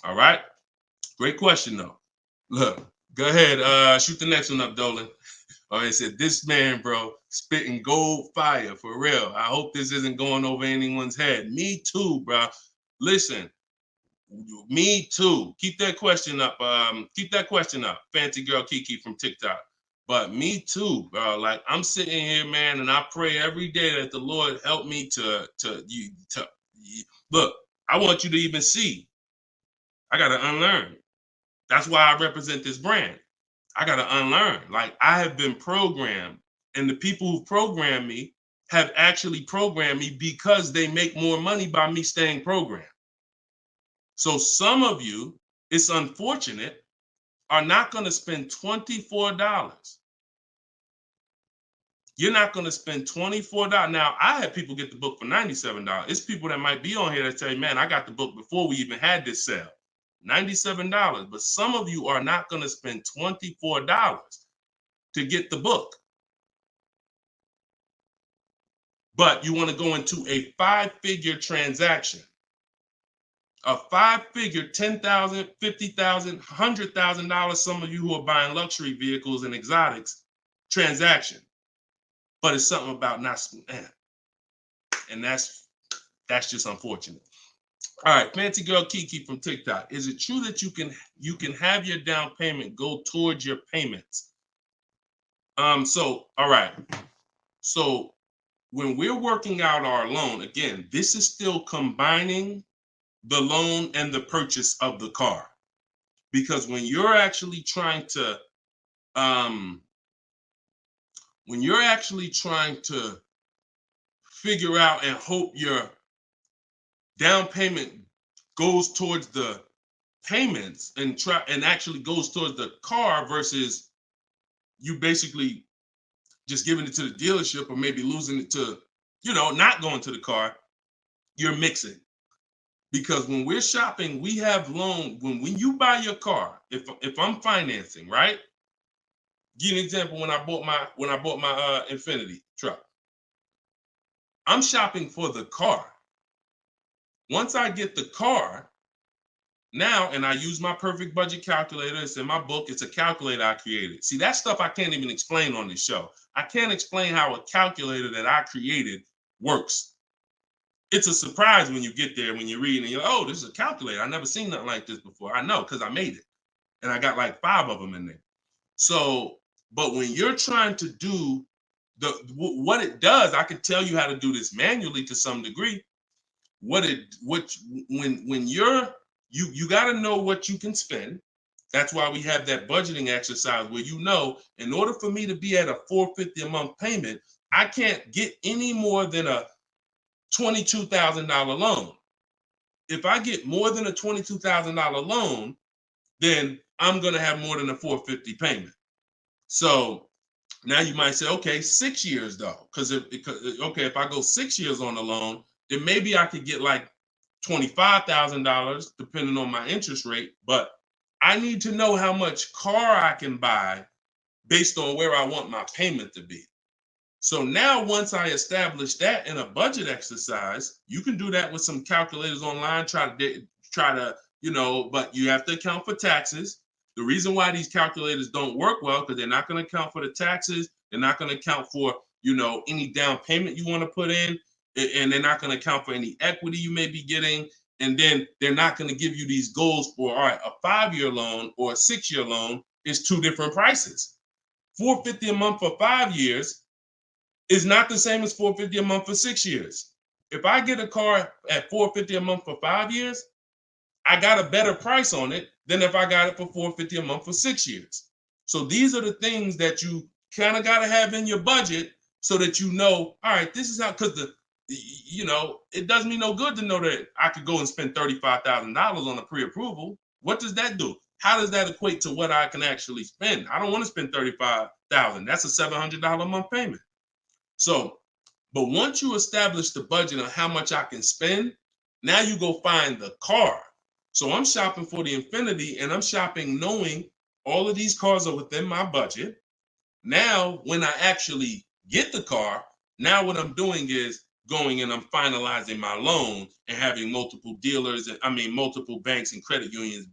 All right. Great question, though. Look, go ahead. Shoot the next one up, Dolan. Oh, it said, this man, bro, spitting gold fire for real. I hope this isn't going over anyone's head. Me too, bro. Listen, me too. Keep that question up. Fancy girl Kiki from TikTok. But me too, bro. Like, I'm sitting here, man, and I pray every day that the Lord help me to look. I want you to even see. I gotta unlearn. That's why I represent this brand. I got to unlearn. Like, I have been programmed, and the people who programmed me have actually programmed me because they make more money by me staying programmed. So some of you, it's unfortunate, are not going to spend $24. You're not going to spend $24. Now, I had people get the book for $97. It's people that might be on here that say, man, I got the book before we even had this sale. $97, but some of you are not going to spend $24 to get the book. But you want to go into a 5-figure transaction, a 5-figure, $10,000, $50,000, $100,000. Some of you who are buying luxury vehicles and exotics transaction, but it's something about not, and that's just unfortunate. All right, fancy girl Kiki from TikTok. Is it true that you can have your down payment go towards your payments? So all right. So when we're working out our loan, again, this is still combining the loan and the purchase of the car. Because when you're actually trying to figure out and hope your down payment goes towards the payments and actually goes towards the car versus you basically just giving it to the dealership or maybe losing it to, not going to the car, you're mixing. Because when we're shopping, we have loan. When you buy your car, if I'm financing, right? Give you an example. When I bought my Infiniti truck, I'm shopping for the car. Once I get the car, now, and I use my perfect budget calculator. It's in my book. It's a calculator I created. See, that stuff I can't even explain on this show. I can't explain how a calculator that I created works. It's a surprise when you get there, when you're reading and you're like, oh, this is a calculator. I've never seen nothing like this before. I know, because I made it. And I got like 5 of them in there. So, but when you're trying to do what it does, I can tell you how to do this manually to some degree. When you got to know what you can spend. That's why we have that budgeting exercise where in order for me to be at a $450 a month payment, I can't get any more than a $22,000 loan. If I get more than a $22,000 loan, then I'm going to have more than a $450 payment. So now you might say, okay, 6 years though, because if I go 6 years on the loan, then maybe I could get like $25,000 depending on my interest rate. But I need to know how much car I can buy based on where I want my payment to be. So now once I establish that in a budget exercise, you can do that with some calculators online, try to, but you have to account for taxes. The reason why these calculators don't work well, because they're not going to account for the taxes. They're not going to account for, any down payment you want to put in, and they're not going to account for any equity you may be getting. And then they're not going to give you these goals for, all right, a 5-year loan or a 6-year loan is 2 different prices. $450 a month for 5 years is not the same as $450 a month for 6 years. If I get a car at $450 a month for 5 years, I got a better price on it than if I got it for $450 a month for 6 years. So these are the things that you kind of got to have in your budget so that all right, this is how, because it does me no good to know that I could go and spend $35,000 on a pre-approval. What does that do? How does that equate to what I can actually spend? I don't want to spend $35,000. That's a $700 a month payment. So, but once you establish the budget on how much I can spend, now you go find the car. So I'm shopping for the Infiniti, and I'm shopping knowing all of these cars are within my budget. Now, when I actually get the car, now what I'm doing is going and I'm finalizing my loan and having multiple dealers, multiple banks and credit unions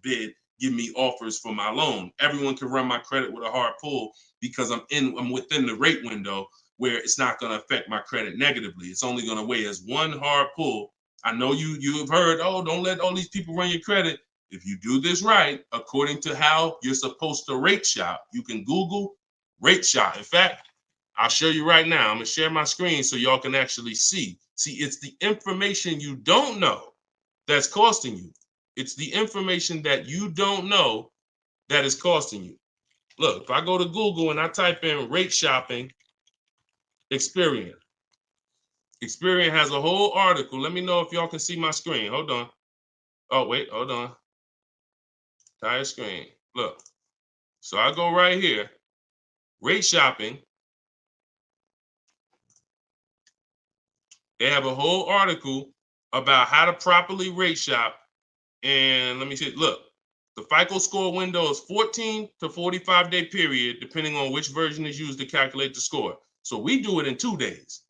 give me offers for my loan. Everyone can run my credit with a hard pull because I'm within the rate window where it's not going to affect my credit negatively. It's only going to weigh as one hard pull. I know you have heard, oh, don't let all these people run your credit. If you do this right, according to how you're supposed to rate shop, you can Google rate shop. In fact, I'll show you right now. I'm going to share my screen so y'all can actually see. See, it's the information you don't know that's costing you. It's the information that you don't know that is costing you. Look, if I go to Google and I type in rate shopping, Experian. Experian has a whole article. Let me know if y'all can see my screen. Hold on. Oh, wait, hold on. Entire screen. Look. So I go right here. Rate shopping. They have a whole article about how to properly rate shop. And let me see. Look, the FICO score window is 14 to 45-day period, depending on which version is used to calculate the score. So we do it in 2 days.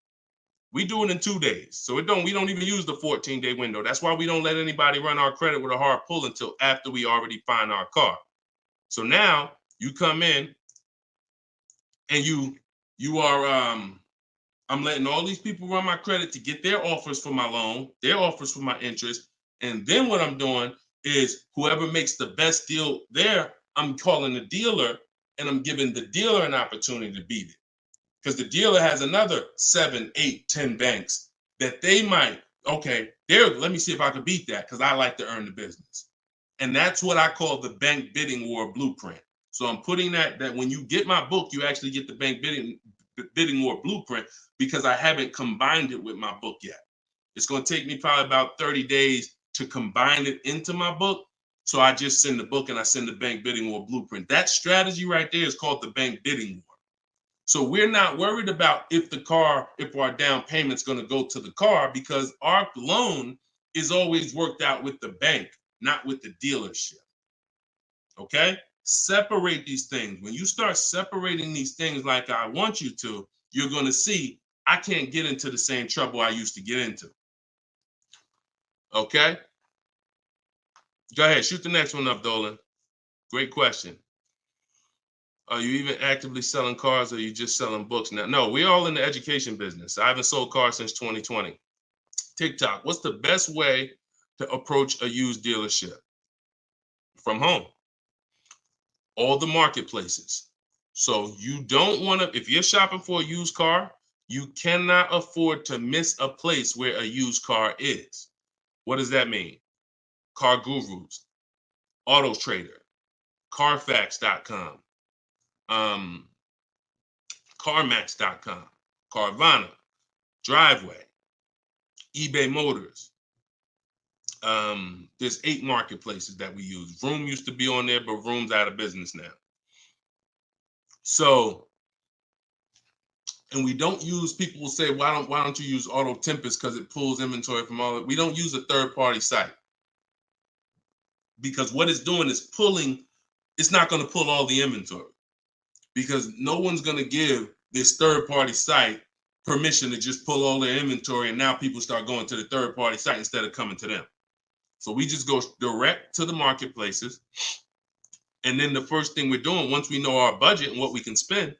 We do it in 2 days. So we don't even use the 14-day window. That's why we don't let anybody run our credit with a hard pull until after we already find our car. So now you come in and you are I'm letting all these people run my credit to get their offers for my loan, their offers for my interest. And then what I'm doing is whoever makes the best deal there, I'm calling the dealer and I'm giving the dealer an opportunity to beat it. Because the dealer has another 7, 8, 10 banks that they might, let me see if I can beat that because I like to earn the business. And that's what I call the bank bidding war blueprint. So I'm putting that when you get my book, you actually get the bank bidding war blueprint because I haven't combined it with my book yet. It's going to take me probably about 30 days to combine it into my book. So I just send the book and I send the bank bidding war blueprint. That strategy right there is called the bank bidding war. So we're not worried about if our down payment's going to go to the car, because our loan is always worked out with the bank, not with the dealership. Okay? Separate these things. When you start separating these things like I want you to, you're going to see I can't get into the same trouble I used to get into. Okay? Go ahead. Shoot the next one up, Dolan. Great question. Are you even actively selling cars, or are you just selling books now? No, we're all in the education business. I haven't sold cars since 2020. TikTok, what's the best way to approach a used dealership? From home. All the marketplaces. So you don't want to, if you're shopping for a used car, you cannot afford to miss a place where a used car is. What does that mean? Car Gurus, Auto Trader, Carfax.com, CarMax.com, Carvana, Driveway, eBay Motors. There's 8 marketplaces that we use. Vroom used to be on there, but Vroom's out of business now. So, and we don't use, people will say, why don't you use Auto Tempest because it pulls inventory from all of it. We don't use a third-party site, because what it's doing is pulling, it's not going to pull all the inventory, because no one's going to give this third-party site permission to just pull all their inventory, and now people start going to the third-party site instead of coming to them. So we just go direct to the marketplaces. And then the first thing we're doing, once we know our budget and what we can spend,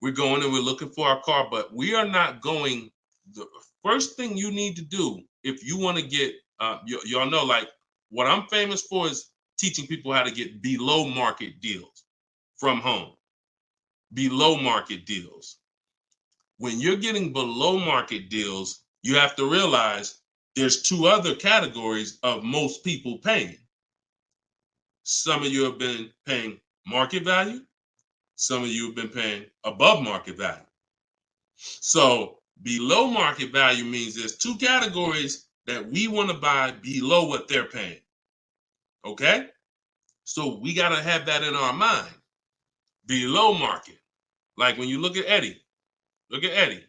we're going and we're looking for our car. But we are not going, the first thing you need to do if you want to get, y'all know, like, what I'm famous for is teaching people how to get below market deals from home. Below market deals. When you're getting below market deals, you have to realize there's 2 other categories of most people paying. Some of you have been paying market value. Some of you have been paying above market value. So below market value means there's 2 categories that we want to buy below what they're paying. Okay? So we got to have that in our mind. Below market. Like when you look at Eddie. Look at Eddie.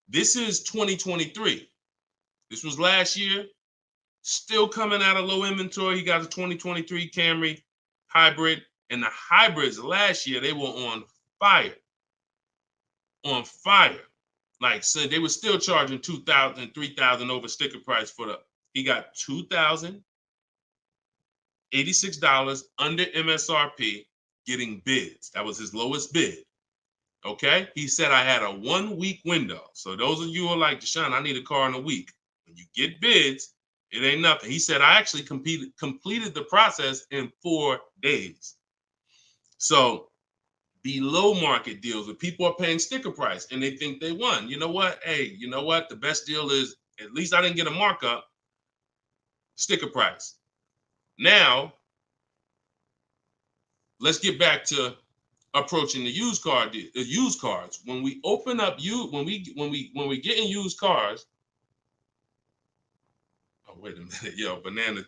This is 2023. This was last year. Still coming out of low inventory. He got a 2023 Camry hybrid. And the hybrids last year, they were on fire. On fire. Like, so they were still charging $2,000, $3,000 over sticker price for the, he got $2,086 under MSRP getting bids. That was his lowest bid. Okay? He said, I had a 1-week window. So those of you who are like, Deshone, I need a car in a week. When you get bids, it ain't nothing. He said, I actually completed the process in 4 days. So below market deals where people are paying sticker price and they think they won. You know what? Hey, you know what? The best deal is, at least I didn't get a markup, sticker price. Now, let's get back to approaching the used cars. When we open up when we get in used cars. Oh, wait a minute, yo, banana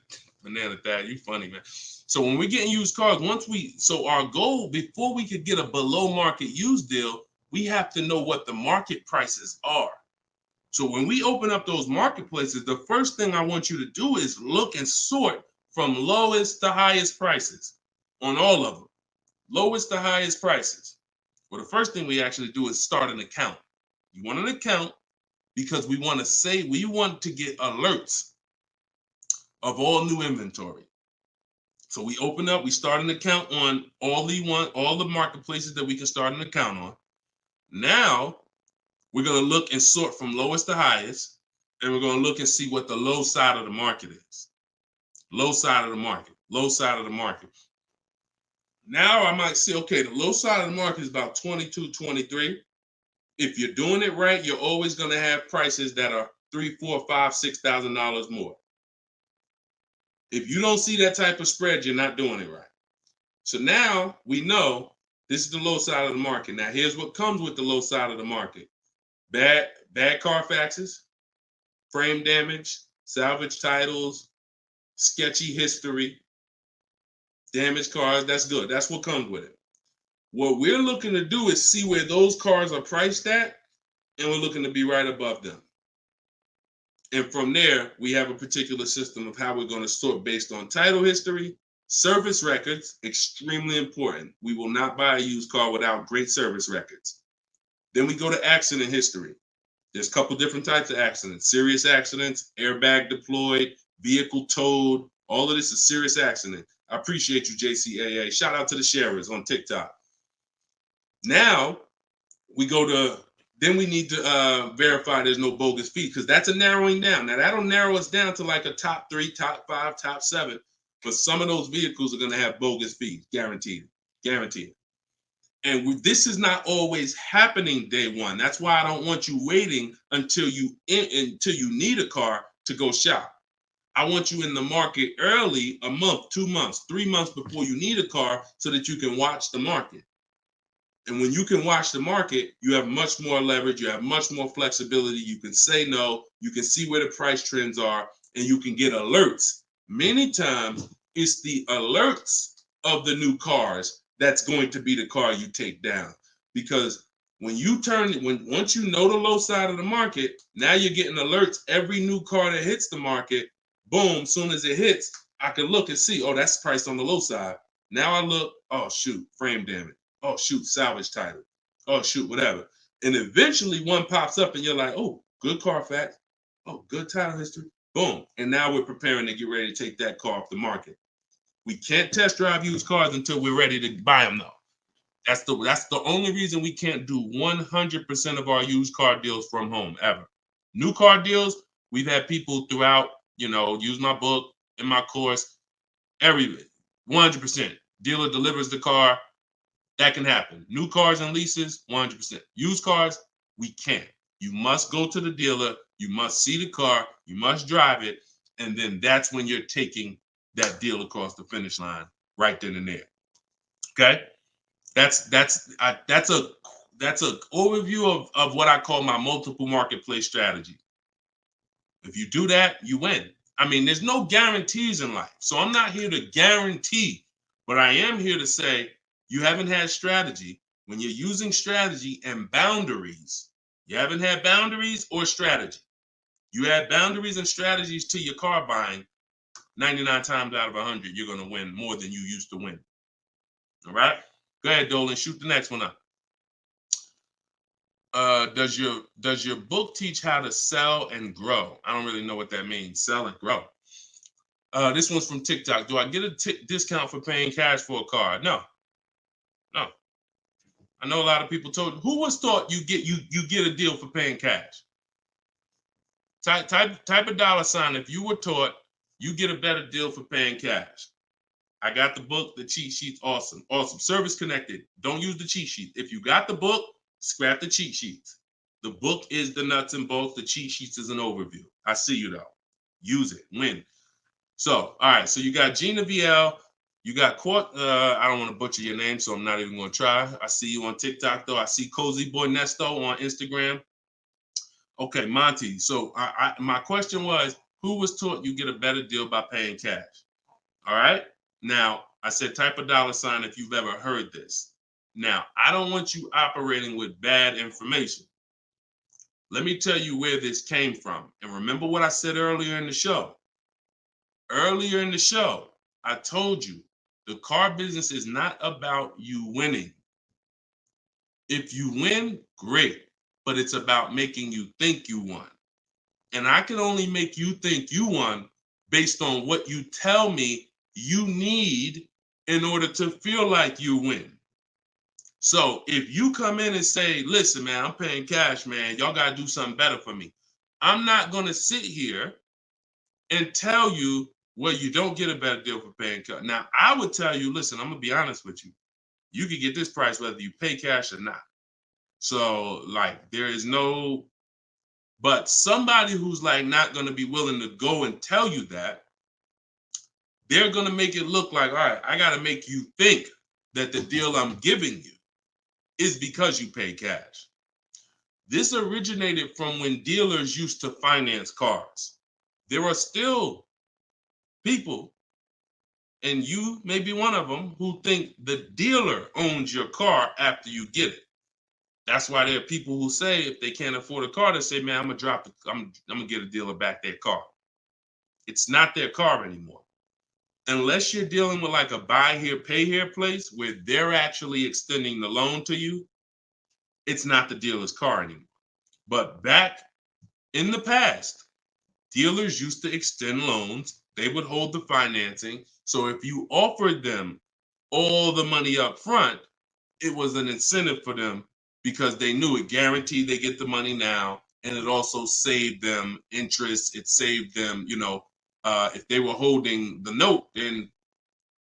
dad, you funny, man. So when we get in used cars, so our goal before we could get a below market used deal, we have to know what the market prices are. So when we open up those marketplaces, the first thing I want you to do is look and sort from lowest to highest prices on all of them. Lowest to highest prices. Well, the first thing we actually do is start an account. You want an account because we want to get alerts of all new inventory. So we start an account on all the marketplaces that we can start an account on. Now we're going to look and sort from lowest to highest, and we're going to look and see what the low side of the market is. Low side of the market, low side of the market. Now I might say, okay, the low side of the market is about 22, 23. If you're doing it right, you're always going to have prices that are $3,000, $4,000, $5,000, $6,000 more. If you don't see that type of spread, you're not doing it right. So now we know this is the low side of the market. Now here's what comes with the low side of the market. Bad Carfaxes, frame damage, salvage titles, sketchy history, Damaged cars, that's good. That's what comes with it. What we're looking to do is see where those cars are priced at, and we're looking to be right above them. And from there, we have a particular system of how we're going to sort based on title history, service records, extremely important. We will not buy a used car without great service records. Then we go to accident history. There's a couple different types of accidents: serious accidents, airbag deployed, vehicle towed. All of this is serious accident. I appreciate you, JCAA. Shout out to the sharers on TikTok. Now we go to, then we need to verify there's no bogus fees, because that's a narrowing down. Now that'll narrow us down to like a top 3, top 5, top 7. But some of those vehicles are going to have bogus fees, guaranteed, guaranteed. And this is not always happening day one. That's why I don't want you waiting until you need a car to go shop. I want you in the market early, a month, 2 months, 3 months before you need a car, so that you can watch the market. And when you can watch the market, you have much more leverage. You have much more flexibility. You can say no. You can see where the price trends are, and you can get alerts. Many times, it's the alerts of the new cars that's going to be the car you take down. Because when you once you know the low side of the market, now you're getting alerts. Every new car that hits the market, boom, soon as it hits, I can look and see, oh, that's priced on the low side. Now I look, oh, shoot, frame damage. Oh, shoot, salvage title. Oh, shoot, whatever. And eventually one pops up and you're like, oh, good Carfax. Oh, good title history. Boom. And now we're preparing to get ready to take that car off the market. We can't test drive used cars until we're ready to buy them, though. That's the only reason we can't do 100% of our used car deals from home, ever. New car deals, we've had people throughout, use my book, in my course, everything. 100%. Dealer delivers the car. That can happen. New cars and leases, 100%. Used cars, we can't. You must go to the dealer. You must see the car. You must drive it. And then that's when you're taking that deal across the finish line right then and there. Okay? That's a overview of what I call my multiple marketplace strategy. If you do that, you win. I mean, there's no guarantees in life. So I'm not here to guarantee, but I am here to say, you haven't had strategy. When you're using strategy and boundaries, you haven't had boundaries or strategy. You add boundaries and strategies to your car buying, 99 times out of 100, you're going to win more than you used to win. All right? Go ahead, Dolan. Shoot the next one up. Does your book teach how to sell and grow? I don't really know what that means. Sell and grow. This one's from TikTok. Do I get a discount for paying cash for a car? No. I know a lot of people told. Who was taught you get a deal for paying cash? Type a $sign if you were taught you get a better deal for paying cash. I got the book, the cheat sheets, awesome. Service connected. Don't use the cheat sheet. If you got the book, scrap the cheat sheets. The book is the nuts and bolts. The cheat sheets is an overview. I see you though. Use it. Win. So, all right. So you got Gina VL. You got Court. I don't want to butcher your name, so I'm not even going to try. I see you on TikTok though. I see Cozy Boy Nesto on Instagram. Okay, Monty. So my question was, who was taught you get a better deal by paying cash? All right. Now, I said type a $sign if you've ever heard this. Now, I don't want you operating with bad information. Let me tell you where this came from. And remember what I said earlier in the show. Earlier in the show, I told you the car business is not about you winning. If you win, great. But it's about making you think you won. And I can only make you think you won based on what you tell me you need in order to feel like you win. So if you come in and say, listen, man, I'm paying cash, man, y'all got to do something better for me. I'm not going to sit here and tell you, well, you don't get a better deal for paying cash. Now, I would tell you, listen, I'm going to be honest with you. You can get this price whether you pay cash or not. So, like, there is no, but somebody who's like not going to be willing to go and tell you that, they're going to make it look like, all right, I got to make you think that the deal I'm giving you is because you pay cash. This originated from when dealers used to finance cars. There are still people And you may be one of them who think the dealer owns your car after you get it. That's why there are people who say if they can't afford a car, they say, man, I'm gonna get a dealer back their car. It's not their car anymore. Unless you're dealing with like a buy here, pay here place where they're actually extending the loan to you, it's not the dealer's car anymore. But back in the past, dealers used to extend loans. They would hold the financing. So if you offered them all the money up front, it was an incentive for them because they knew it guaranteed they get the money now. And it also saved them interest. It saved them, if they were holding the note, then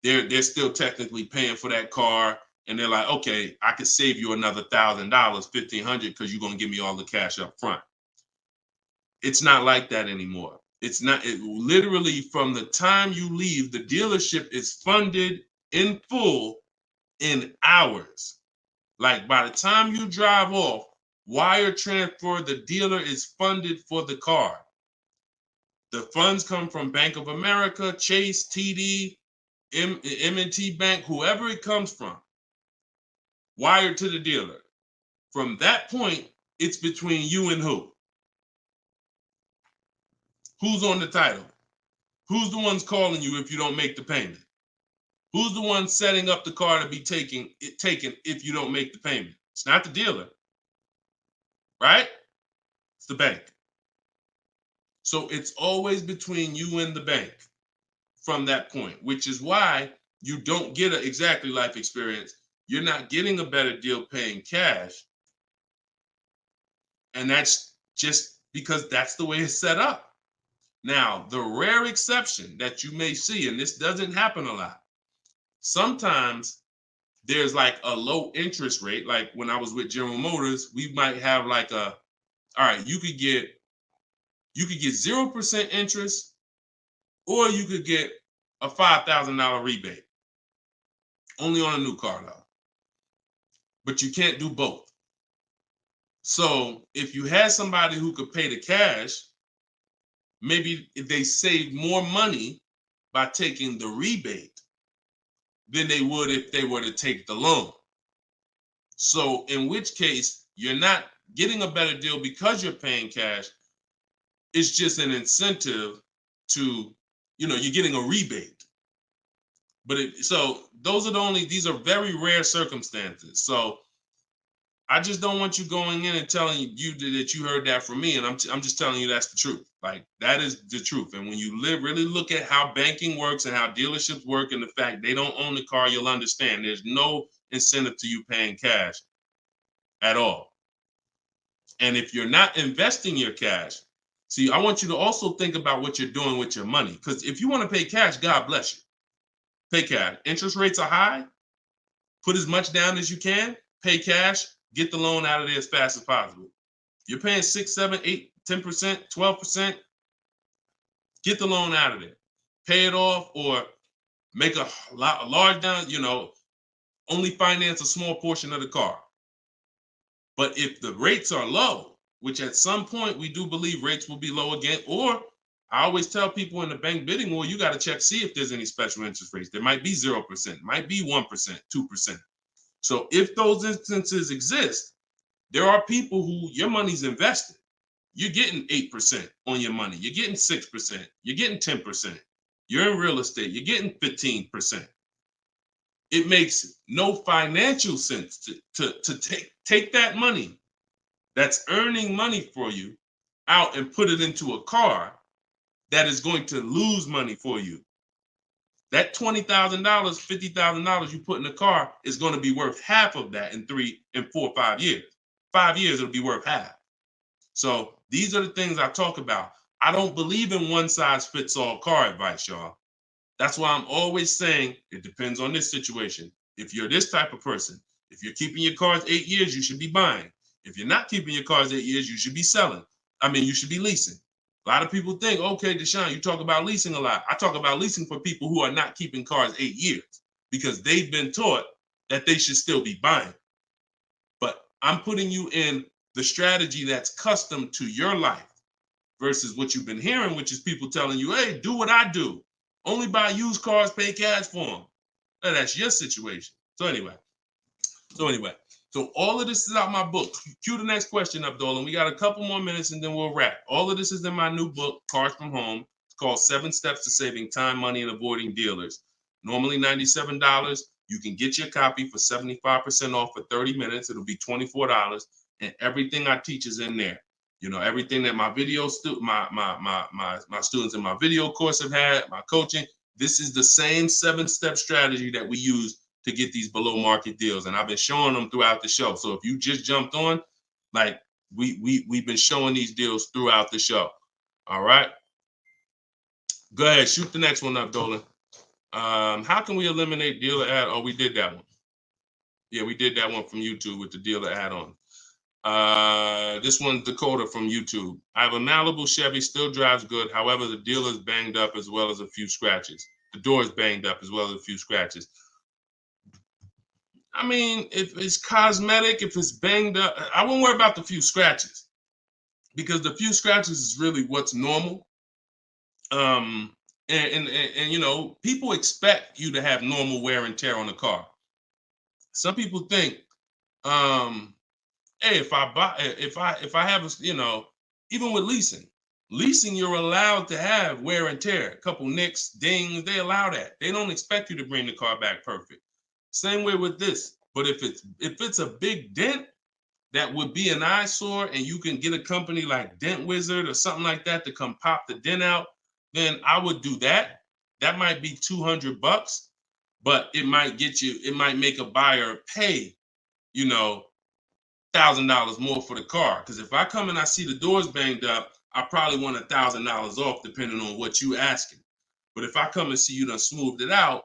they're still technically paying for that car. And they're like, okay, I could save you another $1,000, $1,500, because you're going to give me all the cash up front. It's not like that anymore. It's not. It literally, from the time you leave, the dealership is funded in full in hours. Like by the time you drive off, wire transfer, the dealer is funded for the car. The funds come from Bank of America, Chase, TD, M&T Bank, whoever it comes from, wired to the dealer. From that point, it's between you and who? Who's on the title? Who's the ones calling you if you don't make the payment? Who's the one setting up the car to be taken if you don't make the payment? It's not the dealer, right? It's the bank. So it's always between you and the bank from that point, which is why you don't get an exactly life experience. You're not getting a better deal paying cash. And that's just because that's the way it's set up. Now, the rare exception that you may see, and this doesn't happen a lot, sometimes there's like a low interest rate. Like when I was with General Motors, we might have like all right, you could get 0% interest, or you could get a $5,000 rebate. Only on a new car though. But you can't do both. So if you had somebody who could pay the cash, maybe if they save more money by taking the rebate than they would if they were to take the loan. So in which case, you're not getting a better deal because you're paying cash. It's just an incentive to, you're getting a rebate. But so those are these are very rare circumstances. So I just don't want you going in and telling you that you heard that from me. And I'm just telling you that's the truth. Like, that is the truth. And when you really look at how banking works and how dealerships work and the fact they don't own the car, you'll understand there's no incentive to you paying cash at all. And if you're not investing your cash, see, I want you to also think about what you're doing with your money. Because if you want to pay cash, God bless you. Pay cash. Interest rates are high. Put as much down as you can. Pay cash. Get the loan out of there as fast as possible. You're paying 6, 7, 8, 10%, 12%. Get the loan out of there. Pay it off or make a large down, only finance a small portion of the car. But if the rates are low, which at some point we do believe rates will be low again, or I always tell people in the bank bidding war, you got to check, see if there's any special interest rates. There might be 0%, might be 1%, 2%. So if those instances exist, there are people who your money's invested. You're getting 8% on your money. You're getting 6%. You're getting 10%. You're in real estate. You're getting 15%. It makes no financial sense to take that money that's earning money for you out and put it into a car that is going to lose money for you. That $20,000, $50,000 you put in the car is going to be worth half of that in 3 and 4, 5 years. 5 years, it'll be worth half. So these are the things I talk about. I don't believe in one size fits all car advice, y'all. That's why I'm always saying it depends on this situation. If you're this type of person, if you're keeping your cars 8 years, you should be buying. If you're not keeping your cars 8 years, you should be selling. You should be leasing. A lot of people think, okay, Deshone, you talk about leasing a lot. I talk about leasing for people who are not keeping cars 8 years because they've been taught that they should still be buying. But I'm putting you in the strategy that's custom to your life versus what you've been hearing, which is people telling you, hey, do what I do. Only buy used cars, pay cash for them. Now, that's your situation. So anyway, so all of this is out my book. Cue the next question up, Dolan. We got a couple more minutes and then we'll wrap. All of this is in my new book, Cars from Home. It's called 7 Steps to Saving Time, Money, and Avoiding Dealers. Normally $97. You can get your copy for 75% off for 30 minutes. It'll be $24. And everything I teach is in there. You know, everything that my video my students in my video course have had, my coaching. This is the same 7-step strategy that we use to get these below market deals. And I've been showing them throughout the show. So if you just jumped on, like we've been showing these deals throughout the show. All right. Go ahead, shoot the next one up, Dolan. How can we eliminate dealer ad? Oh, we did that one. Yeah, we did that one from YouTube with the dealer add-on. This one's Dakota from YouTube. I have a Malibu Chevy, still drives good. However, the dealer is banged up as well as a few scratches. The door is banged up as well as a few scratches. I mean, if it's cosmetic, if it's banged up, I won't worry about the few scratches because the few scratches is really what's normal. And you know, people expect you to have normal wear and tear on the car. Some people think, hey, if I have a, you know, even with leasing, you're allowed to have wear and tear, a couple nicks, dings, they allow that. They don't expect you to bring the car back perfect. Same way with this. But if it's a big dent that would be an eyesore and you can get a company like Dent Wizard or something like that to come pop the dent out, then I would do that. That might be $200, but it might make a buyer pay, you know, $1,000 more for the car. Because if I come and I see the doors banged up, I probably want $1,000 off depending on what you asking. But if I come and see you done smoothed it out,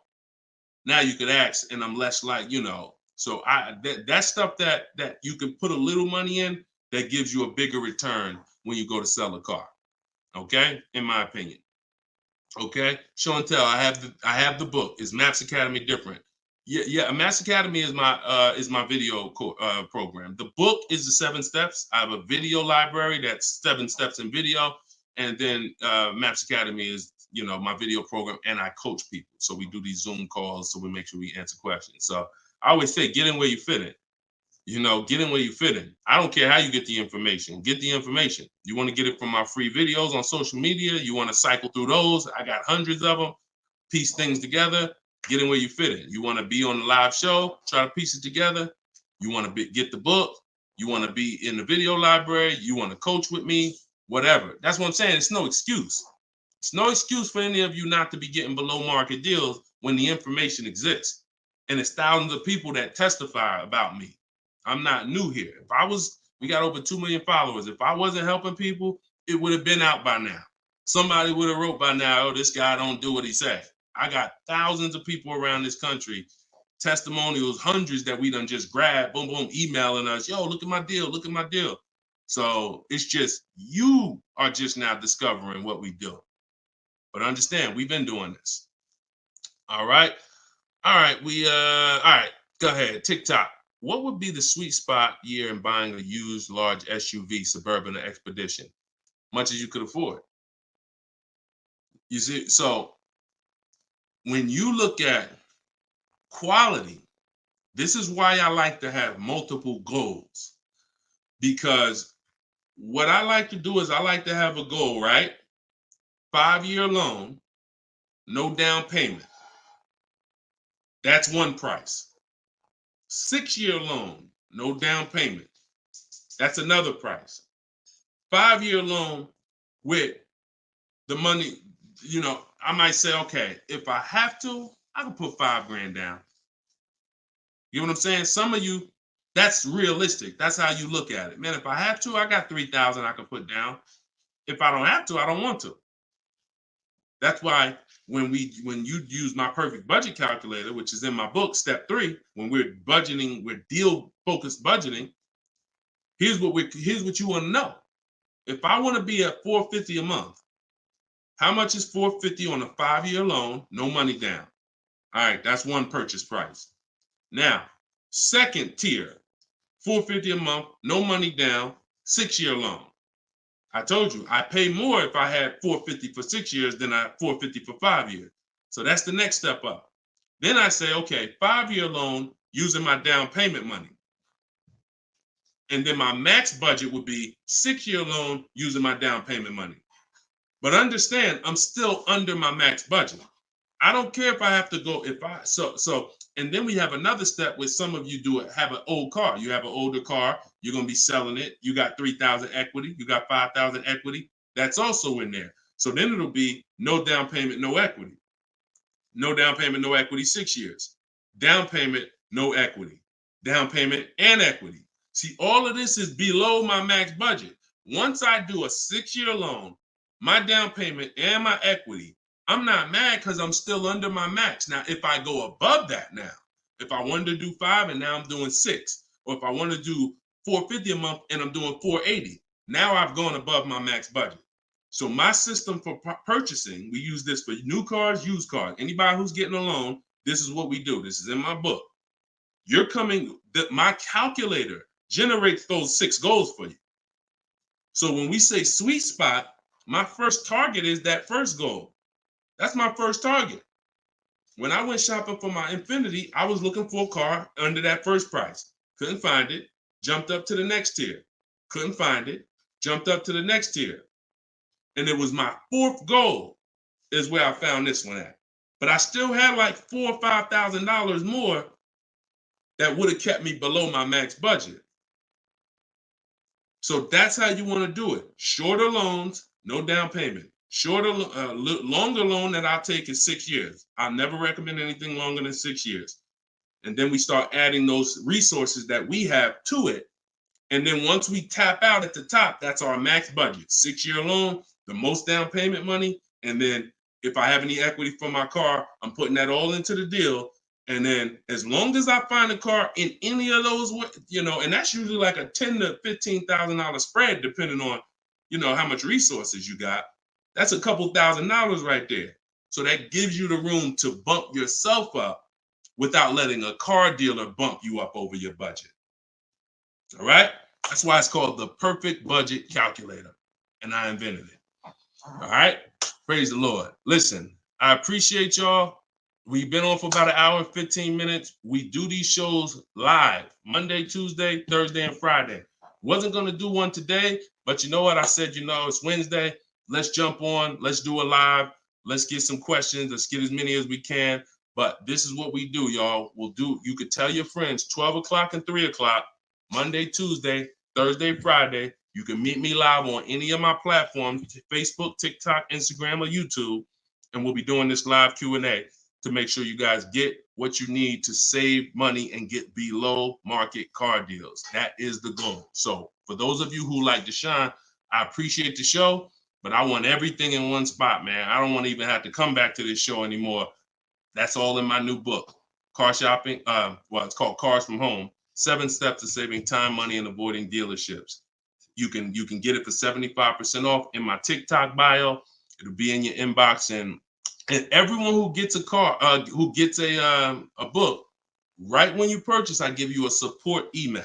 now you could ask, and I'm less like, you know. So that stuff that you can put a little money in that gives you a bigger return when you go to sell a car. Okay, in my opinion. Okay, show and tell. I have the book. Is Maps Academy different? Yeah. Maps Academy is my video program. The book is the 7 steps. I have a video library that's 7 steps in video, and then Maps Academy is, you know, my video program, and I coach people. So we do these Zoom calls, so we make sure we answer questions. So I always say, get in where you fit in. You know, get in where you fit in. I don't care how you get the information. Get the information. You want to get it from my free videos on social media. You want to cycle through those. I got hundreds of them. Piece things together. Get in where you fit in. You want to be on the live show. Try to piece it together. You want to get the book. You want to be in the video library. You want to coach with me. Whatever. That's what I'm saying. It's no excuse. It's no excuse for any of you not to be getting below market deals when the information exists. And it's thousands of people that testify about me. I'm not new here. We got over 2 million followers. If I wasn't helping people, it would have been out by now. Somebody would have wrote by now, oh, this guy don't do what he said. I got thousands of people around this country, testimonials, hundreds that we done just grabbed, boom, boom, emailing us, yo, look at my deal, look at my deal. So it's just, you are just now discovering what we do. But understand, we've been doing this. All right. All right. All right. Go ahead. TikTok. What would be the sweet spot year in buying a used large SUV, Suburban or Expedition? Much as you could afford. You see, so when you look at quality, this is why I like to have multiple goals. Because what I like to do is I like to have a goal, right? 5-year loan, no down payment. That's one price. 6-year loan, no down payment. That's another price. 5-year loan with the money, you know, I might say, okay, if I have to, I can put $5,000 down. You know what I'm saying? Some of you, that's realistic. That's how you look at it. Man, if I have to, I got $3,000 I can put down. If I don't have to, I don't want to. That's why when you use my perfect budget calculator, which is in my book, step 3, when we're budgeting, we're deal focused budgeting. Here's what you want to know. If I want to be at $450 a month, how much is $450 on a 5-year loan, no money down? All right, that's one purchase price. Now, second tier, $450 a month, no money down, 6-year loan. I told you, I pay more if I had $450 for 6 years than I $450 for 5 years. So that's the next step up. Then I say, okay, 5-year loan using my down payment money. And then my max budget would be 6-year loan using my down payment money. But understand, I'm still under my max budget. I don't care if I have to go, and then we have another step where some of you have an old car. You have an older car, you're going to be selling it. You got 3,000 equity, you got 5,000 equity. That's also in there. So then it'll be no down payment, no equity. No down payment, no equity, 6 years. Down payment, no equity. Down payment and equity. See, all of this is below my max budget. Once I do a 6-year loan, my down payment and my equity, I'm not mad because I'm still under my max. Now, if I go above that now, if I wanted to do 5 and now I'm doing 6, or if I want to do $450 a month and I'm doing $480, now I've gone above my max budget. So my system for purchasing, we use this for new cars, used cars. Anybody who's getting a loan, this is what we do. This is in my book. My calculator generates those 6 goals for you. So when we say sweet spot, my first target is that first goal. That's my first target. When I went shopping for my Infiniti, I was looking for a car under that first price. Couldn't find it. Jumped up to the next tier. Couldn't find it. Jumped up to the next tier. And it was my 4th goal is where I found this one at. But I still had like $4,000 or $5,000 more that would have kept me below my max budget. So that's how you want to do it. Shorter loans, no down payment. Longer loan that I'll take is 6 years. I'll never recommend anything longer than 6 years. And then we start adding those resources that we have to it. And then once we tap out at the top, that's our max budget. 6-year loan, the most down payment money. And then if I have any equity for my car, I'm putting that all into the deal. And then as long as I find a car in any of those, and that's usually like a $10,000 to $15,000 spread, depending on, how much resources you got. That's a couple $1,000s right there. So that gives you the room to bump yourself up without letting a car dealer bump you up over your budget. All right? That's why it's called the perfect budget calculator. And I invented it. All right? Praise the Lord. Listen, I appreciate y'all. We've been on for about 1 hour and 15 minutes. We do these shows live Monday, Tuesday, Thursday, and Friday. Wasn't going to do one today, but you know what? I said, it's Wednesday. Let's jump on. Let's do a live. Let's get some questions. Let's get as many as we can. But this is what we do, y'all. You could tell your friends 12 o'clock and 3 o'clock, Monday, Tuesday, Thursday, Friday. You can meet me live on any of my platforms, Facebook, TikTok, Instagram, or YouTube. And we'll be doing this live Q&A to make sure you guys get what you need to save money and get below market car deals. That is the goal. So for those of you who like Deshone, I appreciate the show, but I want everything in one spot, man. I don't want to even have to come back to this show anymore. That's all in my new book, Car Shopping. It's called Cars from Home, 7 Steps to Saving Time, Money, and Avoiding Dealerships. You can get it for 75% off in my TikTok bio. It'll be in your inbox, and everyone who gets a car, who gets a book, right when you purchase, I give you a support email.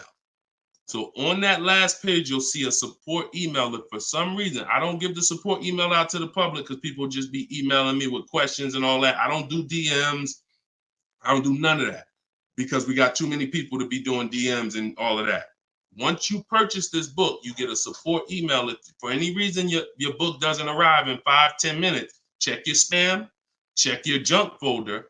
So on that last page, you'll see a support email. If for some reason I don't give the support email out to the public because people just be emailing me with questions and all that, I don't do DMs. I don't do none of that because we got too many people to be doing DMs and all of that. Once you purchase this book, you get a support email. If for any reason your book doesn't arrive in 5-10 minutes, check your spam, check your junk folder.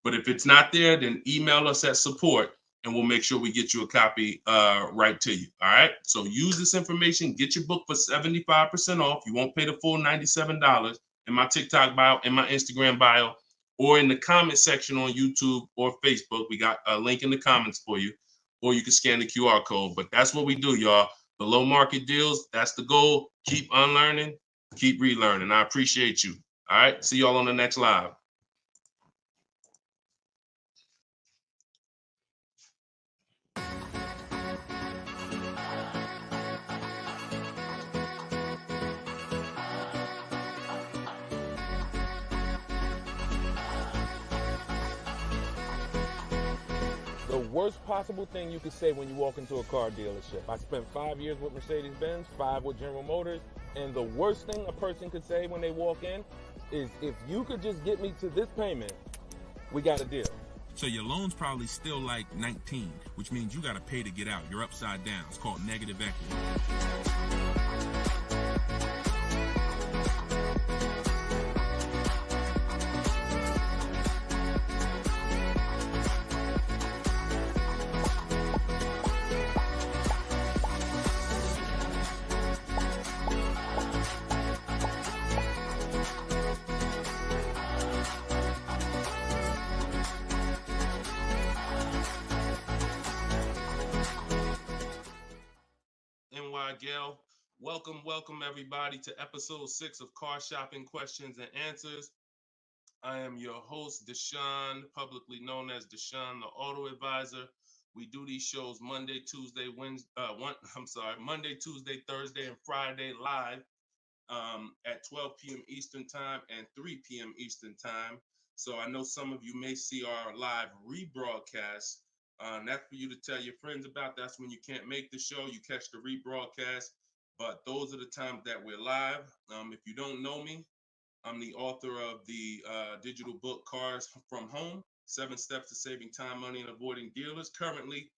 But if it's not there, then email us at support and we'll make sure we get you a copy right to you. All right. So use this information, get your book for 75% off. You won't pay the full $97 in my TikTok bio, in my Instagram bio, or in the comment section on YouTube or Facebook. We got a link in the comments for you, or you can scan the QR code. But that's what we do, y'all. Below market deals. That's the goal. Keep unlearning, keep relearning. I appreciate you. All right. See y'all on the next live. The worst possible thing you could say when you walk into a car dealership. I spent 5 years with Mercedes-Benz, 5 with General Motors, and the worst thing a person could say when they walk in is if you could just get me to this payment, we got a deal. So your loan's probably still like 19, which means you got to pay to get out. You're upside down. It's called negative equity. NY Gail, welcome everybody to episode 6 of Car Shopping Questions and Answers. I am your host, Deshone, publicly known as Deshone the Auto Advisor. We do these shows Monday, Tuesday, Thursday, and Friday live at 12 p.m. Eastern Time and 3 p.m. Eastern Time. So I know some of you may see our live rebroadcast. That's for you to tell your friends about. That's when you can't make the show, you catch the rebroadcast. But those are the times that we're live. If you don't know me, I'm the author of the digital book Cars from Home, 7 Steps to Saving Time, Money, and Avoiding Dealers, currently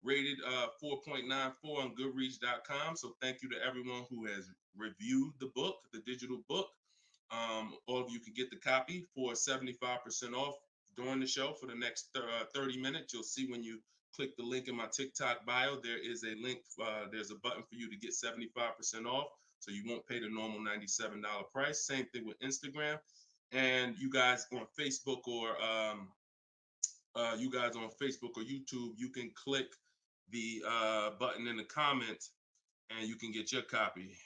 rated 4.94 on Goodreads.com. So thank you to everyone who has reviewed the book, the digital book. All of you can get the copy for 75% off during the show for the next 30 minutes. You'll see when you click the link in my TikTok bio, there is a link, there's a button for you to get 75% off. So you won't pay the normal $97 price. Same thing with Instagram. And you guys on Facebook or YouTube, you can click the button in the comments and you can get your copy.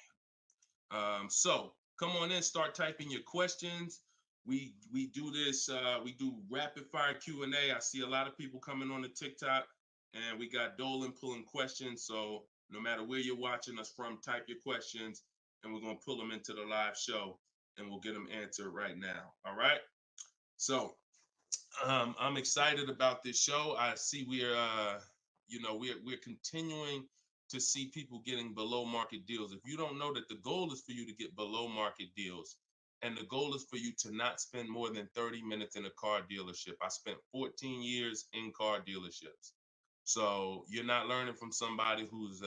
So come on in, start typing your questions. We do this, we do rapid fire Q&A. I see a lot of people coming on the TikTok, and we got Dolan pulling questions. So no matter where you're watching us from, type your questions and we're going to pull them into the live show and we'll get them answered right now. All right. So I'm excited about this show. I see we're continuing to see people getting below market deals. If you don't know that the goal is for you to get below market deals, and the goal is for you to not spend more than 30 minutes in a car dealership. I spent 14 years in car dealerships. So you're not learning from somebody who's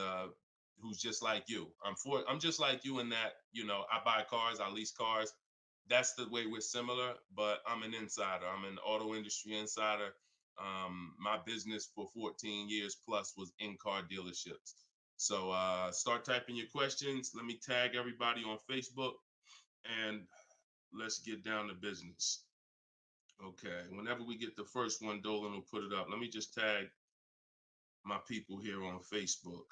just like you. I'm just like you in that, I buy cars, I lease cars. That's the way we're similar, but I'm an insider. I'm an auto industry insider. My business for 14 years plus was in car dealerships. So start typing your questions. Let me tag everybody on Facebook and let's get down to business. Okay, whenever we get the first one, Dolan will put it up. Let me just tag my people here on Facebook.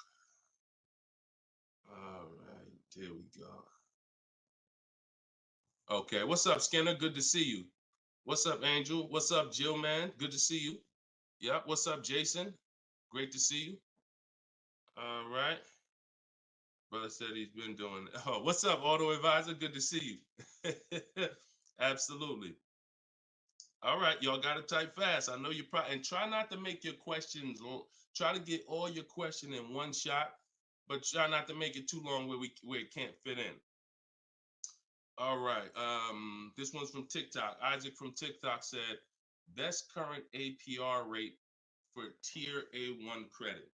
All right, there we go. Okay, what's up, Skinner? Good to see you. What's up, Angel? What's up, Jill, man? Good to see you. Yep, what's up, Jason? Great to see you. All right. Brother said he's been doing. Oh, what's up, Auto Advisor? Good to see you. Absolutely. All right, y'all got to type fast. I know you probably, and try not to make your questions long. Try to get all your question in one shot, but try not to make it too long where it can't fit in. All right. This one's from TikTok. Isaac from TikTok said, best current APR rate for tier A1 credit.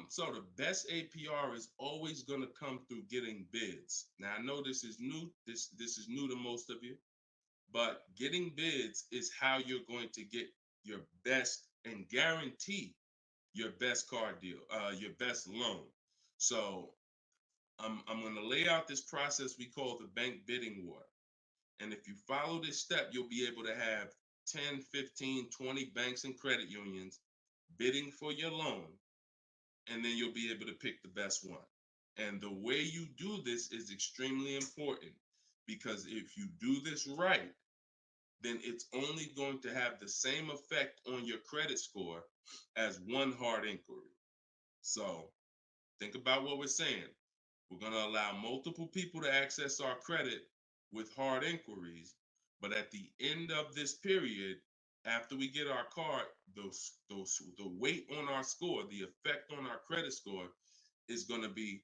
So the best APR is always going to come through getting bids. Now I know this is new. This is new to most of you, but getting bids is how you're going to get your best and guarantee your best car deal, your best loan. So I'm going to lay out this process we call the bank bidding war. And if you follow this step, you'll be able to have 10, 15, 20 banks and credit unions bidding for your loan. And then you'll be able to pick the best one. And the way you do this is extremely important, because if you do this right, then it's only going to have the same effect on your credit score as one hard inquiry. So think about what we're saying. We're going to allow multiple people to access our credit with hard inquiries, but at the end of this period, after we get our car, the weight on our score, the effect on our credit score is going to be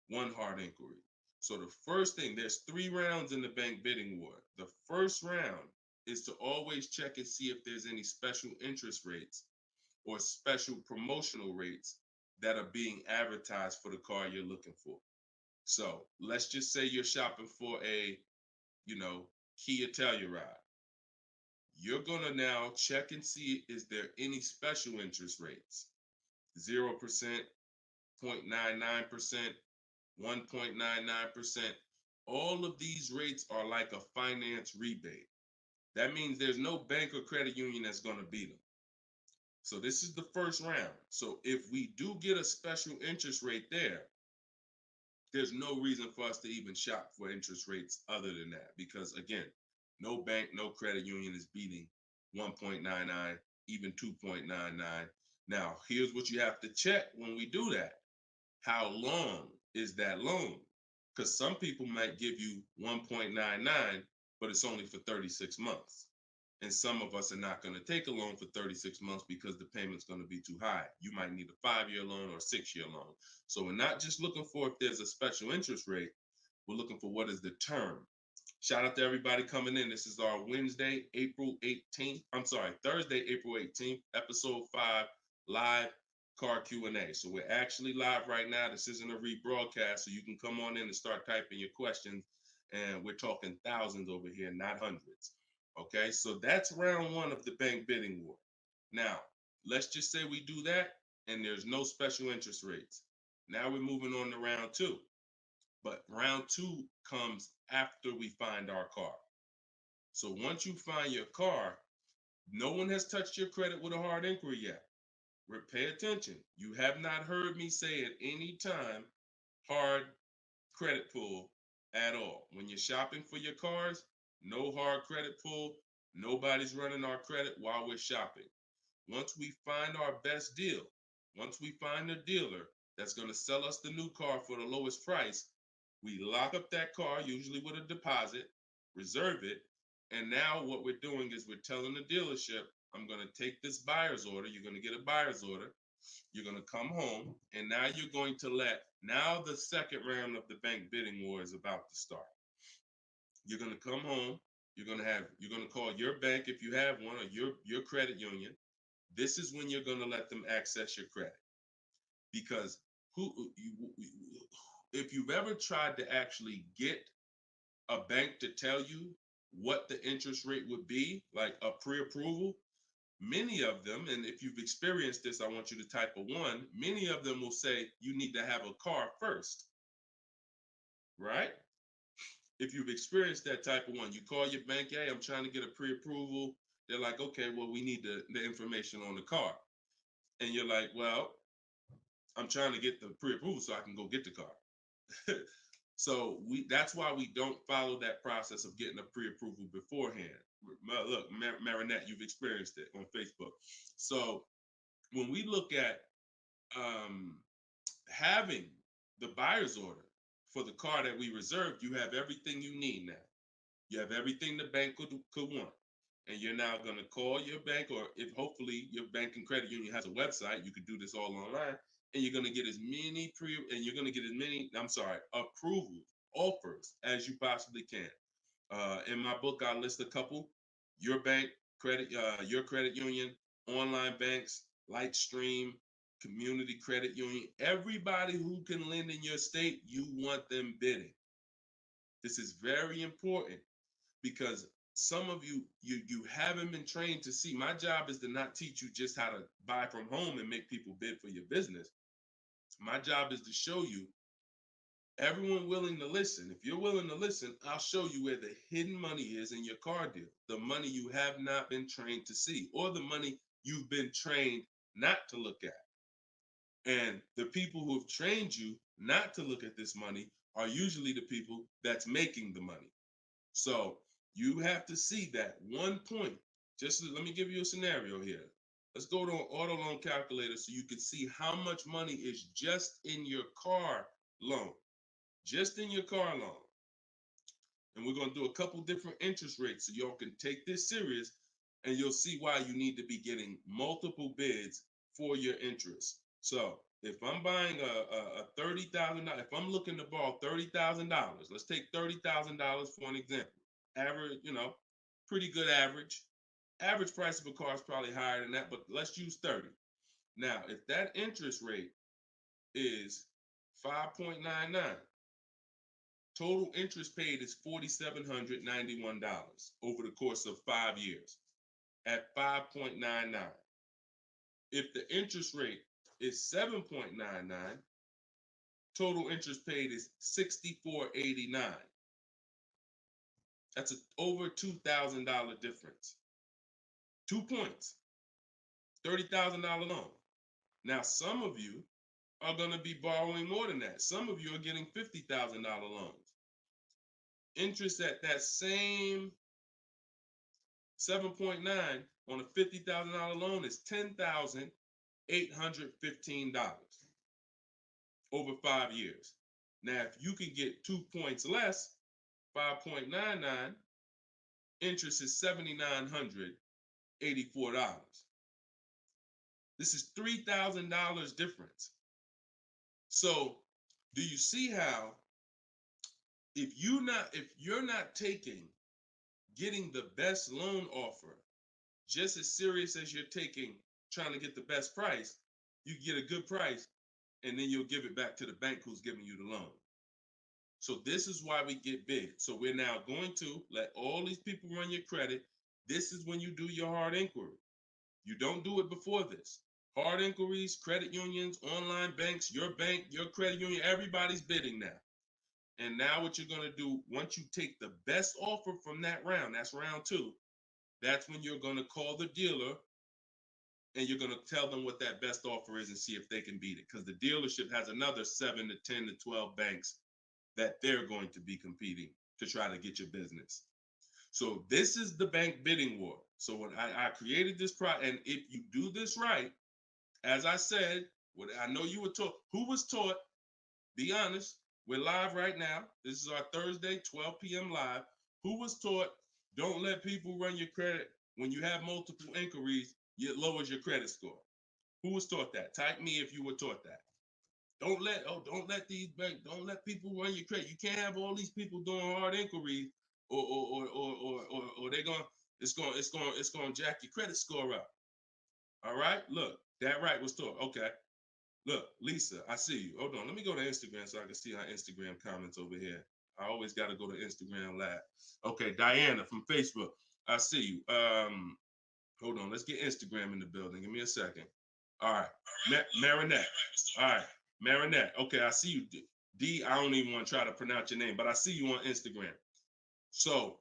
one hard inquiry. So the first thing, there's 3 rounds in the bank bidding war. The first round is to always check and see if there's any special interest rates or special promotional rates that are being advertised for the car you're looking for. So let's just say you're shopping for a, Kia Telluride. You're gonna now check and see, is there any special interest rates? 0%, 0.99%, 1.99%. All of these rates are like a finance rebate. That means there's no bank or credit union that's gonna beat them. So this is the first round. So if we do get a special interest rate there, there's no reason for us to even shop for interest rates other than that. Because again, no bank, no credit union is beating 1.99, even 2.99. Now, here's what you have to check when we do that. How long is that loan? Because some people might give you 1.99, but it's only for 36 months. And some of us are not going to take a loan for 36 months because the payment's going to be too high. You might need a 5-year loan or a 6-year loan. So we're not just looking for if there's a special interest rate, we're looking for what is the term. Shout out to everybody coming in. This is our Thursday, April 18th, episode 5, live car Q&A. So we're actually live right now. This isn't a rebroadcast, so you can come on in and start typing your questions. And we're talking thousands over here, not hundreds. Okay, so that's round 1 of the bank bidding war. Now, let's just say we do that and there's no special interest rates. Now we're moving on to round 2. But round 2 comes after we find our car. So once you find your car, no one has touched your credit with a hard inquiry yet. Pay attention. You have not heard me say at any time hard credit pull at all. When you're shopping for your cars, no hard credit pull. Nobody's running our credit while we're shopping. Once we find our best deal, once we find a dealer that's going to sell us the new car for the lowest price, we lock up that car, usually with a deposit, reserve it. And now what we're doing is we're telling the dealership, I'm going to take this buyer's order. You're going to get a buyer's order. You're going to come home. And now you're going to now the second round of the bank bidding war is about to start. You're going to come home. You're going to call your bank if you have one, or your credit union. This is when you're going to let them access your credit. Because if you've ever tried to actually get a bank to tell you what the interest rate would be, like a pre-approval, many of them, and if you've experienced this, I want you to type a 1, many of them will say you need to have a car first, right? If you've experienced that type of 1, you call your bank, hey, I'm trying to get a pre-approval. They're like, okay, well, we need the information on the car. And you're like, well, I'm trying to get the pre-approval so I can go get the car. So that's why we don't follow that process of getting a pre-approval beforehand. Look, Marinette, you've experienced it on Facebook. So when we look at having the buyer's order for the car that we reserved, you have everything you need now. You have everything the bank could want. And you're now going to call your bank, or if hopefully your bank and credit union has a website, you could do this all online, and you're going to get as many approvals, offers as you possibly can. In my book, I list a couple: your bank, your credit union, online banks, Lightstream, community credit union, everybody who can lend in your state, you want them bidding. This is very important because some of you haven't been trained to see. My job is to not teach you just how to buy from home and make people bid for your business. My job is to show you everyone willing to listen. If you're willing to listen, I'll show you where the hidden money is in your car deal. The money you have not been trained to see, or the money you've been trained not to look at. And the people who have trained you not to look at this money are usually the people that's making the money. So you have to see that one point. Let me give you a scenario here. Let's go to an auto loan calculator so you can see how much money is just in your car loan. Just in your car loan. And we're going to do a couple different interest rates so y'all can take this serious, and you'll see why you need to be getting multiple bids for your interest. So if I'm buying a $30,000, if I'm looking to borrow $30,000, let's take $30,000 for an example. Average, pretty good average. Average price of a car is probably higher than that, but let's use 30. Now, if that interest rate is 5.99, total interest paid is $4,791 over the course of 5 years at 5.99. If the interest rate is 7.99, total interest paid is $64.89. That's over $2,000 difference. 2 points, $30,000 loan. Now, some of you are going to be borrowing more than that. Some of you are getting $50,000 loans. Interest at that same 7.9 on a $50,000 loan is $10,815 over 5 years. Now, if you can get 2 points less, 5.99, interest is $7,984. This is $3,000 difference. So, do you see how if you're not getting the best loan offer just as serious as you're taking trying to get the best price, you get a good price and then you'll give it back to the bank who's giving you the loan. So this is why we get big. So we're now going to let all these people run your credit. This is when you do your hard inquiry. You don't do it before this. Hard inquiries, credit unions, online banks, your bank, your credit union, everybody's bidding now. And now what you're going to do, once you take the best offer from that round, that's round 2, that's when you're going to call the dealer and you're going to tell them what that best offer is and see if they can beat it. Because the dealership has another 7 to 10 to 12 banks that they're going to be competing to try to get your business. So this is the bank bidding war. So when I created this product, and if you do this right, as I said, what I know you were taught, who was taught, be honest, we're live right now. This is our Thursday, 12 p.m. live. Who was taught, don't let people run your credit. When you have multiple inquiries, it lowers your credit score. Who was taught that? Type me if you were taught that. Don't let these banks, don't let people run your credit. You can't have all these people doing hard inquiries or they're going, it's going to jack your credit score up. All right, look, that right was taught. Okay. Look, Lisa, I see you. Hold on. Let me go to Instagram so I can see our Instagram comments over here. I always got to go to Instagram Live. Okay, Diana from Facebook. I see you. Hold on. Let's get Instagram in the building. Give me a second. All right. Marinette. All right. Marinette. Okay, I see you. D, I don't even want to try to pronounce your name, but I see you on Instagram. So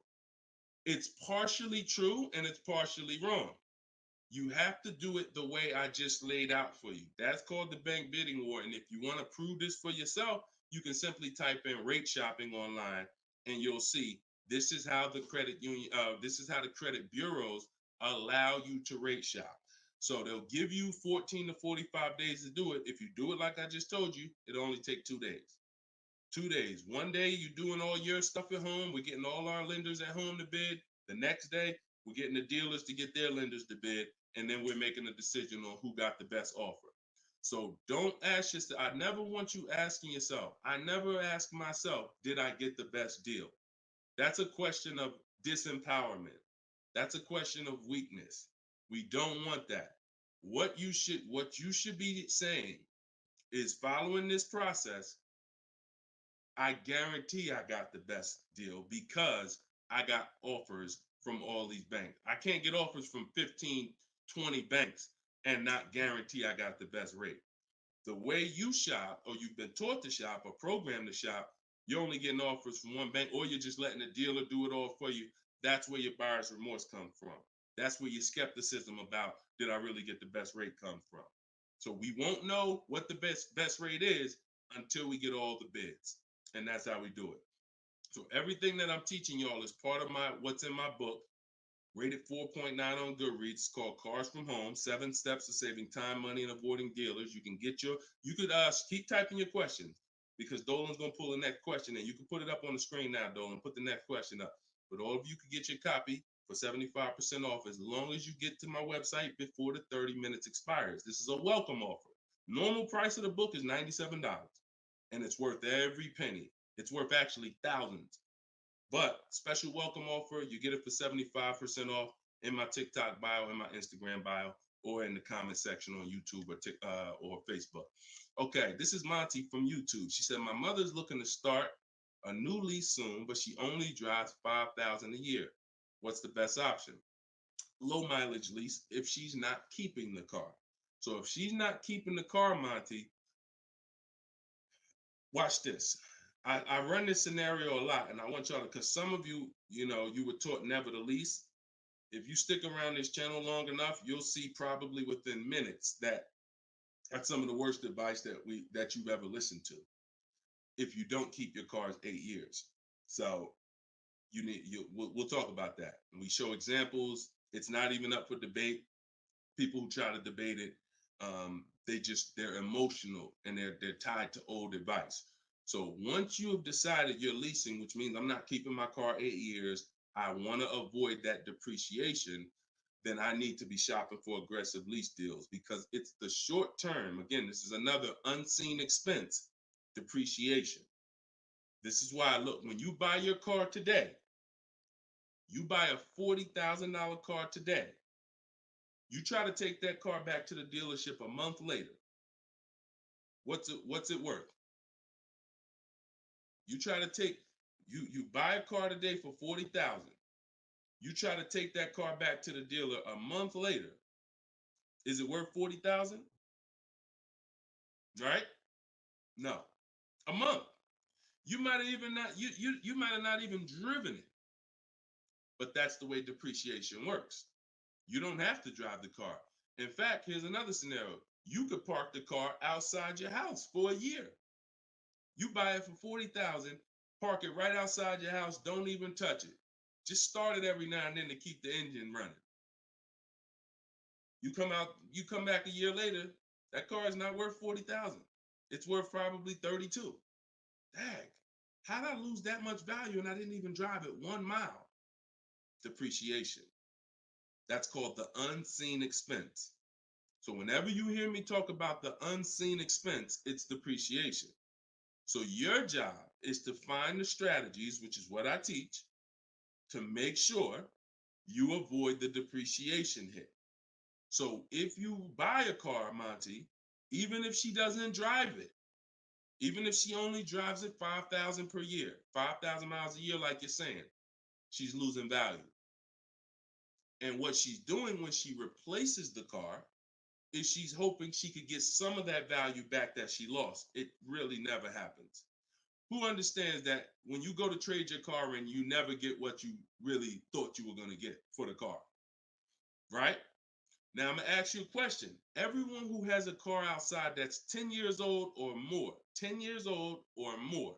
it's partially true and it's partially wrong. You have to do it the way I just laid out for you. That's called the bank bidding war. And if you want to prove this for yourself, you can simply type in rate shopping online and you'll see this is how the credit union, this is how the credit bureaus allow you to rate shop. So they'll give you 14 to 45 days to do it. If you do it like I just told you, it'll only take 2 days. 2 days. One day you're doing all your stuff at home. We're getting all our lenders at home to bid. The next day, we're getting the dealers to get their lenders to bid. And then we're making a decision on who got the best offer. So don't ask yourself. I never want you asking yourself. I never ask myself, did I get the best deal? That's a question of disempowerment. That's a question of weakness. We don't want that. What you should be saying is, following this process, I guarantee I got the best deal because I got offers from all these banks. I can't get offers from 15, 20 banks and not guarantee I got the best rate. The way you shop, or you've been taught to shop or programmed to shop, you're only getting offers from one bank, or you're just letting the dealer do it all for you. That's where your buyer's remorse comes from. That's where your skepticism about, did I really get the best rate, come from. So we won't know what the best rate is until we get all the bids. And that's how we do it. So everything that I'm teaching y'all is part of what's in my book, rated 4.9 on Goodreads. It's called Cars from Home, 7 Steps to Saving Time, Money, and Avoiding Dealers. You could keep typing your questions because Dolan's going to pull the next question and you can put it up on the screen now, Dolan. Put the next question up. But all of you can get your copy for 75% off as long as you get to my website before the 30 minutes expires. This is a welcome offer. Normal price of the book is $97, and it's worth every penny. It's worth actually thousands. But special welcome offer, you get it for 75% off in my TikTok bio, in my Instagram bio, or in the comment section on YouTube or Facebook. Okay, this is Monty from YouTube. She said, my mother's looking to start a new lease soon, but she only drives 5,000 a year. What's the best option? Low mileage lease if she's not keeping the car. So if she's not keeping the car, Monty, watch this. I run this scenario a lot, and I want y'all to, because some of you, you were taught never to lease. If you stick around this channel long enough, you'll see probably within minutes that that's some of the worst advice that you've ever listened to. If you don't keep your cars 8 years, so we'll talk about that. And we show examples. It's not even up for debate. People who try to debate it, they're emotional and they're tied to old advice. So once you have decided you're leasing, which means I'm not keeping my car 8 years, I want to avoid that depreciation, then I need to be shopping for aggressive lease deals, because it's the short term. Again, this is another unseen expense, depreciation. This is why, look, when you buy your car today, you buy a $40,000 car today, you try to take that car back to the dealership a month later, what's it worth? You try to take, you buy a car today for $40,000. You try to take that car back to the dealer a month later. Is it worth $40,000? Right? No. A month. You might have even not you might have not even driven it. But that's the way depreciation works. You don't have to drive the car. In fact, here's another scenario. You could park the car outside your house for a year. You buy it for $40,000, park it right outside your house, don't even touch it. Just start it every now and then to keep the engine running. You come back a year later, that car is not worth $40,000. It's worth probably $32,000. Dang, how did I lose that much value and I didn't even drive it 1 mile? Depreciation. That's called the unseen expense. So whenever you hear me talk about the unseen expense, it's depreciation. So your job is to find the strategies, which is what I teach, to make sure you avoid the depreciation hit. So if you buy a car, Monty, even if she doesn't drive it, even if she only drives it 5,000 per year, 5,000 miles a year, like you're saying, she's losing value. And what she's doing when she replaces the car is she's hoping she could get some of that value back that she lost. It really never happens. Who understands that when you go to trade your car in, you never get what you really thought you were going to get for the car, right? Now I'm going to ask you a question. Everyone who has a car outside that's 10 years old or more, 10 years old or more,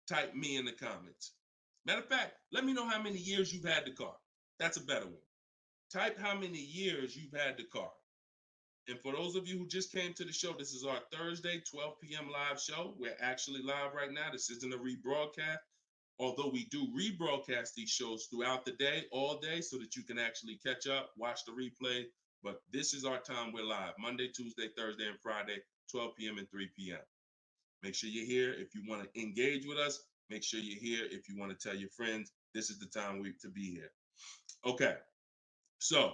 type me in the comments. Matter of fact, let me know how many years you've had the car. That's a better one. Type how many years you've had the car. And for those of you who just came to the show, this is our Thursday, 12 p.m. live show. We're actually live right now. This isn't a rebroadcast, although we do rebroadcast these shows throughout the day, all day, so that you can actually catch up, watch the replay. But this is our time. We're live Monday, Tuesday, Thursday, and Friday, 12 p.m. and 3 p.m. Make sure you're here. If you want to engage with us, make sure you're here. If you want to tell your friends, this is the time to be here. Okay. So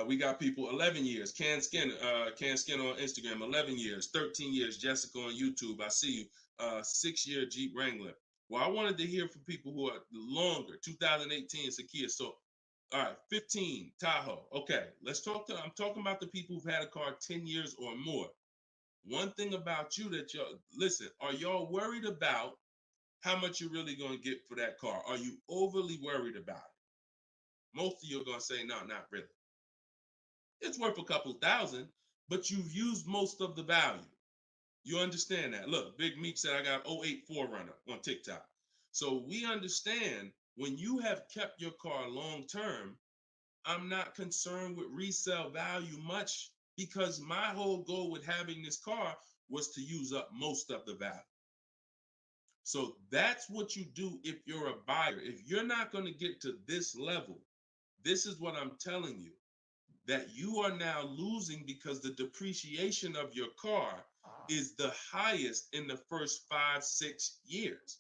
we got people 11 years. Can Skin on Instagram, 11 years, 13 years. Jessica on YouTube, I see you. 6-year Jeep Wrangler. Well, I wanted to hear from people who are longer. 2018 Sakia. So, all right, 15 Tahoe. Okay, I'm talking about the people who've had a car 10 years or more. One thing about you that listen, are y'all worried about how much you're really going to get for that car? Are you overly worried about it? Most of you are going to say, no, not really. It's worth a couple thousand, but you've used most of the value. You understand that? Look, Big Meek said I got 08 4Runner on TikTok. So we understand when you have kept your car long term, I'm not concerned with resale value much, because my whole goal with having this car was to use up most of the value. So that's what you do if you're a buyer. If you're not going to get to this level, this is what I'm telling you. that you are now losing because the depreciation of your car is the highest in the first 5-6 years.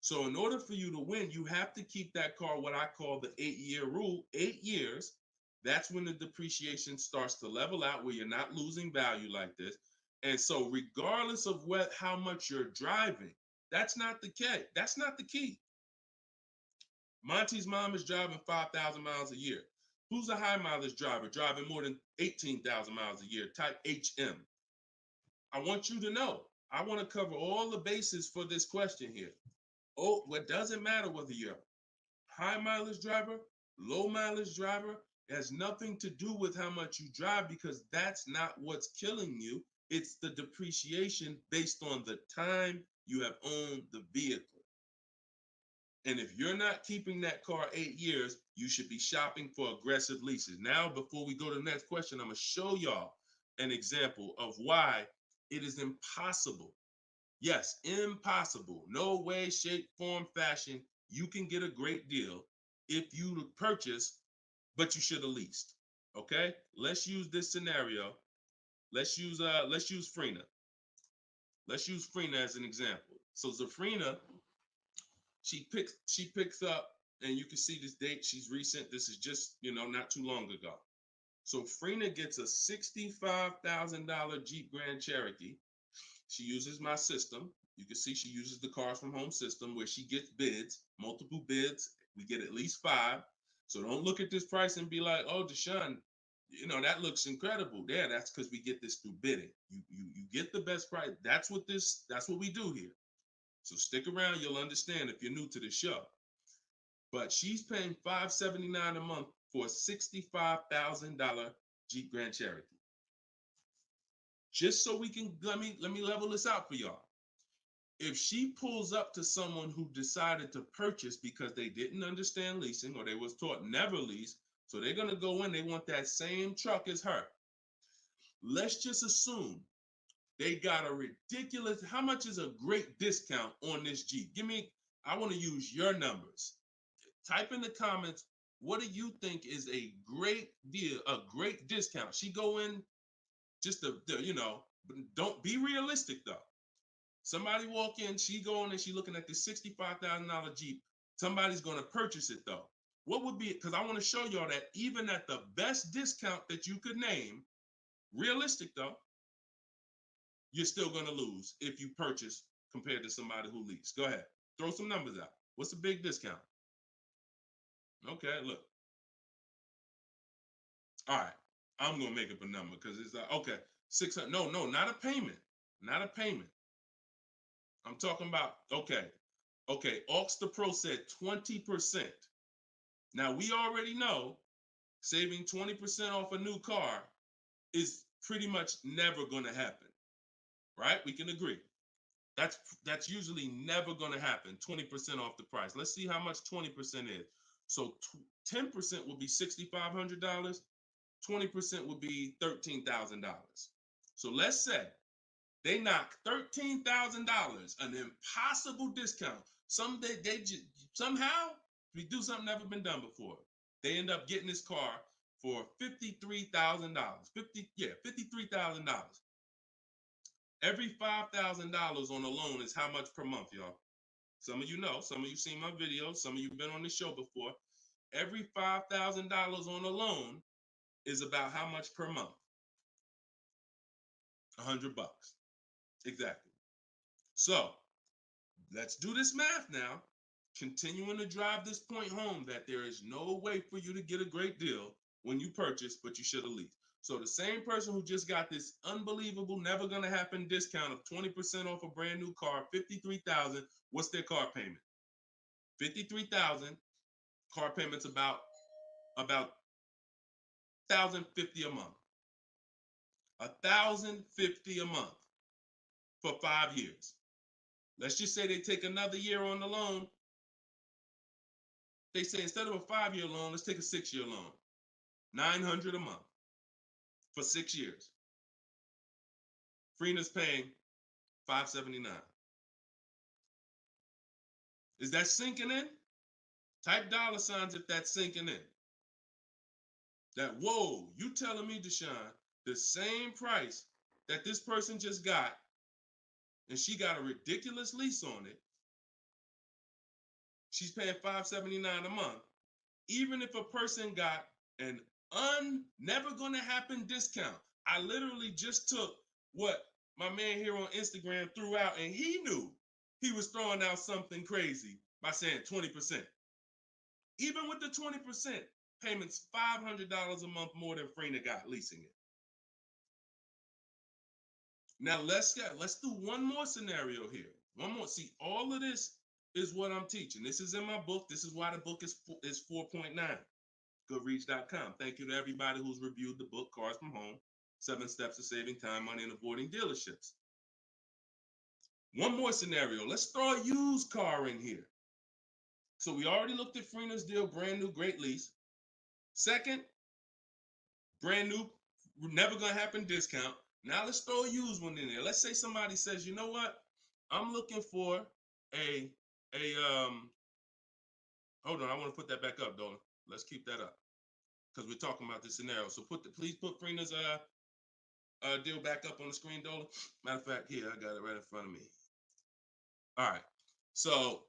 So in order for you to win, you have to keep that car, what I call the 8-year rule. 8 years, that's when the depreciation starts to level out, where you're not losing value like this. And so regardless of how much you're driving, that's not the key. That's not the key. Monty's mom is driving 5,000 miles a year. Who's a high mileage driver driving more than 18,000 miles a year, type HM? I want you to know, I want to cover all the bases for this question here. Oh, what doesn't matter whether you're a high mileage driver, low mileage driver, it has nothing to do with how much you drive, because that's not what's killing you. It's the depreciation based on the time you have owned the vehicle. And if you're not keeping that car 8 years, you should be shopping for aggressive leases. Now, before we go to the next question, I'm going to show y'all an example of why it is impossible. Yes, impossible. No way, shape, form, fashion. You can get a great deal if you purchase, but you should have leased. Okay? Let's use this scenario. Let's use Frina. Let's use Frina as an example. So Zafrina, she picks up, and you can see this date. She's recent. This is just, not too long ago. So Frina gets a $65,000 Jeep Grand Cherokee. She uses my system. You can see she uses the Cars from Home system, where she gets bids, multiple bids. We get at least 5. So don't look at this price and be like, oh, Deshone, that looks incredible. Yeah, that's because we get this through bidding. You get the best price. That's what we do here. So stick around, you'll understand if you're new to the show. But she's paying $579 a month for a $65,000 Jeep Grand Cherokee. Just so we can, let me level this out for y'all. If she pulls up to someone who decided to purchase because they didn't understand leasing, or they was taught never lease, so they're going to go in, they want that same truck as her. Let's just assume they got a ridiculous, how much is a great discount on this Jeep? I want to use your numbers. Type in the comments, what do you think is a great deal, a great discount? She go in just don't be realistic though. Somebody walk in, she go in and she looking at this $65,000 Jeep. Somebody's going to purchase it though. What would be, because I want to show y'all that even at the best discount that you could name, realistic though, you're still going to lose if you purchase compared to somebody who leased. Go ahead, throw some numbers out. What's a big discount? Okay, look. All right, I'm going to make up a number because it's like, okay, 600. No, not a payment. Not a payment. I'm talking about, okay, Aux the Pro said 20%. Now, we already know saving 20% off a new car is pretty much never going to happen, right? We can agree. That's usually never going to happen, 20% off the price. Let's see how much 20% is. So 10% would be $6,500. 20% would be $13,000. So let's say they knock $13,000, an impossible discount. Somehow we do something never been done before. They end up getting this car for $53,000. $53,000. Every $5,000 on a loan is how much per month, y'all? Some of you know, some of you seen my videos, some of you been on the show before. Every $5,000 on a loan is about how much per month? $100. Exactly. So let's do this math now, continuing to drive this point home that there is no way for you to get a great deal when you purchase, but you should have leased. So the same person who just got this unbelievable, never going to happen discount of 20% off a brand new car, $53,000, what's their car payment? $53,000, car payment's about $1,050 a month. $1,050 a month for 5 years. Let's just say they take another year on the loan. They say instead of a 5-year loan, let's take a 6-year loan. $900 a month for 6 years. Freena's paying $579. Is that sinking in? Type $ if that's sinking in. that, whoa, you telling me, Deshone, the same price that this person just got, and she got a ridiculous lease on it, she's paying $579 a month. Even if a person got an never gonna happen discount. I literally just took what my man here on Instagram threw out, and he knew he was throwing out something crazy by saying 20%. Even with the 20%, payments $500 a month more than Freener got leasing it. Now let's do one more scenario here. One more. See, all of this is what I'm teaching. This is in my book. This is why the book is 4.9. Goodreads.com. Thank you to everybody who's reviewed the book, Cars from Home, 7 Steps to Saving Time, Money, and Avoiding Dealerships. One more scenario. Let's throw a used car in here. So we already looked at Freener's deal, brand new, great lease. Second, brand new, never gonna happen discount. Now let's throw a used one in there. Let's say somebody says, you know what? I'm looking for hold on, I want to put that back up, Dolan. Let's keep that up, because we're talking about this scenario. So please put Freener's deal back up on the screen, Dolan. Matter of fact, here, I got it right in front of me. All right. So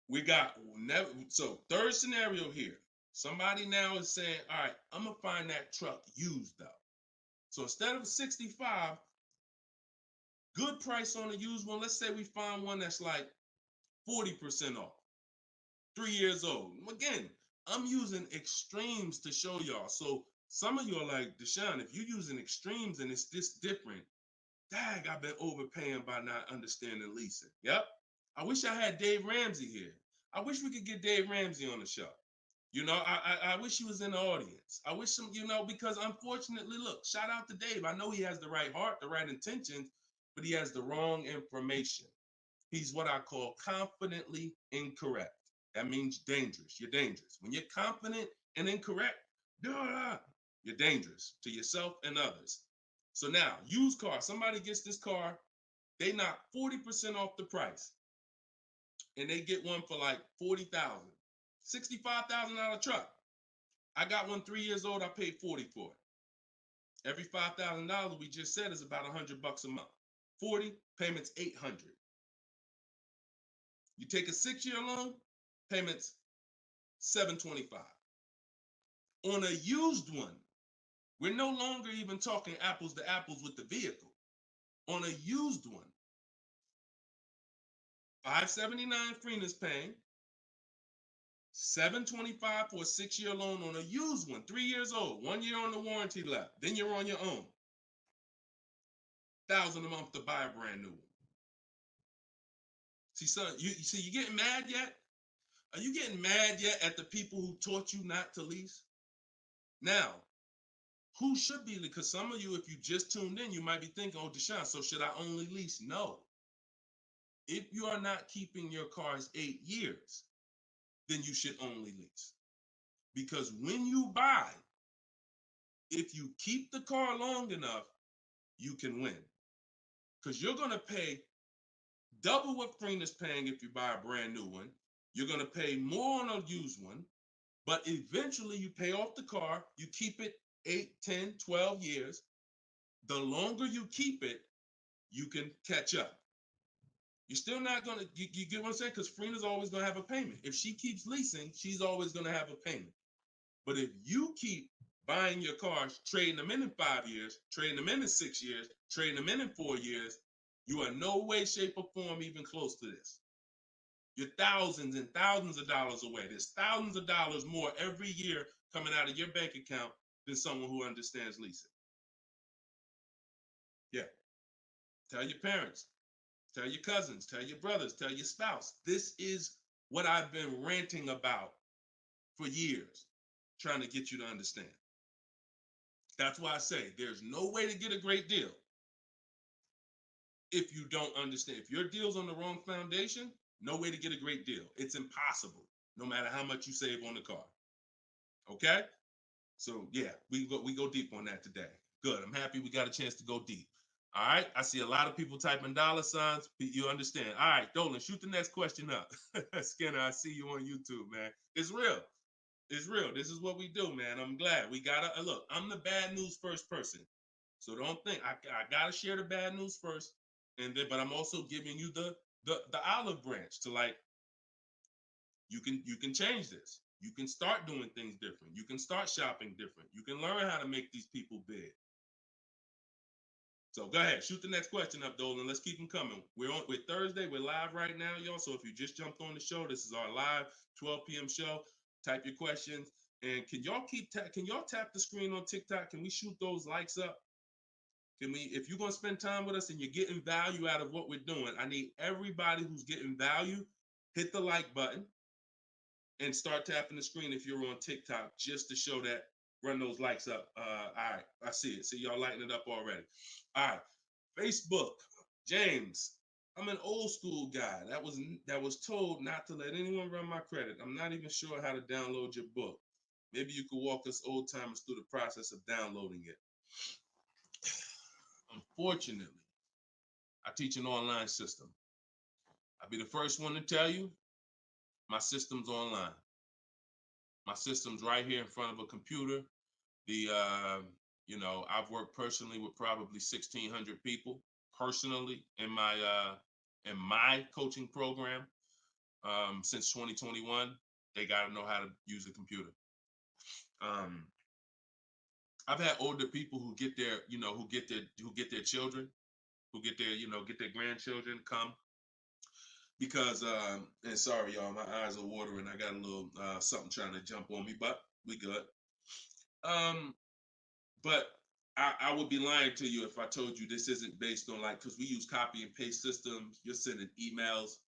we got third scenario here. Somebody now is saying, all right, I'm gonna find that truck used though. So instead of 65, good price on a used one. Let's say we find one that's like 40% off, 3 years old. Again, I'm using extremes to show y'all. So some of you are like, Deshone, if you're using extremes and it's this different, dag, I've been overpaying by not understanding leasing. Yep. I wish I had Dave Ramsey here. I wish we could get Dave Ramsey on the show. You know, I wish he was in the audience. I wish him, because unfortunately, look, shout out to Dave. I know he has the right heart, the right intentions, but he has the wrong information. He's what I call confidently incorrect. That means dangerous. You're dangerous. When you're confident and incorrect, you're dangerous to yourself and others. So now, used car, somebody gets this car, they knock 40% off the price, and they get one for like $40,000, $65,000 truck. I got one 3 years old. I paid $40 for it. Every $5,000 we just said is about $100 a month. 40 payments, $800. You take a 6-year loan, payments $725. On a used one, we're no longer even talking apples to apples with the vehicle. On a used one, $579 Freener's paying, $725 for a 6-year loan on a used one, 3 years old, 1 year on the warranty left. Then you're on your own. $1,000 a month to buy a brand new one. See, son, you getting mad yet? Are you getting mad yet at the people who taught you not to lease? Now, who should be? Because some of you, if you just tuned in, you might be thinking, oh, Deshone, so should I only lease? No. If you are not keeping your cars 8 years, then you should only lease. Because when you buy, if you keep the car long enough, you can win. Because you're going to pay double what Freener's paying if you buy a brand new one. You're going to pay more on a used one, but eventually you pay off the car, you keep it 8, 10, 12 years. The longer you keep it, you can catch up. You're still not going to, you get what I'm saying? Because Freener's always going to have a payment. If she keeps leasing, she's always going to have a payment. But if you keep buying your cars, trading them in 5 years, trading them in 6 years, trading them in 4 years, you are no way, shape, or form even close to this. You're thousands and thousands of dollars away. There's thousands of dollars more every year coming out of your bank account than someone who understands leasing. Yeah. Tell your parents, tell your cousins, tell your brothers, tell your spouse. This is what I've been ranting about for years, trying to get you to understand. That's why I say there's no way to get a great deal if you don't understand. If your deal's on the wrong foundation, no way to get a great deal. It's impossible, no matter how much you save on the car. Okay? So yeah, we go deep on that today. Good. I'm happy we got a chance to go deep. All right. I see a lot of people typing $signs. You understand. All right, Dolan, shoot the next question up. Skinner, I see you on YouTube, man. It's real. It's real. This is what we do, man. I'm glad we gotta look. I'm the bad news first person, so don't think I gotta share the bad news first, and then but I'm also giving you the olive branch to like you can change this. You can start doing things different. You can start shopping different. You can learn how to make these people big. So go ahead, shoot the next question up, Dolan. Let's keep them coming. We're Thursday. We're live right now, y'all. So if you just jumped on the show, this is our live 12 p.m. show. Type your questions, and can y'all tap the screen on TikTok? Can we shoot those likes up? Can we? If you're gonna spend time with us and you're getting value out of what we're doing, I need everybody who's getting value hit the like button and start tapping the screen if you're on TikTok just to show that. Run those likes up. All right, I see it. See y'all lighting it up already. All right, Facebook, James. I'm an old school guy that was told not to let anyone run my credit. I'm not even sure how to download your book. Maybe you could walk us old timers through the process of downloading it. Unfortunately, I teach an online system. I'll be the first one to tell you my system's online. My system's right here in front of a computer. I've worked personally with probably 1,600 people personally in my coaching program since 2021. They got to know how to use a computer. I've had older people who get their children, who get their grandchildren come because and sorry y'all, my eyes are watering. I got a little something trying to jump on me, but we good. But I would be lying to you if I told you this isn't based on because we use copy and paste systems. You're sending emails,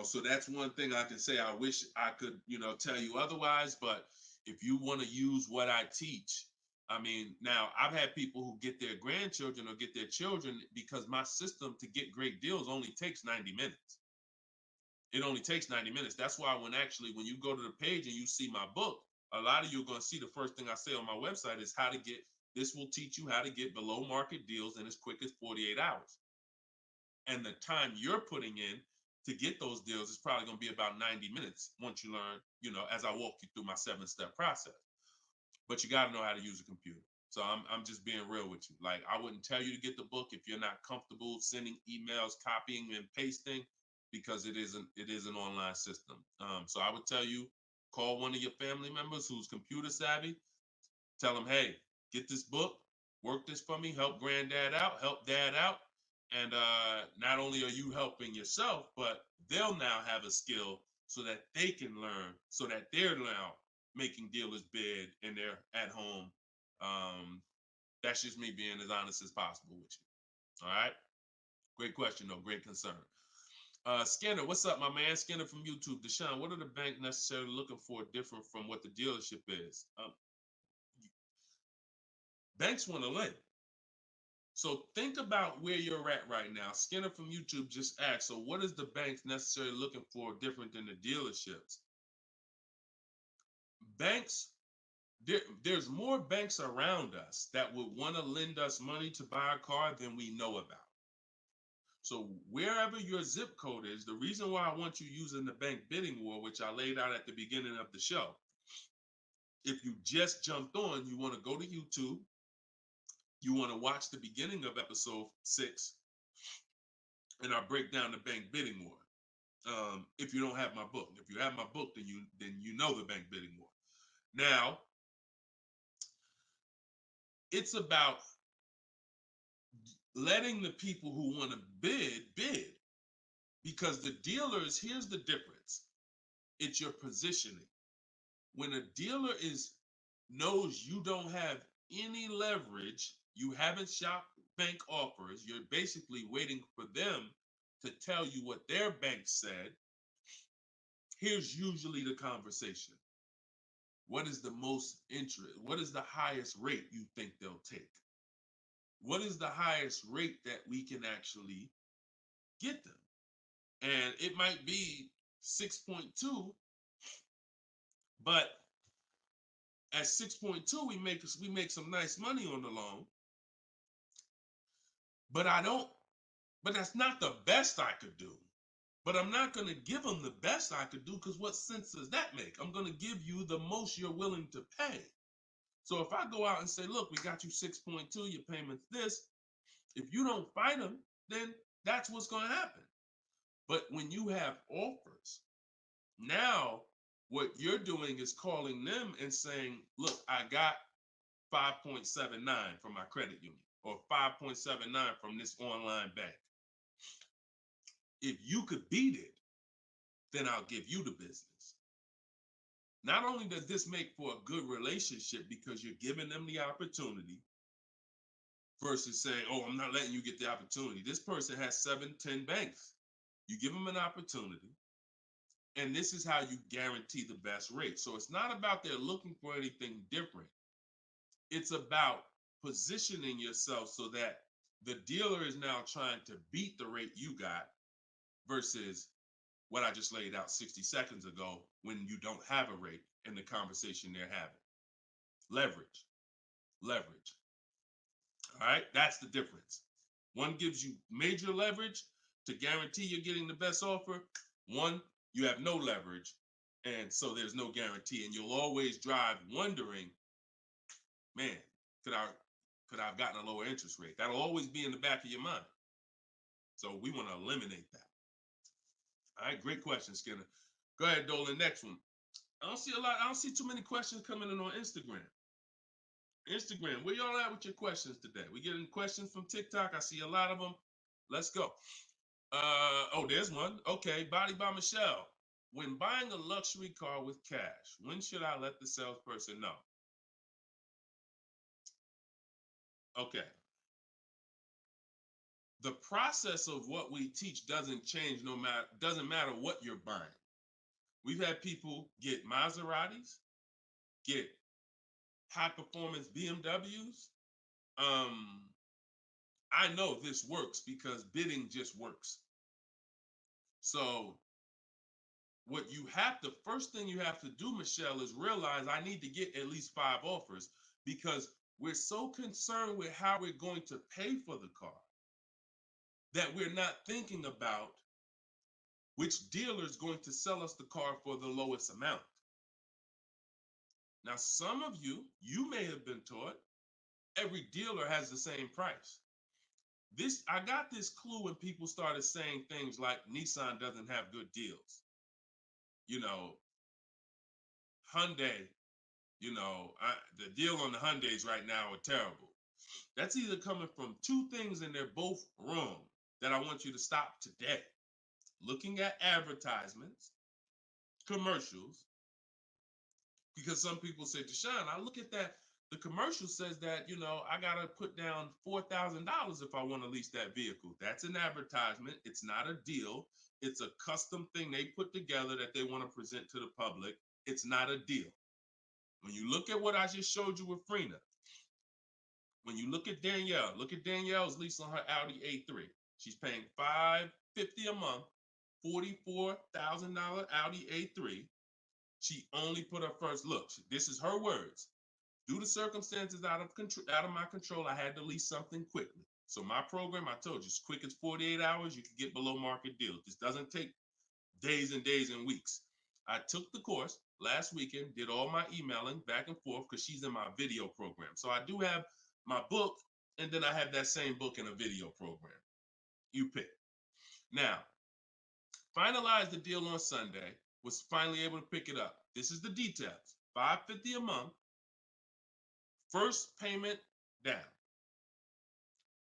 so that's one thing I can say. I wish I could, tell you otherwise. But if you want to use what I teach, I mean, now I've had people who get their grandchildren or get their children because my system to get great deals only takes 90 minutes. It only takes 90 minutes. That's why when you go to the page and you see my book, a lot of you are going to see the first thing I say on my website is this will teach you how to get below market deals in as quick as 48 hours. And the time you're putting in to get those deals is probably going to be about 90 minutes once you learn, as I walk you through my 7-step process. But you got to know how to use a computer. So I'm just being real with you. Like, I wouldn't tell you to get the book if you're not comfortable sending emails, copying and pasting, because it is an online system. So I would tell you, call one of your family members who's computer savvy. Tell them, hey, get this book, work this for me, help granddad out, help dad out. And not only are you helping yourself, but they'll now have a skill so that they can learn, so that they're now making dealers bid and they're at home. That's just me being as honest as possible with you. All right. Great question, though. Great concern. Skinner, what's up, my man? Skinner from YouTube. Deshone, what are the bank necessarily looking for different from what the dealership is? Banks want to lend. So think about where you're at right now. Skinner from YouTube just asked, so what is the banks necessarily looking for different than the dealerships? Banks, there's more banks around us that would want to lend us money to buy a car than we know about. So wherever your zip code is, the reason why I want you using the bank bidding war, which I laid out at the beginning of the show, if you just jumped on, you want to go to YouTube, you want to watch the beginning of episode 6, and I break down the bank bidding war. If you don't have my book, if you have my book, then you know the bank bidding war. Now, it's about letting the people who want to bid, because the dealers, here's the difference. It's your positioning. When a dealer knows you don't have any leverage, you haven't shopped bank offers, you're basically waiting for them to tell you what their bank said. Here's usually the conversation. What is the most interest? What is the highest rate you think they'll take? What is the highest rate that we can actually get them? And it might be 6.2, but at 6.2, we make some nice money on the loan. But that's not the best I could do. But I'm not going to give them the best I could do, because what sense does that make? I'm going to give you the most you're willing to pay. So if I go out and say, look, we got you 6.2, your payment's this. If you don't fight them, then that's what's going to happen. But when you have offers, now what you're doing is calling them and saying, look, I got 5.79 from my credit union, or 5.79 from this online bank. If you could beat it, then I'll give you the business. Not only does this make for a good relationship because you're giving them the opportunity versus saying, oh, I'm not letting you get the opportunity. This person has 7, 10 banks. You give them an opportunity, and this is how you guarantee the best rate. So it's not about they're looking for anything different. It's about positioning yourself so that the dealer is now trying to beat the rate you got versus what I just laid out 60 seconds ago when you don't have a rate in the conversation they're having. Leverage. Leverage. All right, that's the difference. One gives you major leverage to guarantee you're getting the best offer. One, you have no leverage, and so there's no guarantee. And you'll always drive wondering, man, could I have gotten a lower interest rate? That'll always be in the back of your mind. So we want to eliminate that. All right, great question, Skinner. Go ahead, Dolan. Next one. I don't see too many questions coming in on Instagram. Instagram, where y'all at with your questions today? We getting questions from TikTok. I see a lot of them. Let's go. Oh, there's one. Okay, Body by Michelle. When buying a luxury car with cash, when should I let the salesperson know? Okay. The process of what we teach doesn't change doesn't matter what you're buying. We've had people get Maseratis, get high performance BMWs. I know this works because bidding just works. So first thing you have to do, Michelle, is realize I need to get at least 5 offers, because we're so concerned with how we're going to pay for the car that we're not thinking about which dealer is going to sell us the car for the lowest amount. Now, some of you may have been taught every dealer has the same price. I got this clue when people started saying things like Nissan doesn't have good deals. Hyundai, the deal on the Hyundais right now are terrible. That's either coming from 2 things, and they're both wrong, that I want you to stop today. Looking at advertisements, commercials, because some people say, Deshone, I look at that, the commercial says that, I got to put down $4,000 if I want to lease that vehicle. That's an advertisement. It's not a deal. It's a custom thing they put together that they want to present to the public. It's not a deal. When you look at what I just showed you with Frina, when you look at Danielle's lease on her Audi A3. She's paying $550 a month, $44,000 Audi A3. She only put her first look. This is her words. Due to circumstances out of my control, I had to lease something quickly. So my program, I told you, as quick as 48 hours, you can get below market deals. This doesn't take days and days and weeks. I took the course last weekend, did all my emailing back and forth because she's in my video program. So I do have my book, and then I have that same book in a video program. You pick. Now, finalized the deal on Sunday, was finally able to pick it up. This is the details. $550 a month, first payment down.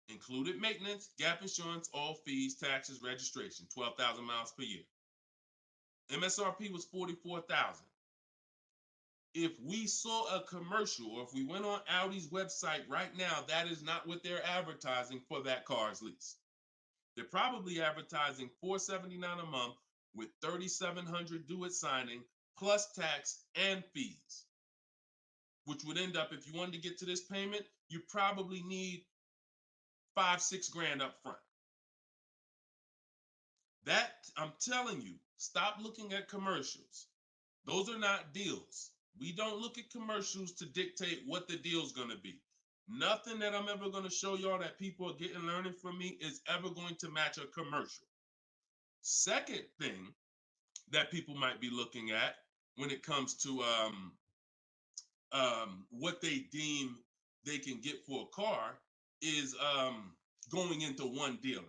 Included maintenance, gap insurance, all fees, taxes, registration, 12,000 miles per year. MSRP was $44,000. If we saw a commercial, or if we went on Audi's website right now, that is not what they're advertising for that car's lease. They're probably advertising $479 a month with $3,700 due at signing, plus tax and fees, which would end up, if you wanted to get to this payment, you probably need $5-6 grand up front. That, I'm telling you, stop looking at commercials. Those are not deals. We don't look at commercials to dictate what the deal's going to be. Nothing that I'm ever going to show y'all that people are getting learning from me is ever going to match a commercial. Second thing that people might be looking at when it comes to what they deem they can get for a car is going into one dealer.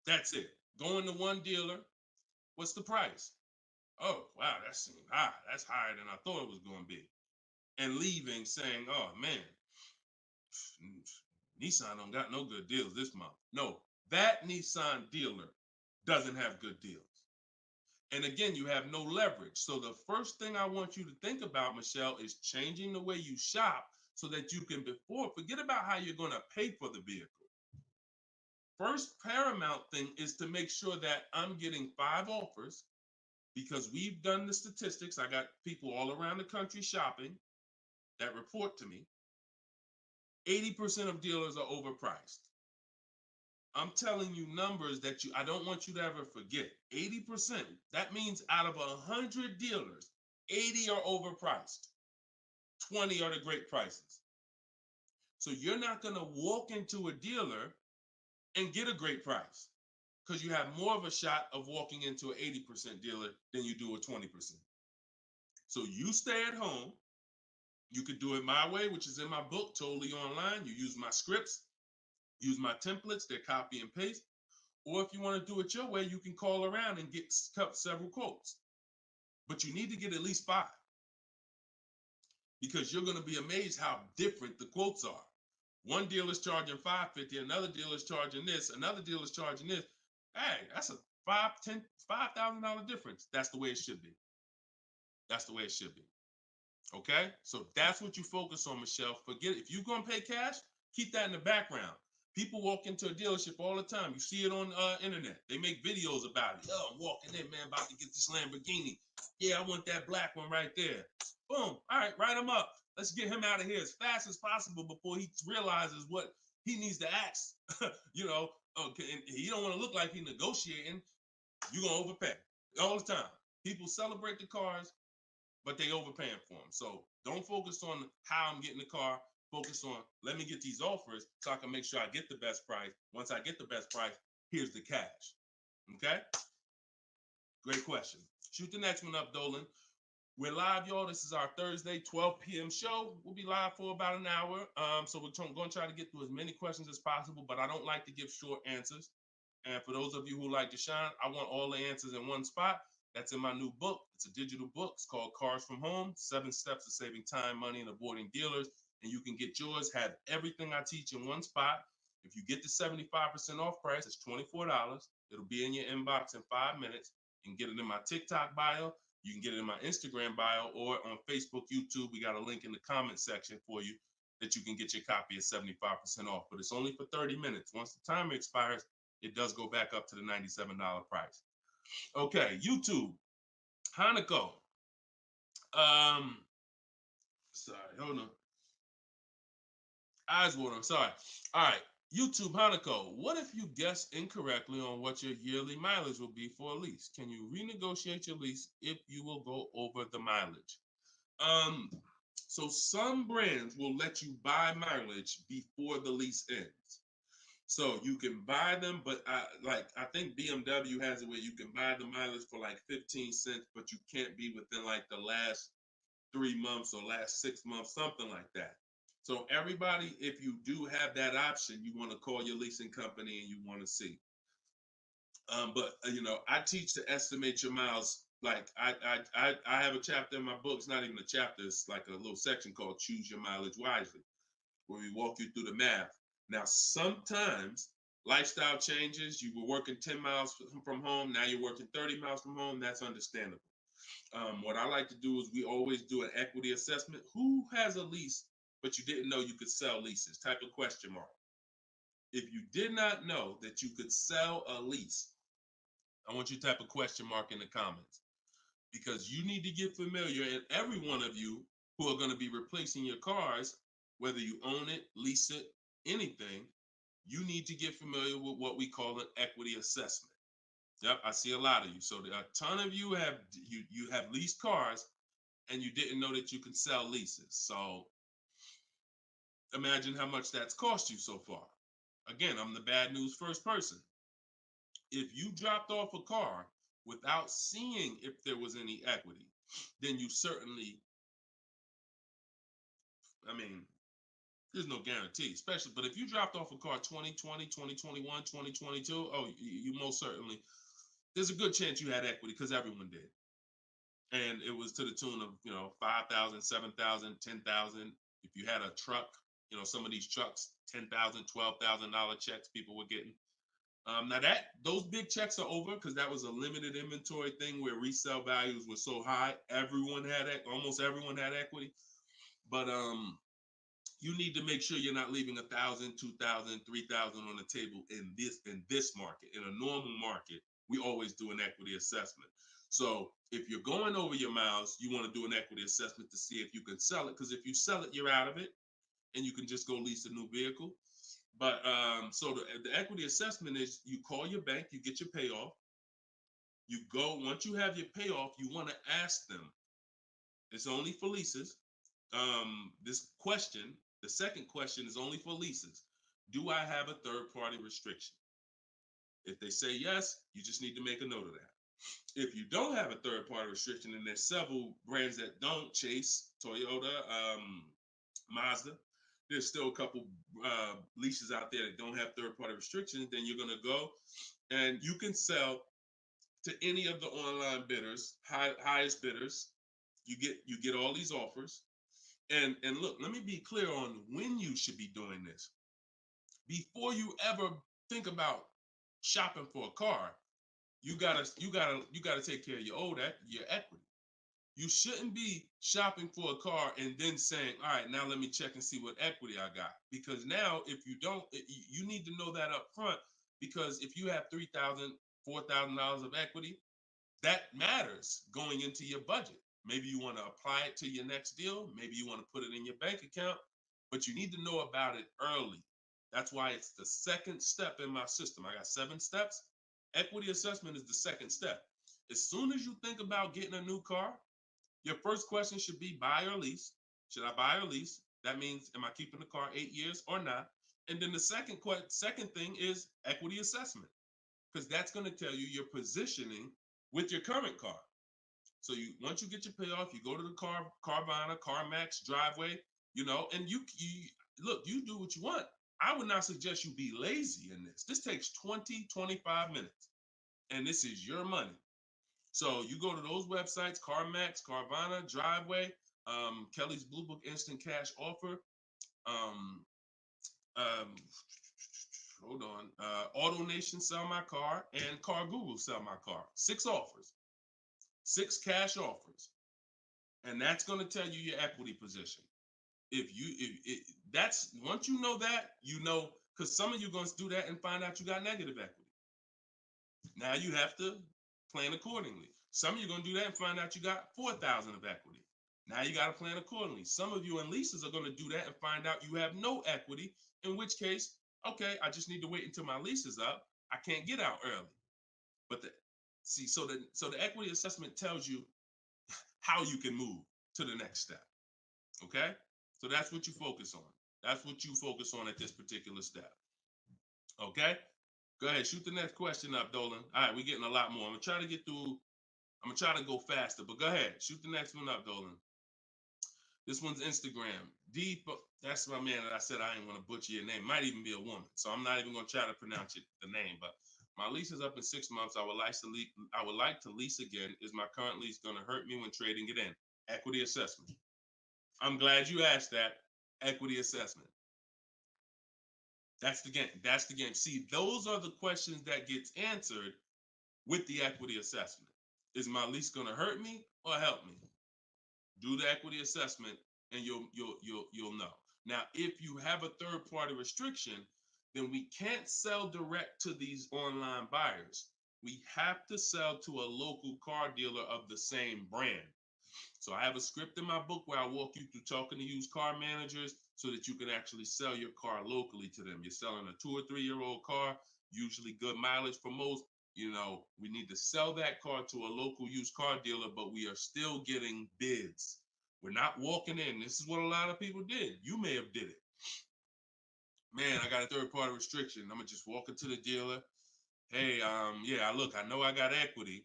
That's it. Going to one dealer. What's the price? Oh, wow, that seems high. That's higher than I thought it was going to be. And leaving saying, oh, man, Nissan don't got no good deals this month. No, that Nissan dealer doesn't have good deals. And again, you have no leverage. So the first thing I want you to think about, Michelle, is changing the way you shop so that you can forget about how you're going to pay for the vehicle. First paramount thing is to make sure that I'm getting 5 offers, because we've done the statistics. I got people all around the country shopping that report to me. 80% of dealers are overpriced. I'm telling you numbers that I don't want you to ever forget. 80%. That means out of 100 dealers, 80 are overpriced. 20 are the great prices. So you're not going to walk into a dealer and get a great price, because you have more of a shot of walking into an 80% dealer than you do a 20%. So you stay at home. You could do it my way, which is in my book, totally online. You use my scripts, use my templates, they're copy and paste. Or if you want to do it your way, you can call around and get several quotes. But you need to get at least 5, because you're going to be amazed how different the quotes are. One dealer's charging $550, another dealer's charging this, another dealer's charging this. Hey, that's a $5,000 difference. That's the way it should be. That's the way it should be. Okay? So that's what you focus on, Michelle. Forget it. If you're going to pay cash, keep that in the background. People walk into a dealership all the time. You see it on internet. They make videos about it. Oh, I'm walking in, man, about to get this Lamborghini. Yeah, I want that black one right there. Boom. All right, write him up. Let's get him out of here as fast as possible before he realizes what he needs to ask. Okay, and he don't want to look like he's negotiating. You're going to overpay all the time. People celebrate the cars, but they overpaying for them. So don't focus on how I'm getting the car. Focus on, let me get these offers so I can make sure I get the best price. Once I get the best price, here's the cash. Okay? Great question. Shoot the next one up, Dolan. We're live, y'all. This is our Thursday, 12 p.m. show. We'll be live for about an hour. So we're going to try to get through as many questions as possible, but I don't like to give short answers. And for those of you who like Deshone, I want all the answers in one spot. That's in my new book. It's a digital book. It's called Cars from Home, 7 Steps to Saving Time, Money, and Avoiding Dealers. And you can get yours, have everything I teach in one spot. If you get the 75% off price, it's $24. It'll be in your inbox in 5 minutes. You can get it in my TikTok bio. You can get it in my Instagram bio, or on Facebook, YouTube. We got a link in the comment section for you that you can get your copy at 75% off. But it's only for 30 minutes. Once the timer expires, it does go back up to the $97 price. Okay, YouTube, Hanako. Sorry, hold on. Eyes water, I'm sorry. All right, YouTube, Hanako. What if you guess incorrectly on what your yearly mileage will be for a lease? Can you renegotiate your lease if you will go over the mileage? So some brands will let you buy mileage before the lease ends. So you can buy them, but I think BMW has it where you can buy the mileage for like 15 cents, but you can't be within like the last 3 months or last 6 months, something like that. So everybody, if you do have that option, you want to call your leasing company and you want to see. But I teach to estimate your miles. Like I have a chapter in my book. It's not even a chapter. It's like a little section called Choose Your Mileage Wisely, where we walk you through the math. Now, sometimes lifestyle changes. You were working 10 miles from home. Now you're working 30 miles from home. That's understandable. What I like to do is we always do an equity assessment. Who has a lease, but you didn't know you could sell leases? Type of question mark. If you did not know that you could sell a lease, I want you to type a question mark in the comments, because you need to get familiar, and every one of you who are going to be replacing your cars, whether you own it, lease it, anything, you need to get familiar with what we call an equity assessment. Yep, I see a lot of you. So a ton of you have leased cars and you didn't know that you can sell leases. So imagine how much that's cost you so far. Again, I'm the bad news first person. If you dropped off a car without seeing if there was any equity, then you certainly, I mean, there's no guarantee, especially, but if you dropped off a car 2020, 2021, 2022, oh, you most certainly, there's a good chance you had equity because everyone did. And it was to the tune of, 5,000, 7,000, 10,000. If you had a truck, some of these trucks, $10,000, $12,000 checks people were getting. Now those big checks are over because that was a limited inventory thing where resale values were so high. Almost everyone had equity. But you need to make sure you're not leaving 1,000, 2,000, 3,000 on the table in this market. In a normal market, we always do an equity assessment. So if you're going over your miles, you want to do an equity assessment to see if you can sell it. Because if you sell it, you're out of it, and you can just go lease a new vehicle. But so the equity assessment is you call your bank, you get your payoff. You go, once you have your payoff, you want to ask them. It's only for leases. The second question is only for leases. Do I have a third party restriction? If they say yes, you just need to make a note of that. If you don't have a third party restriction, and there's several brands that don't, Chase, Toyota, Mazda, there's still a couple leases out there that don't have third party restrictions, then you're going to go and you can sell to any of the online bidders, highest bidders. You get all these offers. And look, let me be clear on when you should be doing this. Before you ever think about shopping for a car, you gotta take care of your equity. You shouldn't be shopping for a car and then saying, all right, now let me check and see what equity I got. Because now if you don't, you need to know that up front, because if you have $3,000, $4,000 of equity, that matters going into your budget. Maybe you want to apply it to your next deal. Maybe you want to put it in your bank account, but you need to know about it early. That's why it's the second step in my system. I got 7 steps. Equity assessment is the second step. As soon as you think about getting a new car, your first question should be buy or lease. Should I buy or lease? That means, am I keeping the car 8 years or not? And then the second thing is equity assessment, because that's going to tell you your positioning with your current car. So once you get your payoff, you go to the Carvana, CarMax, Driveway, and you look, you do what you want. I would not suggest you be lazy in this. This takes 20, 25 minutes, and this is your money. So you go to those websites, CarMax, Carvana, Driveway, Kelly's Blue Book Instant Cash Offer, hold on, AutoNation Sell My Car, and Car Google Sell My Car. 6 offers. 6 cash offers, and that's going to tell you your equity position. That's once you know that, because some of you are going to do that and find out you got negative equity. Now you have to plan accordingly. Some of you are going to do that and find out you got 4,000 of equity. Now you got to plan accordingly. Some of you in leases are going to do that and find out you have no equity, in which case, okay, I just need to wait until my lease is up. I can't get out early. But so the equity assessment tells you how you can move to the next step. Okay? So that's what you focus on. That's what you focus on at this particular step. Okay? Go ahead, shoot the next question up, Dolan. All right, we're getting a lot more. I'm gonna try to get through. I'm gonna try to go faster, but go ahead, shoot the next one up, Dolan. This one's Instagram. That's my man that I said I didn't want to butcher your name. Might even be a woman, so I'm not even gonna try to pronounce the name. But my lease is up in 6 months. I would like to lease again. Is my current lease gonna hurt me when trading it in? Equity assessment. I'm glad you asked that. Equity assessment. That's the game. That's the game. See, those are the questions that gets answered with the equity assessment. Is my lease going to hurt me or help me? Do the equity assessment, and you'll know. Now, if you have a third-party restriction, then we can't sell direct to these online buyers. We have to sell to a local car dealer of the same brand. So I have a script in my book where I walk you through talking to used car managers so that you can actually sell your car locally to them. You're selling a 2 or 3 year old car, usually good mileage for most. We need to sell that car to a local used car dealer, but we are still getting bids. We're not walking in. This is what a lot of people did. You may have did it. Man, I got a third party restriction. I'm gonna just walk into the dealer. hey, yeah, look, I know I got equity.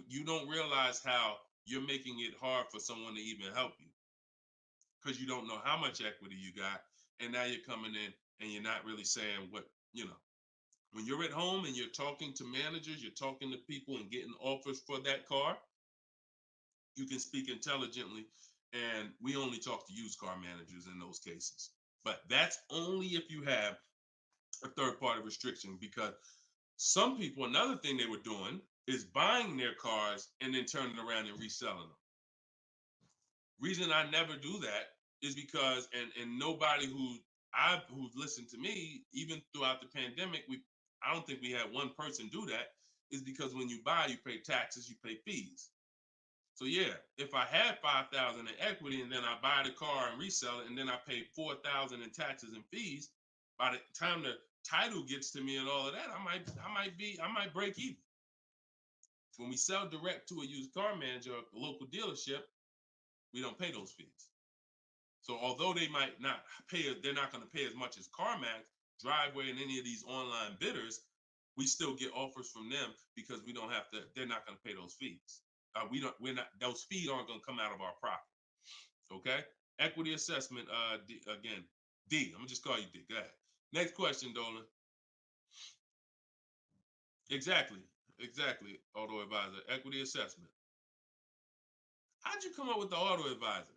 You don't realize how you're making it hard for someone to even help you because you don't know how much equity you got, and now you're coming in and you're not really saying what you know. When you're at home and you're talking to managers, you're talking to people and getting offers for that car, you can speak intelligently. And we only talk to used car managers in those cases. But that's only if you have a third party restriction, because some people, another thing they were doing is buying their cars and then turning around and reselling them. Reason I never do that is because, and nobody who's listened to me, even throughout the pandemic, I don't think we had one person do that, is because when you buy, you pay taxes, you pay fees. So yeah, if I had 5,000 in equity and then I buy the car and resell it and then I pay 4,000 in taxes and fees, by the time the title gets to me and all of that, I might break even. When we sell direct to a used car manager, a local dealership, we don't pay those fees. So although they might not pay, they're not going to pay as much as CarMax, Driveway, and any of these online bidders, we still get offers from them because we don't have to. They're not going to pay those fees. We're not. Those fees aren't going to come out of our profit. Okay. Equity assessment. Again, D. I'm gonna just call you D. Go ahead. Next question, Dolan. Exactly. Exactly. Auto advisor. Equity assessment. How'd you come up with the auto advisor?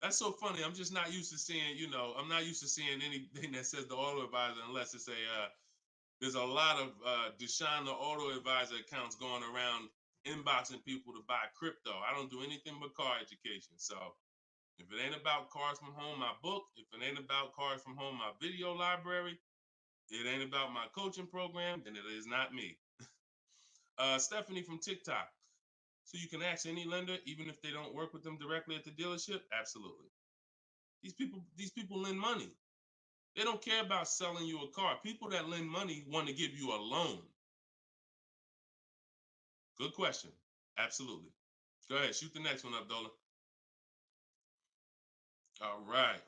That's so funny. I'm just not used to seeing, I'm not used to seeing anything that says the auto advisor unless it's there's a lot of Deshone the Auto Advisor accounts going around inboxing people to buy crypto. I don't do anything but car education. So if it ain't about Cars from Home, my book, if it ain't about Cars from Home, my video library, it ain't about my coaching program, then it is not me. Stephanie from TikTok. So you can ask any lender, even if they don't work with them directly at the dealership? Absolutely. These people lend money. They don't care about selling you a car. People that lend money want to give you a loan. Good question. Absolutely. Go ahead. Shoot the next one up, Dola. All right.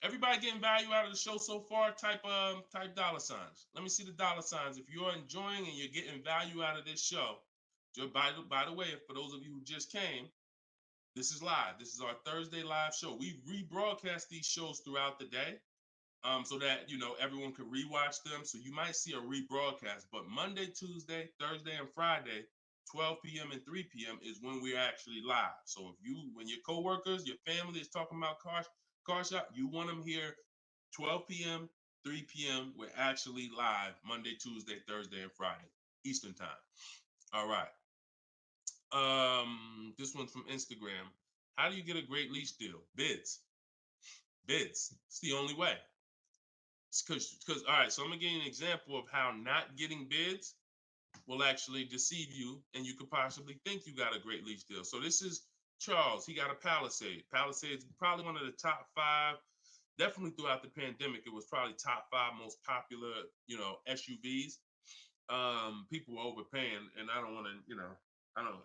Everybody getting value out of the show so far? Type dollar signs. Let me see the dollar signs. If you're enjoying and you're getting value out of this show, by the way, for those of you who just came, this is live. This is our Thursday live show. We rebroadcast these shows throughout the day, so that everyone can rewatch them. So you might see a rebroadcast, but Monday, Tuesday, Thursday, and Friday, 12 p.m. and 3 p.m. is when we're actually live. So when your coworkers, your family is talking about car shop, you want them here 12 p.m., 3 p.m. We're actually live Monday, Tuesday, Thursday, and Friday, Eastern time. All right. This one's from Instagram. How do you get a great lease deal? Bids. It's the only way. Because all right, so I'm gonna give you an example of how not getting bids will actually deceive you, and you could possibly think you got a great lease deal. So this is Charles. He got a Palisade. Palisade is probably one of the top 5. Definitely throughout the pandemic, it was probably top 5 most popular, SUVs. People were overpaying, and I don't want to, I don't,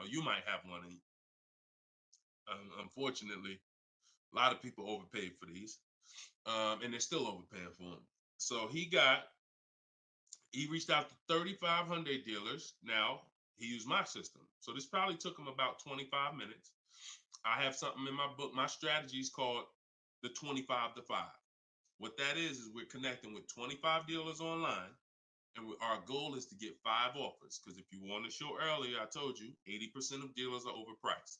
you might have one. And unfortunately, a lot of people overpaid for these, and they're still overpaying for them. So he reached out to 3,500 dealers. Now he used my system. So this probably took him about 25 minutes. I have something in my book. My strategy is called the 25 to 5. What that is we're connecting with 25 dealers online. And our goal is to get 5 offers. Because if you want to show earlier, I told you 80% of dealers are overpriced.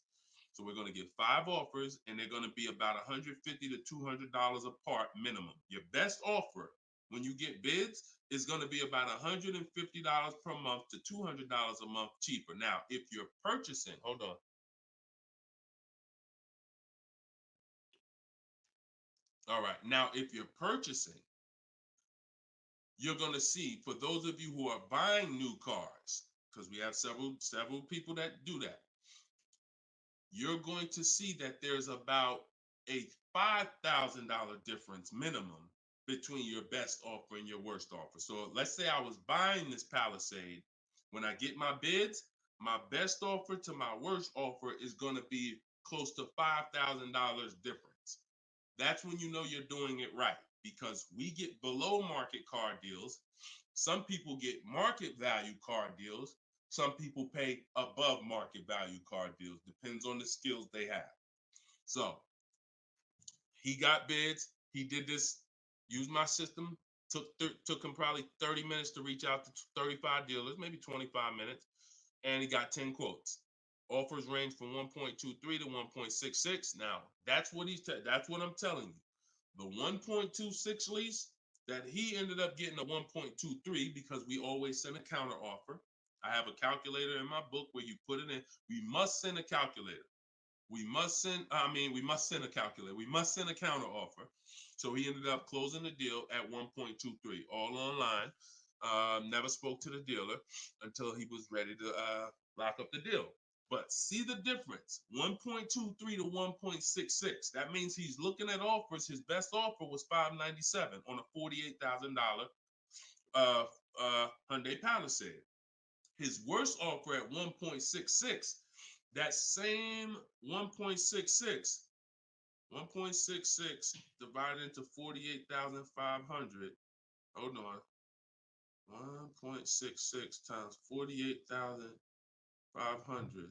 So we're going to get 5 offers, and they're going to be about $150 to $200 apart minimum. Your best offer when you get bids is going to be about $150 per month to $200 a month cheaper. Now, if you're purchasing, hold on. All right. Now, if you're purchasing, you're going to see, for those of you who are buying new cars, because we have several people that do that, you're going to see that there's about a $5,000 difference minimum between your best offer and your worst offer. So let's say I was buying this Palisade. When I get my bids, my best offer to my worst offer is going to be close to $5,000 difference. That's when you know you're doing it right, because we get below market car deals. Some people get market value car deals. Some people pay above market value car deals. Depends on the skills they have. So he got bids. He did this, used my system. Took him probably 30 minutes to reach out to 35 dealers, maybe 25 minutes, and he got 10 quotes. Offers range from 1.23 to 1.66. Now, that's what that's what I'm telling you. The 1.26 lease that he ended up getting a 1.23 because we always send a counter offer. I have a calculator in my book where you put it in. We must send a calculator. We must send a calculator. We must send a counter offer. So he ended up closing the deal at 1.23, all online. Never spoke to the dealer until he was ready to lock up the deal. But see the difference, 1.23 to 1.66. That means he's looking at offers. His best offer was $597 on a $48,000 Hyundai Palisade. His worst offer at 1.66, that same 1.66 divided into 48,500. Hold on. 1.66 times 48,500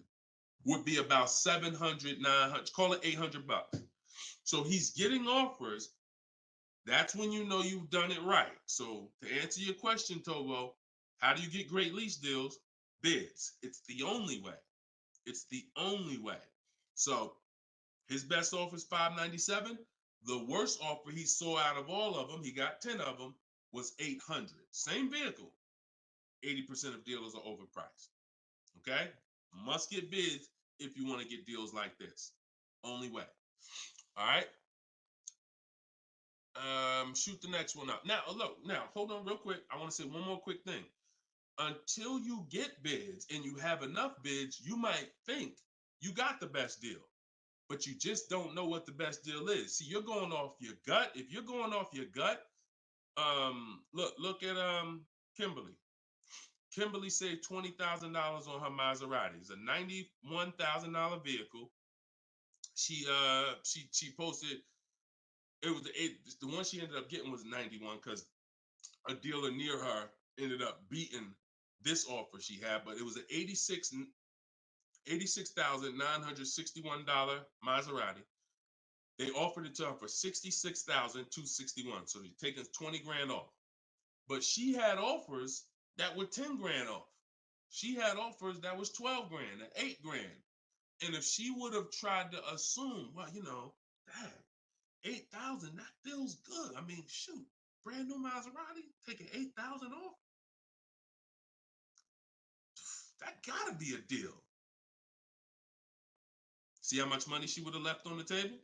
would be about 700, 900, call it 800 bucks. So he's getting offers. That's when you know you've done it right. So to answer your question, Tobo, how do you get great lease deals? Bids. It's the only way. It's the only way. So his best offer is $597. The worst offer he saw out of all of them, he got 10 of them, was $800. Same vehicle. 80% of dealers are overpriced. Okay? Must get bids if you want to get deals like this. Only way. All right? Shoot the next one up. Now, look, hold on real quick. I want to say one more quick thing. Until you get bids and you have enough bids, you might think you got the best deal, but you just don't know what the best deal is. See, you're going off your gut. If you're going off your gut, look at Kimberly. Kimberly saved $20,000 on her Maserati. It's a $91,000 vehicle. She posted, the one she ended up getting was 91 because a dealer near her ended up beating this offer she had, but it was an $86,961 Maserati. They offered it to her for $66,261. So they're taking 20 grand off. But she had offers that were 10 grand off. She had offers that was 12 grand and 8 grand. And if she would have tried to assume, well, damn, 8,000, that feels good. I mean, shoot, brand new Maserati, taking 8,000 off. That gotta be a deal. See how much money she would have left on the table?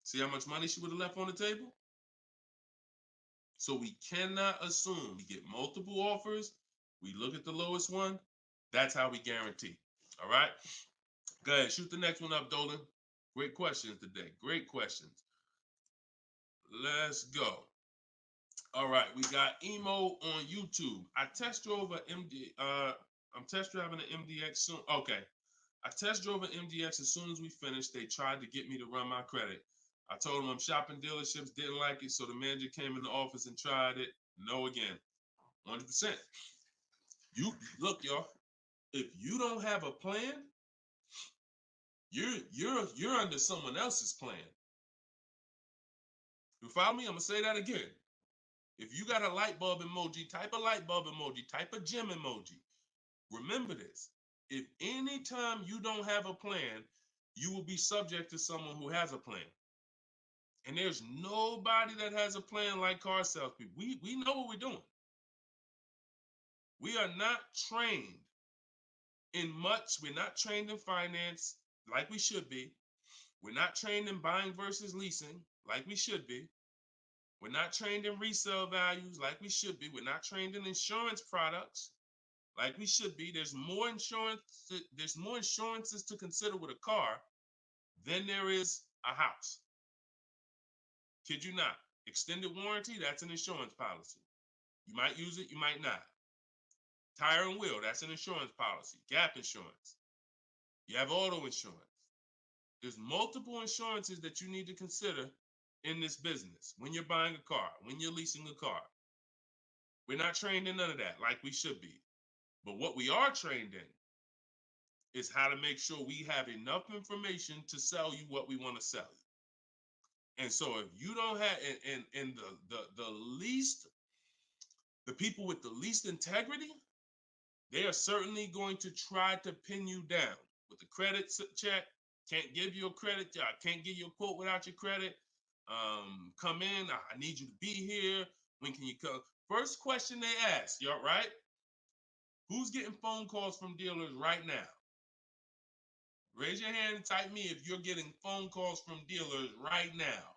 See how much money she would have left on the table? So we cannot assume. We get multiple offers. We look at the lowest one. That's how we guarantee. All right? Go ahead. Shoot the next one up, Dolan. Great questions today. Great questions. Let's go. All right. We got Emo on YouTube. I test drove an MD. I'm test driving an MDX soon. Okay. I test drove an MDX as soon as we finished. They tried to get me to run my credit. I told them I'm shopping dealerships, didn't like it, so the manager came in the office and tried it. No again. 100%. You look, y'all. If you don't have a plan, you're under someone else's plan. You follow me? I'm gonna say that again. If you got a light bulb emoji, type a light bulb emoji, type a gem emoji. Remember this. If anytime you don't have a plan, you will be subject to someone who has a plan. And there's nobody that has a plan like car salespeople. We know what we're doing. We are not trained in much. We're not trained in finance like we should be. We're not trained in buying versus leasing like we should be. We're not trained in resale values like we should be. We're not trained in insurance products like we should be. There's more insurances to consider with a car than there is a house. Kid you not. Extended warranty, that's an insurance policy. You might use it, you might not. Tire and wheel, that's an insurance policy. Gap insurance. You have auto insurance. There's multiple insurances that you need to consider in this business, when you're buying a car, when you're leasing a car. We're not trained in none of that like we should be. But what we are trained in is how to make sure we have enough information to sell you what we want to sell you. And so if you don't have, and the least, the people with the least integrity, they are certainly going to try to pin you down with the credit check. Can't give you a credit. I can't give you a quote without your credit. Come in. I need you to be here. When can you come? First question they ask, y'all, right? Who's getting phone calls from dealers right now? Raise your hand and type me if you're getting phone calls from dealers right now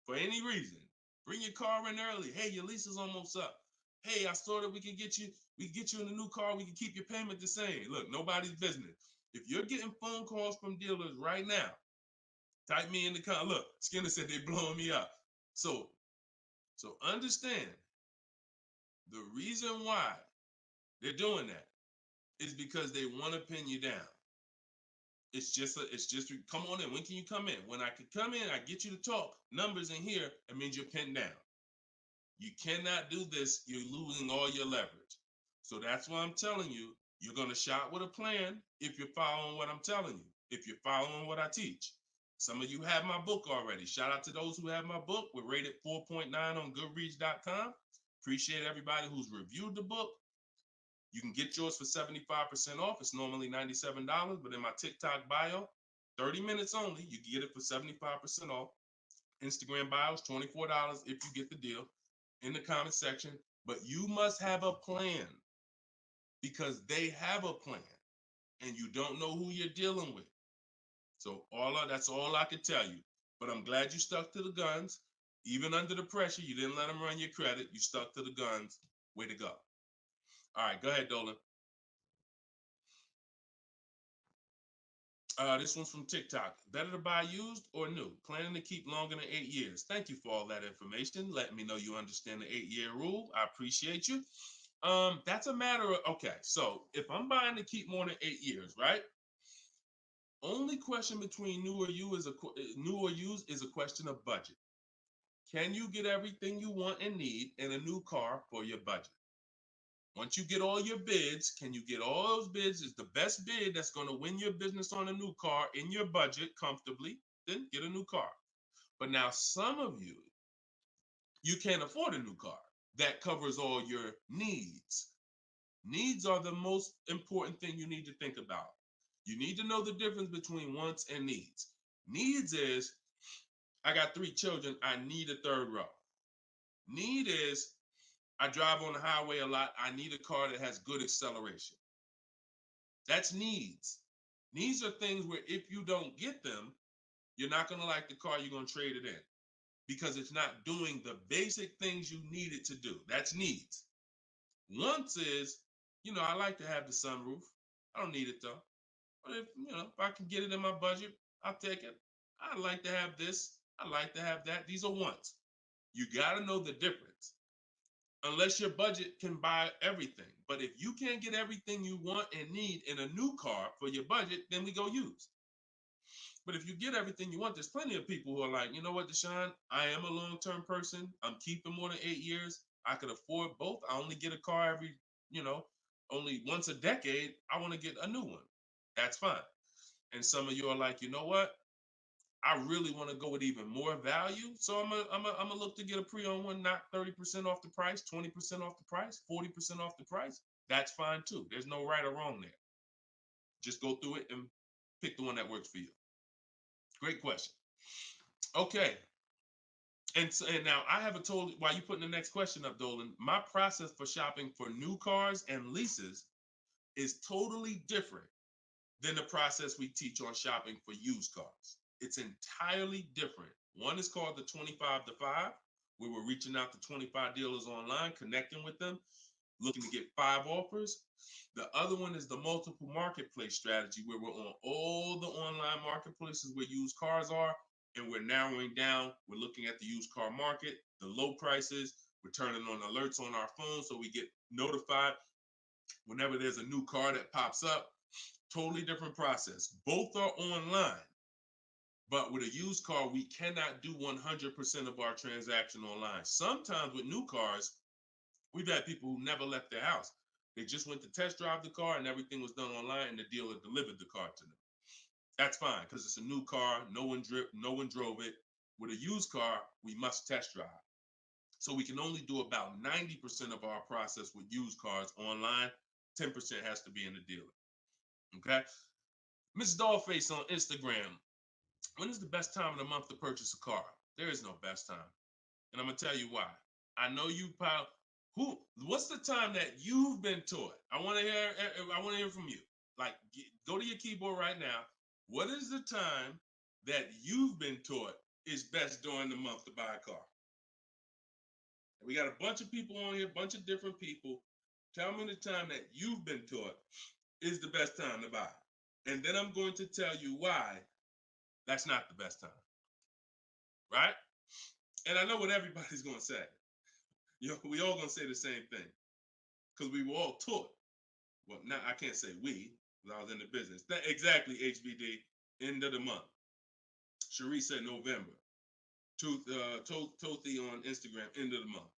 for any reason. Bring your car in early. Hey, your lease is almost up. Hey, I saw that we can get you in a new car. We can keep your payment the same. Look, nobody's business. If you're getting phone calls from dealers right now, type me in the comment. Look, Skinner said they blowing me up. So understand the reason why they're doing that is because they want to pin you down. It's just come on in. When can you come in? When I can come in, I get you to talk. Numbers in here, it means you're pinned down. You cannot do this. You're losing all your leverage. So that's why I'm telling you, you're going to shop with a plan if you're following what I'm telling you, if you're following what I teach. Some of you have my book already. Shout out to those who have my book. We're rated 4.9 on Goodreads.com. Appreciate everybody who's reviewed the book. You can get yours for 75% off. It's normally $97, but in my TikTok bio, 30 minutes only, you can get it for 75% off. Instagram bio is $24 if you get the deal in the comment section. But you must have a plan because they have a plan and you don't know who you're dealing with. So that's all I can tell you. But I'm glad you stuck to the guns. Even under the pressure, you didn't let them run your credit. You stuck to the guns. Way to go. All right, go ahead, Dolan. This one's from TikTok. Better to buy used or new? Planning to keep longer than 8 years. Thank you for all that information. Letting me know you understand the 8-year rule. I appreciate you. That's a matter of, okay, so if I'm buying to keep more than 8 years, right? Only question between new or used is a question of budget. Can you get everything you want and need in a new car for your budget? Once you get all your bids, can you get all those bids? Is the best bid that's going to win your business on a new car in your budget comfortably, then get a new car. But now some of you can't afford a new car that covers all your needs. Needs are the most important thing you need to think about. You need to know the difference between wants and needs. Needs is, I got 3 children, I need a third row. Need is, I drive on the highway a lot. I need a car that has good acceleration. That's needs. Needs are things where if you don't get them, you're not going to like the car, you're going to trade it in because it's not doing the basic things you need it to do. That's needs. Wants is, I like to have the sunroof. I don't need it though. But if I can get it in my budget, I'll take it. I like to have this. I like to have that. These are wants. You got to know the difference. Unless your budget can buy everything. But if you can't get everything you want and need in a new car for your budget, then we go used. But if you get everything you want, there's plenty of people who are like, you know what, Deshone, I am a long-term person. I'm keeping more than 8 years. I could afford both. I only get a car every, only once a decade. I want to get a new one. That's fine. And some of you are like, you know what? I really want to go with even more value. So I'm gonna look to get a pre-owned one, not 30% off the price, 20% off the price, 40% off the price. That's fine too. There's no right or wrong there. Just go through it and pick the one that works for you. Great question. Okay. And now I have while you putting the next question up, Dolan, my process for shopping for new cars and leases is totally different than the process we teach on shopping for used cars. It's entirely different. One is called the 25 to 5, where we're reaching out to 25 dealers online, connecting with them, looking to get 5 offers. The other one is the multiple marketplace strategy, where we're on all the online marketplaces where used cars are, and we're narrowing down. We're looking at the used car market, the low prices. We're turning on alerts on our phone so we get notified whenever there's a new car that pops up. Totally different process. Both are online, But with a used car, we cannot do 100% of our transaction online. Sometimes with new cars, we've had people who never left their house. They just went to test drive the car and everything was done online and the dealer delivered the car to them. That's fine because it's a new car. No one drove it. With a used car, we must test drive. So we can only do about 90% of our process with used cars online. 10% has to be in the dealer. Okay. Miss Dollface on Instagram. When is the best time of the month to purchase a car? There is no best time. And I'm going to tell you why. I know you pal. What's the time that you've been taught? I want to hear from you. Like, go to your keyboard right now. What is the time that you've been taught is best during the month to buy a car? And we got a bunch of people on here, a bunch of different people. Tell me the time that you've been taught is the best time to buy. And then I'm going to tell you why that's not the best time. Right? And I know what everybody's going to say. We all going to say the same thing because we were all taught. Well, now I can't say we because I was in the business. Exactly, HBD, end of the month. Cherie said November. Tothy on Instagram, end of the month.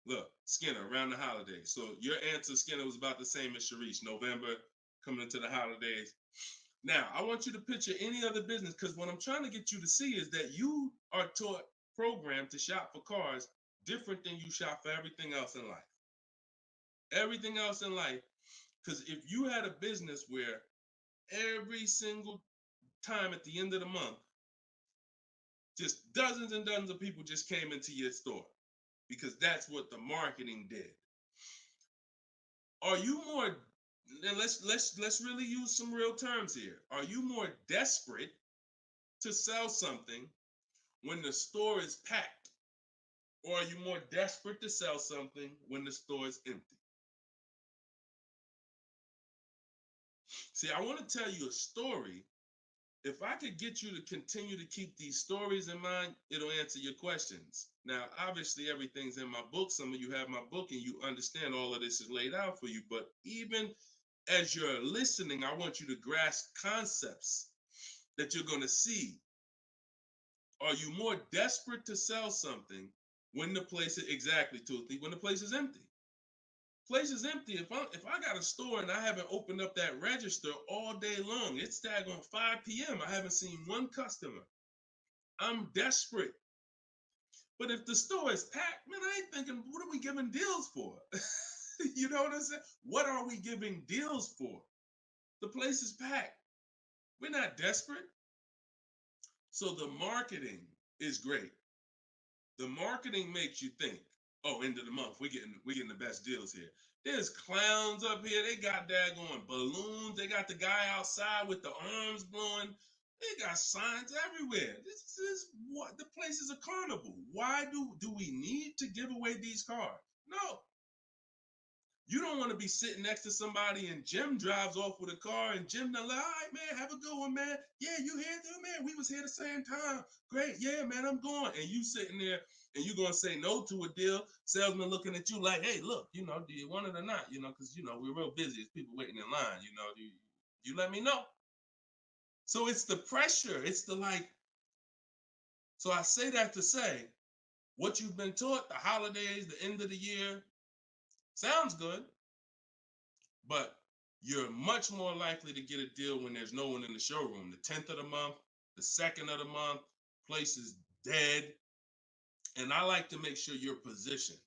Look, Skinner, around the holidays. So your answer, Skinner, was about the same as Sharice. November, coming into the holidays. Now, I want you to picture any other business because what I'm trying to get you to see is that you are taught, programmed to shop for cars different than you shop for everything else in life. Everything else in life, because if you had a business where every single time at the end of the month, just dozens and dozens of people just came into your store because that's what the marketing did. Are you more, and let's really use some real terms here. Are you more desperate to sell something when the store is packed? Or are you more desperate to sell something when the store is empty? See, I want to tell you a story. If I could get you to continue to keep these stories in mind, it'll answer your questions. Now, obviously, everything's in my book. Some of you have my book and you understand all of this is laid out for you. But even as you're listening, I want you to grasp concepts that you're going to see. Are you more desperate to sell something when the place is exactly, Toothy, when the place is empty? Place is empty. If I got a store and I haven't opened up that register all day long, it's daggone 5 p.m. I haven't seen one customer. I'm desperate. But if the store is packed, man, I ain't thinking, what are we giving deals for? You know what I'm saying? What are we giving deals for? The place is packed. We're not desperate. So the marketing is great. The marketing makes you think, oh, end of the month, we're getting the best deals here. There's clowns up here. They got daggone balloons. They got the guy outside with the arms blowing. They got signs everywhere. This is what the place is a carnival. Why do we need to give away these cars? No. You don't want to be sitting next to somebody and Jim drives off with a car and Jim like, all right, man, have a good one, man. Yeah, you here too, man. We was here the same time. Great. Yeah, man, I'm going. And you sitting there and you going to say no to a deal. Salesman looking at you like, hey, look, do you want it or not? Because, we're real busy. There's people waiting in line. Do you let me know? So it's the pressure. It's the like. So I say that to say what you've been taught, the holidays, the end of the year, sounds good. But you're much more likely to get a deal when there's no one in the showroom. The 10th of the month, the 2nd of the month, place is dead. And I like to make sure you're positioned.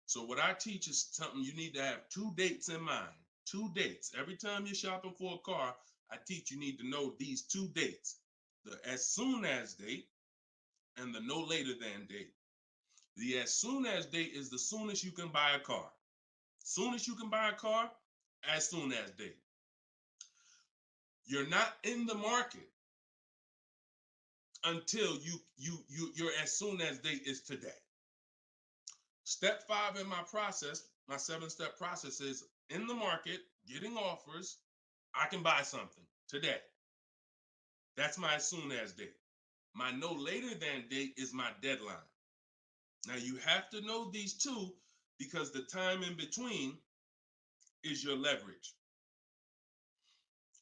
So what I teach is something you need to have 2 dates in mind. 2 dates. Every time you're shopping for a car, I teach you need to know these 2 dates. The as soon as date and the no later than date. The as soon as date is the soonest you can buy a car. Soon as you can buy a car, as soon as date. You're not in the market until your as soon as date is today. Step 5 in my process, my 7-step process is in the market, getting offers. I can buy something today. That's my as soon as date. My no later than date is my deadline. Now you have to know these 2 because the time in between is your leverage.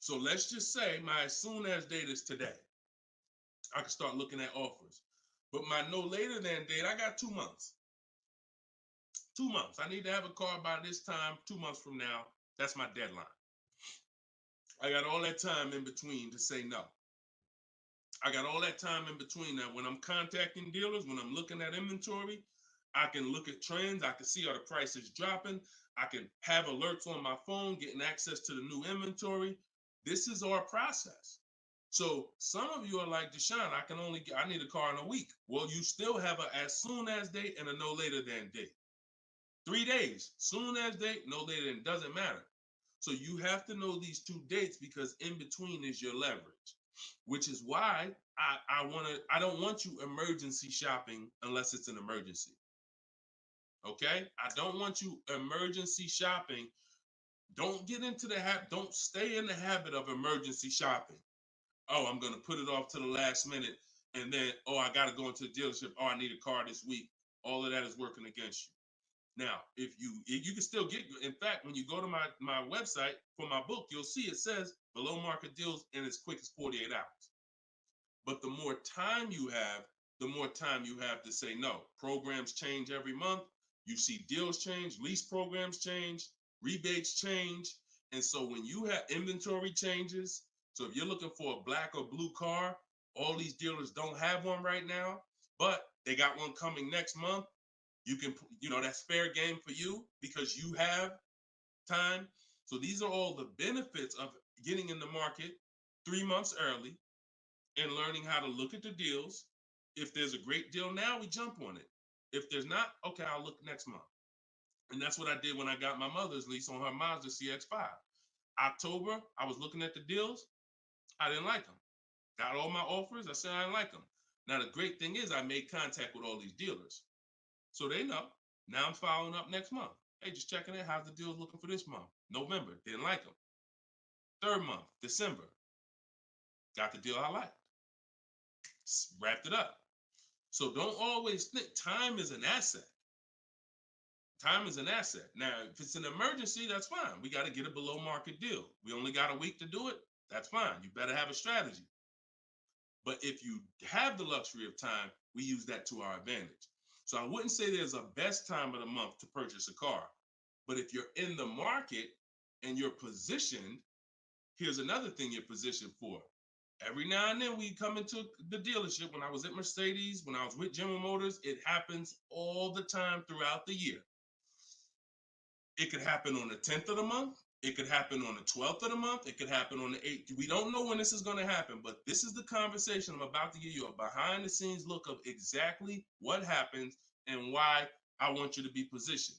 So let's just say my as soon as date is today. I can start looking at offers. But my no later than date, I got 2 months. 2 months. I need to have a car by this time, 2 months from now. That's my deadline. I got all that time in between to say no. I got all that time in between. Now, when I'm contacting dealers, when I'm looking at inventory, I can look at trends. I can see are the prices dropping. I can have alerts on my phone, getting access to the new inventory. This is our process. So some of you are like, Deshone, I need a car in a week. Well, you still have a as soon as date and a no later than date. 3 days, soon as date, no later than, doesn't matter. So you have to know these 2 dates because in between is your leverage, which is why I don't want you emergency shopping unless it's an emergency. Okay? I don't want you emergency shopping. Don't get into the habit, don't stay in the habit of emergency shopping. Oh, I'm going to put it off to the last minute. And then, oh, I got to go into the dealership. Oh, I need a car this week. All of that is working against you. Now, if you can still get, in fact, when you go to my website for my book, you'll see it says below market deals in as quick as 48 hours. But the more time you have, the more time you have to say no. Programs change every month. You see deals change, lease programs change, rebates change. And so when you have inventory changes, so if you're looking for a black or blue car, all these dealers don't have one right now, but they got one coming next month. You can, that's fair game for you because you have time. So these are all the benefits of getting in the market 3 months early and learning how to look at the deals. If there's a great deal now, we jump on it. If there's not, okay, I'll look next month. And that's what I did when I got my mother's lease on her Mazda CX-5. October, I was looking at the deals. I didn't like them. Got all my offers. I said I didn't like them. Now, the great thing is I made contact with all these dealers. So they know. Now I'm following up next month. Hey, just checking in. How's the deals looking for this month? November, didn't like them. 3rd month, December, got the deal I liked. Wrapped it up. So don't always think time is an asset. Time is an asset. Now, if it's an emergency, that's fine. We got to get a below market deal. We only got a week to do it. That's fine. You better have a strategy. But if you have the luxury of time, we use that to our advantage. So I wouldn't say there's a best time of the month to purchase a car. But if you're in the market and you're positioned, here's another thing you're positioned for. Every now and then we come into the dealership. When I was at Mercedes, when I was with General Motors, it happens all the time throughout the year. It could happen on the 10th of the month. It could happen on the 12th of the month. It could happen on the 8th. We don't know when this is going to happen, but this is the conversation I'm about to give you a behind the scenes look of exactly what happens and why I want you to be positioned.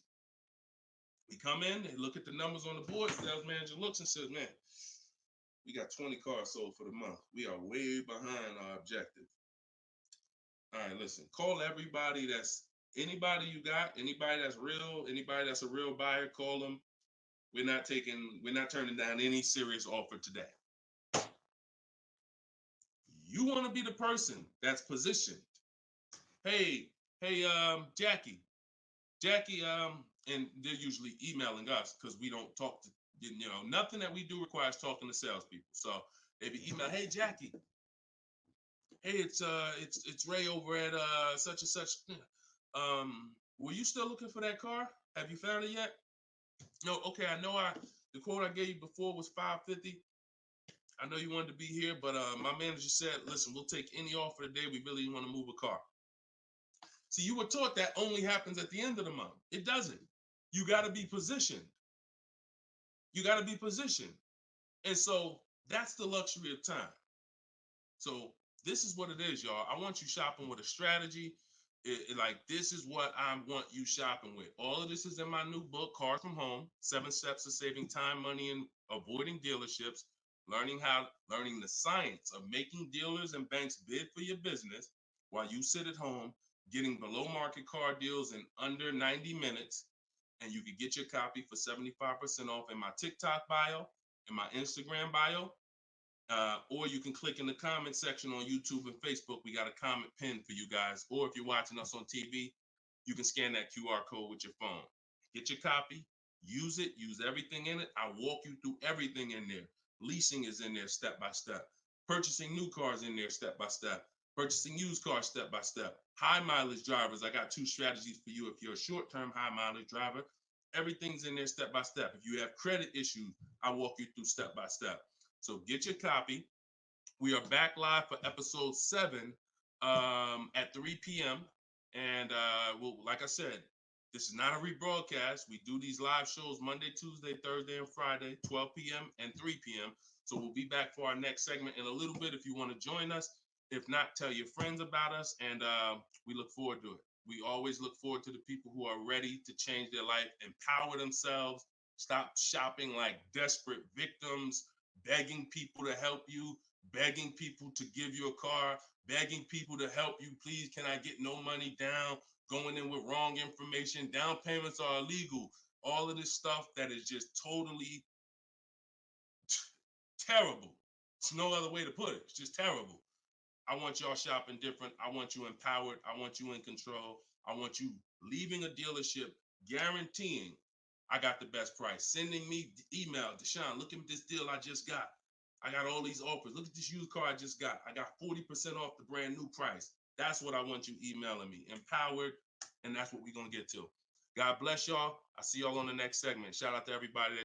We come in, they look at the numbers on the board. Sales manager looks and says, man, we got 20 cars sold for the month. We are way behind our objective. All right, listen, call everybody anybody you got, anybody that's real, anybody that's a real buyer, call them. We're not turning down any serious offer today. You want to be the person that's positioned. Hey, Jackie, and they're usually emailing us because we don't talk to, nothing that we do requires talking to salespeople. So they be email, hey Jackie, hey, it's Ray over at such and such. Were you still looking for that car? Have you found it yet? No, okay, I know the quote I gave you before was $550. I know you wanted to be here, but my manager said, listen, we'll take any offer today. We really want to move a car. See, you were taught that only happens at the end of the month. It doesn't. You got to be positioned. You got to be positioned. And so that's the luxury of time. So this is what it is, y'all. I want you shopping with a strategy. Like, this is what I want you shopping with. All of this is in my new book, Cars from Home, 7 Steps to Saving Time, Money, and Avoiding Dealerships. Learning the science of making dealers and banks bid for your business while you sit at home, getting below market car deals in under 90 minutes. And you can get your copy for 75% off in my TikTok bio, in my Instagram bio, or you can click in the comment section on YouTube and Facebook. We got a comment pinned for you guys. Or if you're watching us on TV, you can scan that QR code with your phone. Get your copy, use it, use everything in it. I'll walk you through everything in there. Leasing is in there step by step. Purchasing new cars in there step by step. Purchasing used cars step by step. High mileage drivers, I got 2 strategies for you. If you're a short-term high mileage driver, everything's in there step by step. If you have credit issues, I walk you through step by step. So get your copy. We are back live for episode 7 at 3 p.m. And well, like I said, this is not a rebroadcast. We do these live shows Monday, Tuesday, Thursday, and Friday, 12 p.m. and 3 p.m. So we'll be back for our next segment in a little bit if you want to join us. If not, tell your friends about us, and we look forward to it. We always look forward to the people who are ready to change their life, empower themselves, stop shopping like desperate victims, begging people to help you, begging people to give you a car, begging people to help you. Please, can I get no money down? Going in with wrong information. Down payments are illegal. All of this stuff that is just totally terrible. It's no other way to put it. It's just terrible. I want y'all shopping different. I want you empowered. I want you in control. I want you leaving a dealership guaranteeing I got the best price. Sending me email, Deshone, look at this deal I just got. I got all these offers. Look at this used car I just got. I got 40% off the brand new price. That's what I want you emailing me. Empowered, and that's what we're going to get to. God bless y'all. I'll see y'all on the next segment. Shout out to everybody that